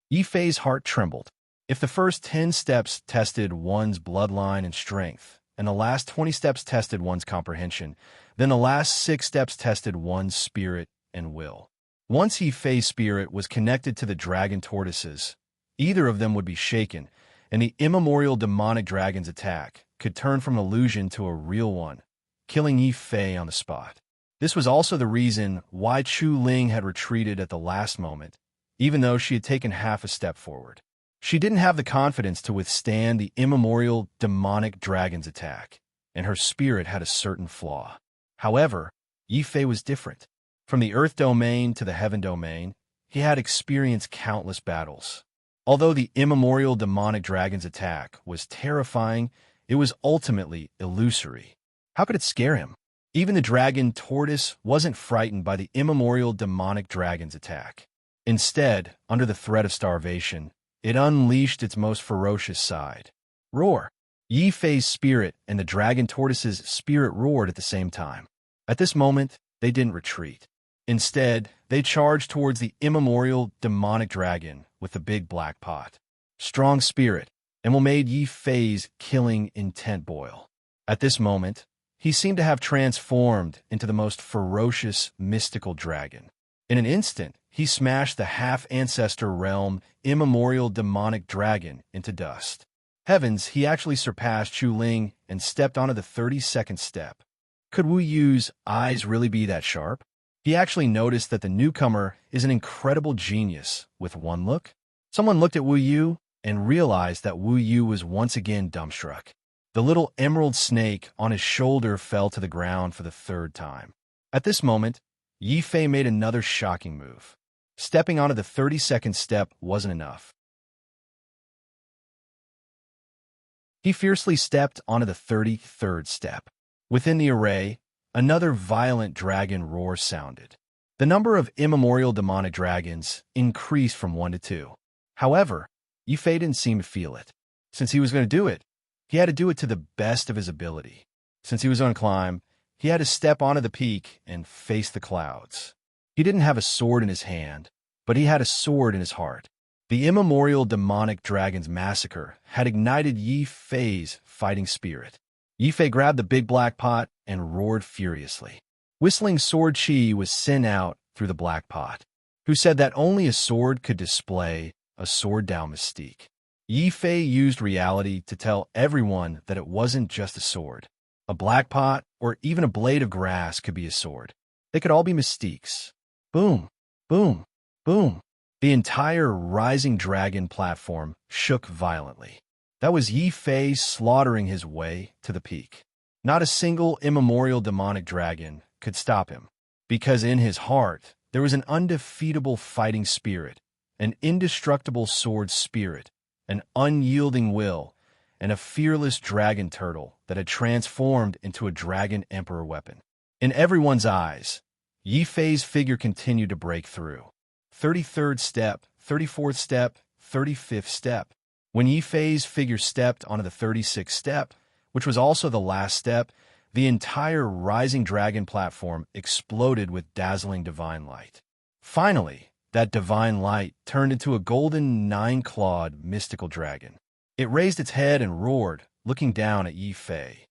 Yi Fei's heart trembled. If the first 10 steps tested one's bloodline and strength, and the last 20 steps tested one's comprehension, then the last 6 steps tested one's spirit and will. Once Yi Fei's spirit was connected to the dragon tortoises, either of them would be shaken, and the immemorial demonic dragon's attack could turn from an illusion to a real one, killing Yi Fei on the spot. This was also the reason why Chu Ling had retreated at the last moment, even though she had taken half a step forward. She didn't have the confidence to withstand the immemorial demonic dragon's attack, and her spirit had a certain flaw. However, Yi Fei was different. From the earth domain to the heaven domain, he had experienced countless battles. Although the immemorial demonic dragon's attack was terrifying, it was ultimately illusory. How could it scare him? Even the dragon tortoise wasn't frightened by the immemorial demonic dragon's attack. Instead, under the threat of starvation, it unleashed its most ferocious side. Roar! Yi Fei's spirit and the dragon tortoise's spirit roared at the same time. At this moment, they didn't retreat. Instead, they charged towards the immemorial demonic dragon with the big black pot. Strong spirit, and what made Yi Fei's killing intent boil. At this moment, he seemed to have transformed into the most ferocious mystical dragon. In an instant, he smashed the half-ancestor realm immemorial demonic dragon into dust. Heavens, he actually surpassed Chu Ling and stepped onto the 32nd step. Could Wu Yu's eyes really be that sharp? He actually noticed that the newcomer is an incredible genius with one look. Someone looked at Wu Yu and realized that Wu Yu was once again dumbstruck. The little emerald snake on his shoulder fell to the ground for the 3rd time. At this moment, Yi Fei made another shocking move. Stepping onto the 32nd step wasn't enough. He fiercely stepped onto the 33rd step. Within the array, another violent dragon roar sounded. The number of immemorial demonic dragons increased from 1 to 2. However, Yi Fei didn't seem to feel it. Since he was going to do it, he had to do it to the best of his ability. Since he was going to climb, he had to step onto the peak and face the clouds. He didn't have a sword in his hand, but he had a sword in his heart. The immemorial demonic dragon's massacre had ignited Yi Fei's fighting spirit. Yi Fei grabbed the big black pot and roared furiously. Whistling sword chi was sent out through the black pot, who said that only a sword could display a sword-down mystique. Yi Fei used reality to tell everyone that it wasn't just a sword. A black pot or even a blade of grass could be a sword. They could all be mystiques. Boom, boom, boom. The entire rising dragon platform shook violently. That was Yi Fei slaughtering his way to the peak. Not a single immemorial demonic dragon could stop him, because in his heart there was an undefeatable fighting spirit, an indestructible sword spirit, an unyielding will, and a fearless dragon turtle that had transformed into a dragon emperor weapon. In everyone's eyes, Yi Fei's figure continued to break through. 33rd step, 34th step, 35th step. When Yi Fei's figure stepped onto the 36th step, which was also the last step, the entire rising dragon platform exploded with dazzling divine light. Finally, that divine light turned into a golden nine-clawed mystical dragon. It raised its head and roared, looking down at Yi Fei.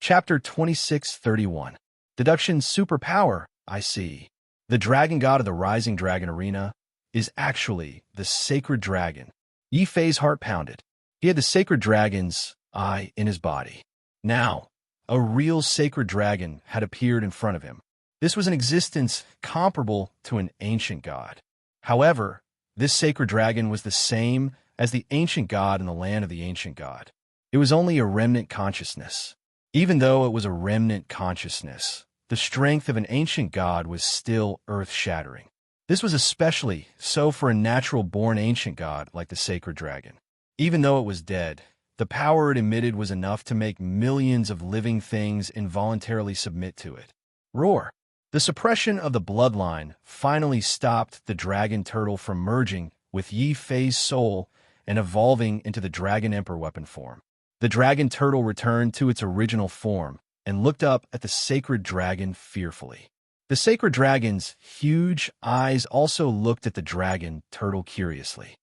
Chapter 2631. Deduction Superpower, I see. The dragon god of the Rising Dragon Arena is actually the sacred dragon. Yi Fei's heart pounded. He had the sacred dragon's eye in his body. Now, a real sacred dragon had appeared in front of him. This was an existence comparable to an ancient god. However, this sacred dragon was the same as the ancient god in the land of the ancient god. It was only a remnant consciousness. Even though it was a remnant consciousness, the strength of an ancient god was still earth-shattering. This was especially so for a natural-born ancient god like the sacred dragon. Even though it was dead, the power it emitted was enough to make millions of living things involuntarily submit to it. Roar! The suppression of the bloodline finally stopped the dragon turtle from merging with Yi Fei's soul and evolving into the Dragon Emperor weapon form. The dragon turtle returned to its original form and looked up at the sacred dragon fearfully. The sacred dragon's huge eyes also looked at the dragon turtle curiously.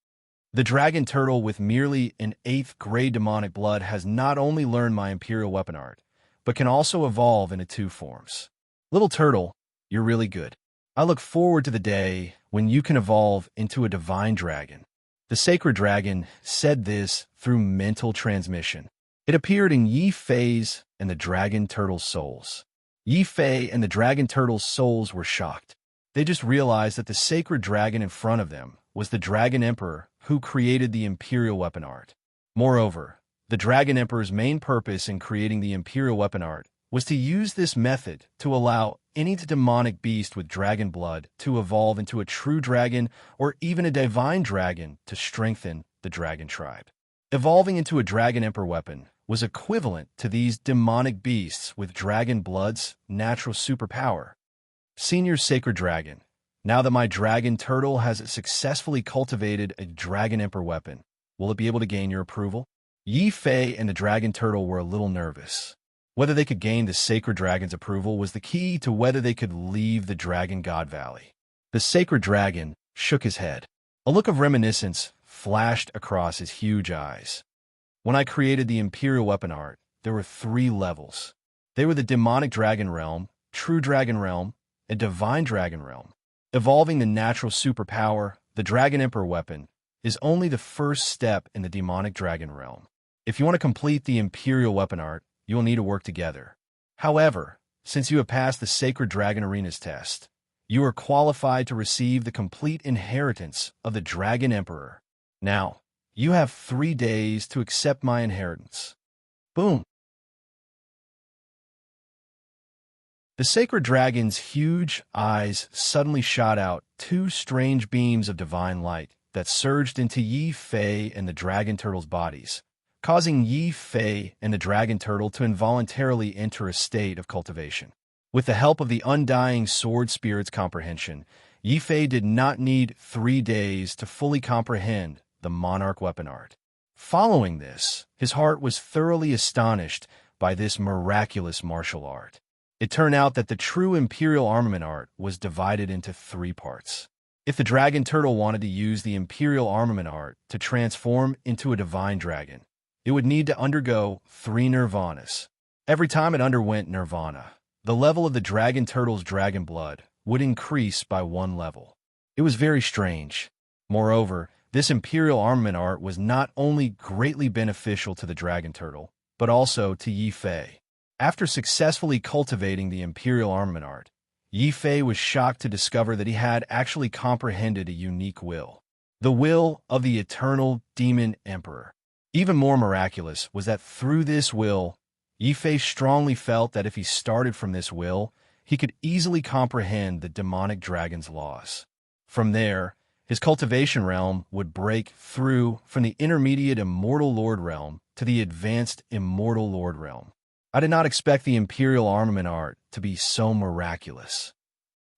The dragon turtle with merely an 8th grade demonic blood has not only learned my imperial weapon art, but can also evolve into 2 forms. Little turtle, you're really good. I look forward to the day when you can evolve into a divine dragon. The sacred dragon said this through mental transmission. It appeared in Yi Fei's and the dragon turtle's souls. Yi Fei and the dragon turtle's souls were shocked. They just realized that the sacred dragon in front of them was the Dragon Emperor who created the imperial weapon art. Moreover, the Dragon Emperor's main purpose in creating the imperial weapon art was to use this method to allow any demonic beast with dragon blood to evolve into a true dragon or even a divine dragon to strengthen the dragon tribe. Evolving into a Dragon Emperor weapon was equivalent to these demonic beasts with dragon blood's natural superpower. Senior Sacred Dragon, now that my dragon turtle has successfully cultivated a Dragon Emperor weapon, will it be able to gain your approval? Yi Fei and the dragon turtle were a little nervous. Whether they could gain the sacred dragon's approval was the key to whether they could leave the Dragon God Valley. The sacred dragon shook his head. A look of reminiscence flashed across his huge eyes. When I created the imperial weapon art, there were 3 levels. They were the demonic dragon realm, true dragon realm, and divine dragon realm. Evolving the natural superpower, the Dragon Emperor weapon, is only the first step in the demonic dragon realm. If you want to complete the imperial weapon art, you will need to work together. However, since you have passed the Sacred Dragon Arena's test, you are qualified to receive the complete inheritance of the Dragon Emperor. Now, you have 3 days to accept my inheritance. Boom! The sacred dragon's huge eyes suddenly shot out 2 strange beams of divine light that surged into Yi Fei and the dragon turtle's bodies, causing Yi Fei and the dragon turtle to involuntarily enter a state of cultivation. With the help of the undying sword spirit's comprehension, Yi Fei did not need 3 days to fully comprehend the monarch weapon art. Following this, his heart was thoroughly astonished by this miraculous martial art. It turned out that the true imperial armament art was divided into 3 parts. If the dragon turtle wanted to use the imperial armament art to transform into a divine dragon, it would need to undergo 3 nirvanas. Every time it underwent nirvana, the level of the dragon turtle's dragon blood would increase by 1 level. It was very strange. Moreover, this imperial armament art was not only greatly beneficial to the dragon turtle, but also to Yi Fei. After successfully cultivating the imperial armament art, Yi Fei was shocked to discover that he had actually comprehended a unique will. The will of the eternal demon emperor. Even more miraculous was that through this will, Yi Fei strongly felt that if he started from this will, he could easily comprehend the demonic dragon's laws. From there, his cultivation realm would break through from the intermediate immortal lord realm to the advanced immortal lord realm. I did not expect the imperial armament art to be so miraculous.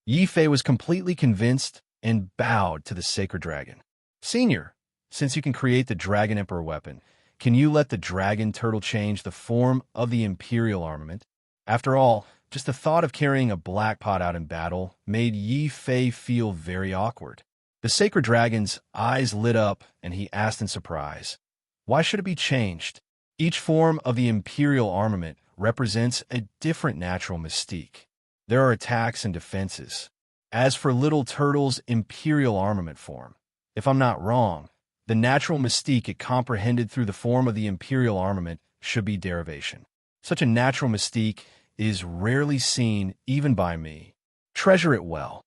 Yi Fei was completely convinced and bowed to the sacred dragon. Senior, since you can create the Dragon Emperor weapon, can you let the dragon turtle change the form of the Imperial armament? After all, just the thought of carrying a black pot out in battle made Yi Fei feel very awkward. The sacred dragon's eyes lit up, and he asked in surprise, "Why should it be changed?" Each form of the Imperial armament represents a different natural mystique. There are attacks and defenses. As for Little Turtle's Imperial armament form, if I'm not wrong, the natural mystique it comprehended through the form of the Imperial armament should be derivation. Such a natural mystique is rarely seen even by me. Treasure it well.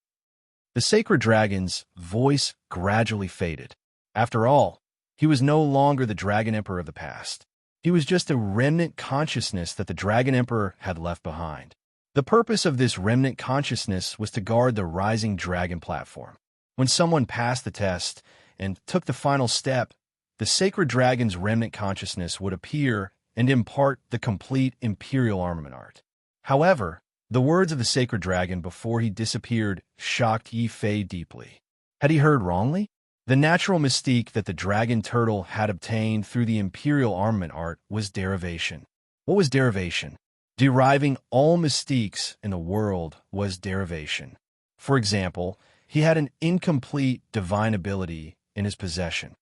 The sacred dragon's voice gradually faded. After all, he was no longer the Dragon Emperor of the past. He was just a remnant consciousness that the Dragon Emperor had left behind. The purpose of this remnant consciousness was to guard the rising dragon platform. When someone passed the test and took the final step, the sacred dragon's remnant consciousness would appear and impart the complete Imperial armament art. However, the words of the sacred dragon before he disappeared shocked Yi Fei deeply. Had he heard wrongly? The natural mystique that the dragon turtle had obtained through the Imperial armament art was derivation. What was derivation? Deriving all mystiques in the world was derivation. For example, he had an incomplete divine ability in his possession.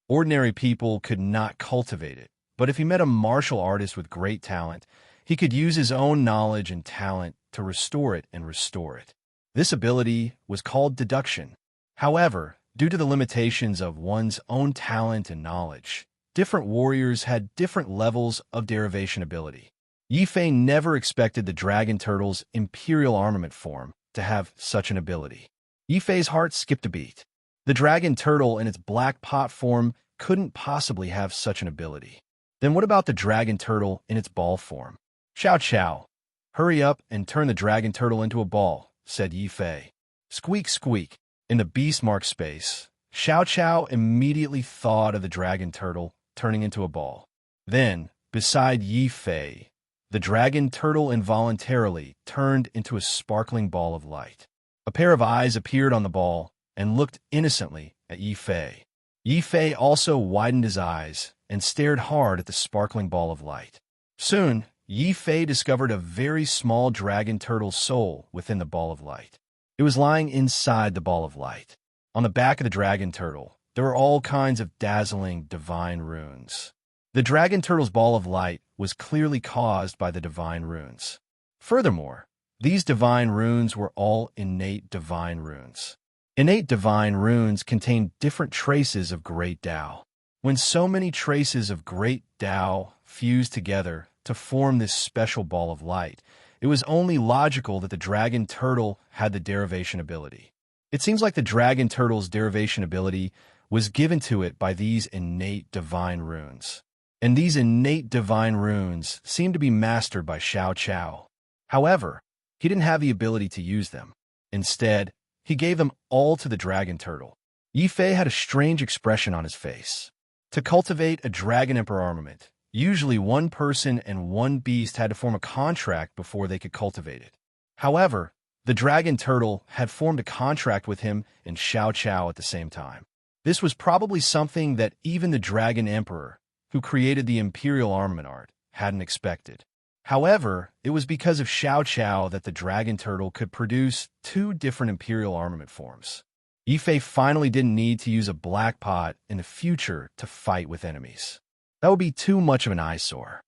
Ordinary people could not cultivate it, but if he met a martial artist with great talent, he could use his own knowledge and talent to restore it and restore it. This ability was called deduction. However, due to the limitations of one's own talent and knowledge, different warriors had different levels of derivation ability. Yi Fei never expected the dragon turtle's Imperial armament form to have such an ability. Yi Fei's heart skipped a beat. The dragon turtle in its black pot form couldn't possibly have such an ability. Then what about the dragon turtle in its ball form? Chow Chow, hurry up and turn the dragon turtle into a ball, said Yi Fei. Squeak, squeak. In the beast mark space, Xiao Chow immediately thought of the dragon turtle turning into a ball. Then, beside Yi Fei, the dragon turtle involuntarily turned into a sparkling ball of light. A pair of eyes appeared on the ball and looked innocently at Yi Fei. Yi Fei also widened his eyes and stared hard at the sparkling ball of light. Soon, Yi Fei discovered a very small dragon turtle's soul within the ball of light. It was lying inside the ball of light. On the back of the dragon turtle, there were all kinds of dazzling divine runes. The dragon turtle's ball of light was clearly caused by the divine runes. Furthermore, these divine runes were all innate divine runes. Innate divine runes contain different traces of great Tao. When so many traces of great Tao fused together to form this special ball of light, it was only logical that the dragon turtle had the derivation ability. It seems like the dragon turtle's derivation ability was given to it by these innate divine runes. And these innate divine runes seemed to be mastered by Xiao Chow. However, he didn't have the ability to use them. Instead, he gave them all to the dragon turtle. Yi Fei had a strange expression on his face. To cultivate a Dragon Emperor armament, usually one person and one beast had to form a contract before they could cultivate it. However, the dragon turtle had formed a contract with him and Xiao Chow at the same time. This was probably something that even the Dragon Emperor, who created the Imperial armament art, hadn't expected. However, it was because of Xiao Chow that the dragon turtle could produce two different Imperial armament forms. Yi Fei finally didn't need to use a black pot in the future to fight with enemies. That would be too much of an eyesore.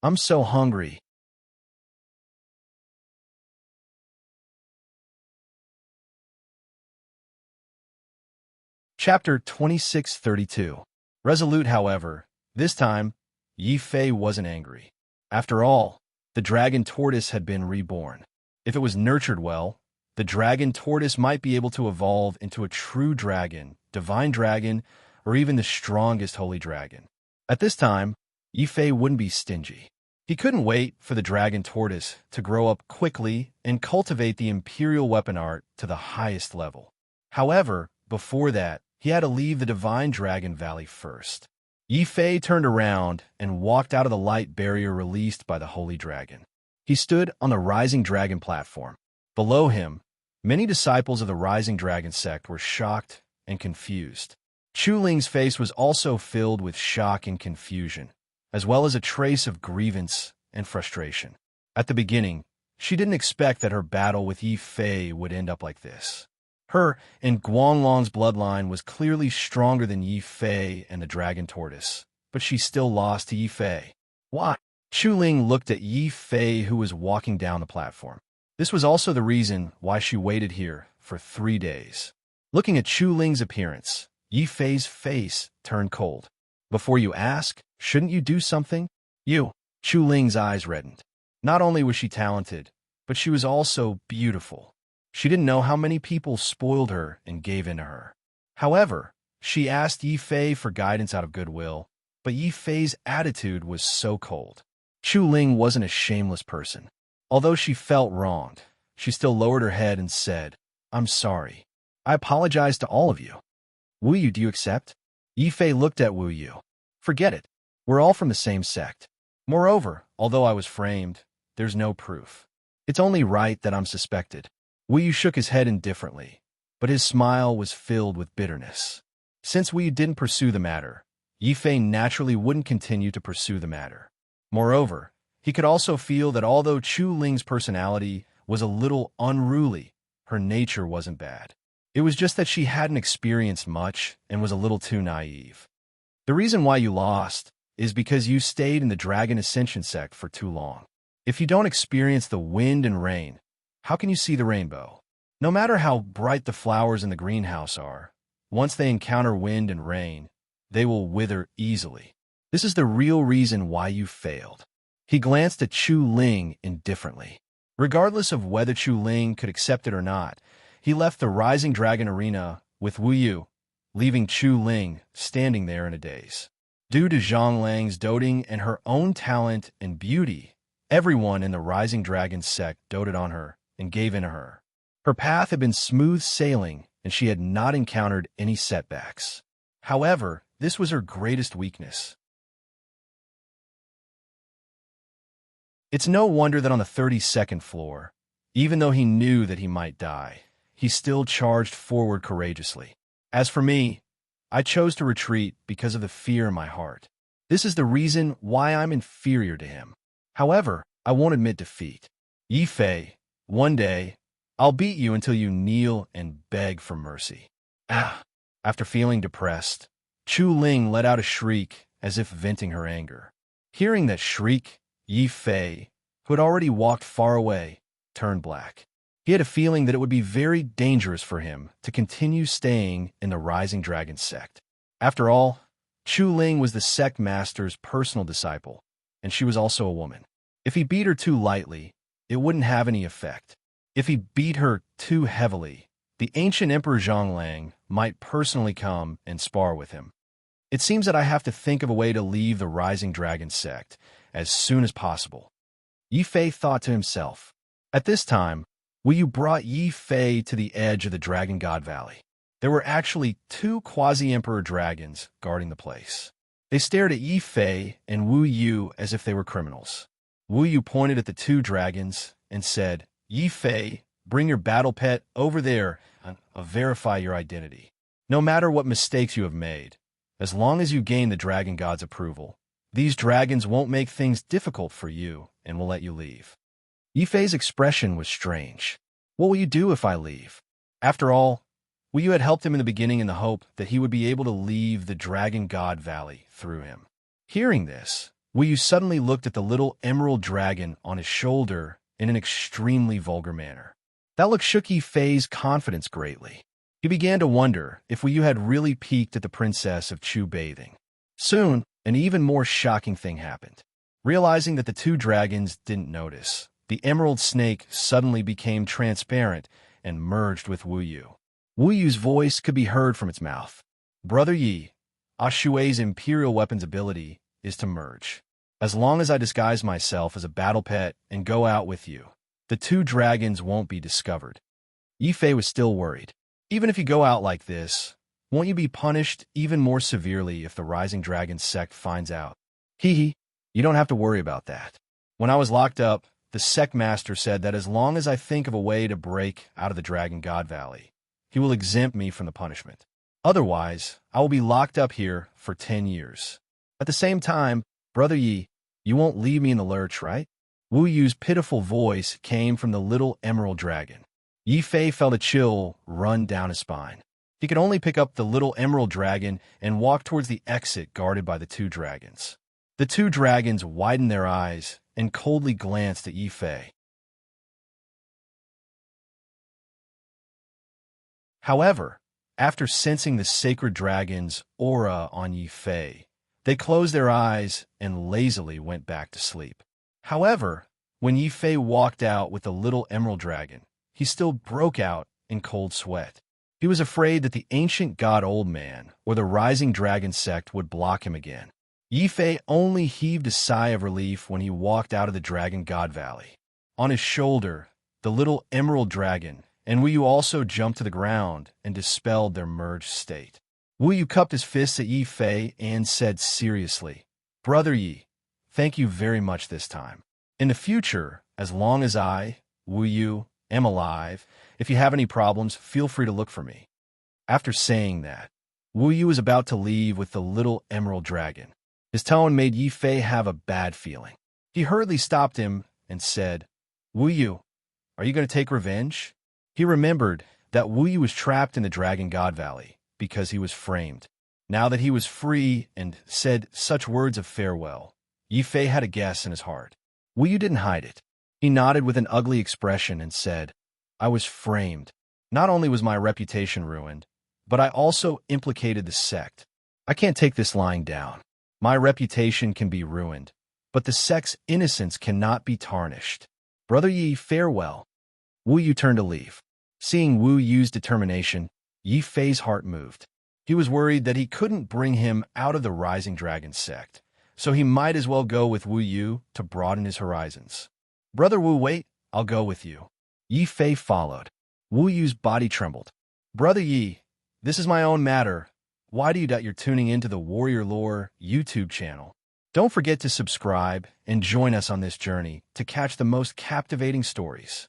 I'm so hungry. Chapter 2632. Resolute, however, this time, Yi Fei wasn't angry. After all, the dragon tortoise had been reborn. If it was nurtured well, the dragon tortoise might be able to evolve into a true dragon, divine dragon, or even the strongest holy dragon. At this time, Yi Fei wouldn't be stingy. He couldn't wait for the dragon tortoise to grow up quickly and cultivate the Imperial weapon art to the highest level. However, before that, he had to leave the Divine Dragon Valley first. Yi Fei turned around and walked out of the light barrier released by the Holy Dragon. He stood on the rising dragon platform. Below him, many disciples of the Rising Dragon sect were shocked and confused. Chu Ling's face was also filled with shock and confusion, as well as a trace of grievance and frustration. At the beginning, she didn't expect that her battle with Yi Fei would end up like this. Her and Guanglong's bloodline was clearly stronger than Yi Fei and the Dragon Tortoise, but she still lost to Yi Fei. Why? Chu Ling looked at Yi Fei, who was walking down the platform. This was also the reason why she waited here for 3 days. Looking at Chu Ling's appearance, Yi Fei's face turned cold. Before you ask, shouldn't you do something? Chu Ling's eyes reddened. Not only was she talented, but she was also beautiful. She didn't know how many people spoiled her and gave in to her. However, she asked Yi Fei for guidance out of goodwill, but Yi Fei's attitude was so cold. Chu Ling wasn't a shameless person. Although she felt wronged, she still lowered her head and said, "I'm sorry. I apologize to all of you." "Wu Yu, do you accept?" Yi Fei looked at Wu Yu. "Forget it. We're all from the same sect. Moreover, although I was framed, there's no proof. It's only right that I'm suspected." Wu Yu shook his head indifferently, but his smile was filled with bitterness. Since Wu Yu didn't pursue the matter, Yi Fei naturally wouldn't continue to pursue the matter. Moreover, he could also feel that although Chu Ling's personality was a little unruly, her nature wasn't bad. It was just that she hadn't experienced much and was a little too naive. The reason why you lost is because you stayed in the Dragon Ascension sect for too long. If you don't experience the wind and rain, how can you see the rainbow? No matter how bright the flowers in the greenhouse are, once they encounter wind and rain, they will wither easily. This is the real reason why you failed. He glanced at Chu Ling indifferently. Regardless of whether Chu Ling could accept it or not, he left the Rising Dragon arena with Wu Yu, leaving Chu Ling standing there in a daze. Due to Zhang Lang's doting and her own talent and beauty, everyone in the Rising Dragon sect doted on her and gave in to her. Her path had been smooth sailing, and she had not encountered any setbacks. However, this was her greatest weakness. It's no wonder that on the 32nd floor, even though he knew that he might die, he still charged forward courageously. As for me, I chose to retreat because of the fear in my heart. This is the reason why I'm inferior to him. However, I won't admit defeat. Yi Fei, one day, I'll beat you until you kneel and beg for mercy. After feeling depressed, Chu Ling let out a shriek as if venting her anger. Hearing that shriek, Yi Fei, who had already walked far away, turned black. He had a feeling that it would be very dangerous for him to continue staying in the Rising Dragon sect. After all, Chu Ling was the sect master's personal disciple, and she was also a woman. If he beat her too lightly, it wouldn't have any effect. If he beat her too heavily, the ancient Emperor Zhang Lang might personally come and spar with him. It seems that I have to think of a way to leave the Rising Dragon sect as soon as possible. Yi Fei thought to himself. At this time, Wu Yu brought Yi Fei to the edge of the Dragon God Valley. There were actually 2 quasi-emperor dragons guarding the place. They stared at Yi Fei and Wu Yu as if they were criminals. Wu Yu pointed at the 2 dragons and said, "Yi Fei, bring your battle pet over there and verify your identity. No matter what mistakes you have made, as long as you gain the Dragon God's approval, these dragons won't make things difficult for you and will let you leave." Yi Fei's expression was strange. What will you do if I leave? After all, Wu Yu had helped him in the beginning in the hope that he would be able to leave the Dragon God Valley through him. Hearing this, Wu Yu suddenly looked at the little emerald dragon on his shoulder in an extremely vulgar manner. That look shook Yi Fei's confidence greatly. He began to wonder if Wu Yu had really peeked at the princess of Chu bathing. Soon, an even more shocking thing happened. Realizing that the 2 dragons didn't notice, the emerald snake suddenly became transparent and merged with Wu Yu. Wu Yu's voice could be heard from its mouth. "Brother Yi, Ashue's imperial weapon's ability is to merge. As long as I disguise myself as a battle pet and go out with you, the 2 dragons won't be discovered." Yi Fei was still worried. Even if you go out like this, won't you be punished even more severely if the Rising Dragon sect finds out? You don't have to worry about that. When I was locked up, the sect master said that as long as I think of a way to break out of the Dragon God Valley, he will exempt me from the punishment. Otherwise, I will be locked up here for 10 years. At the same time, Brother Yi, you won't leave me in the lurch, right? Wu Yu's pitiful voice came from the little emerald dragon. Yi Fei felt a chill run down his spine. He could only pick up the little emerald dragon and walk towards the exit guarded by the two dragons. The two dragons widened their eyes and coldly glanced at Yi Fei. However, after sensing the sacred dragon's aura on Yi Fei, they closed their eyes and lazily went back to sleep. However, when Yi Fei walked out with the little emerald dragon, he still broke out in cold sweat. He was afraid that the ancient god Old Man or the rising dragon sect would block him again. Yi Fei only heaved a sigh of relief when he walked out of the Dragon God Valley. On his shoulder, the little emerald dragon and Wu Yu also jumped to the ground and dispelled their merged state. Wu Yu cupped his fists at Yi Fei and said seriously, "Brother Yi, thank you very much this time. In the future, as long as I, Wu Yu, am alive, if you have any problems, feel free to look for me." After saying that, Wu Yu was about to leave with the little emerald dragon. His tone made Yi Fei have a bad feeling. He hurriedly stopped him and said, "Wu Yu, are you going to take revenge?" He remembered that Wu Yu was trapped in the Dragon God Valley because he was framed. Now that he was free and said such words of farewell, Yi Fei had a guess in his heart. Wu Yu didn't hide it. He nodded with an ugly expression and said, "I was framed. Not only was my reputation ruined, but I also implicated the sect. I can't take this lying down. My reputation can be ruined, but the sect's innocence cannot be tarnished. Brother Yi, farewell." Wu Yu turned to leave. Seeing Wu Yu's determination, Yi Fei's heart moved. He was worried that he couldn't bring him out of the Rising Dragon sect, so he might as well go with Wu Yu to broaden his horizons. "Brother Wu, wait, I'll go with you." Yi Fei followed. Wu Yu's body trembled. "Brother Yi, this is my own matter. Why do you doubt you're tuning into the Warrior Lore YouTube channel? Don't forget to subscribe and join us on this journey to catch the most captivating stories.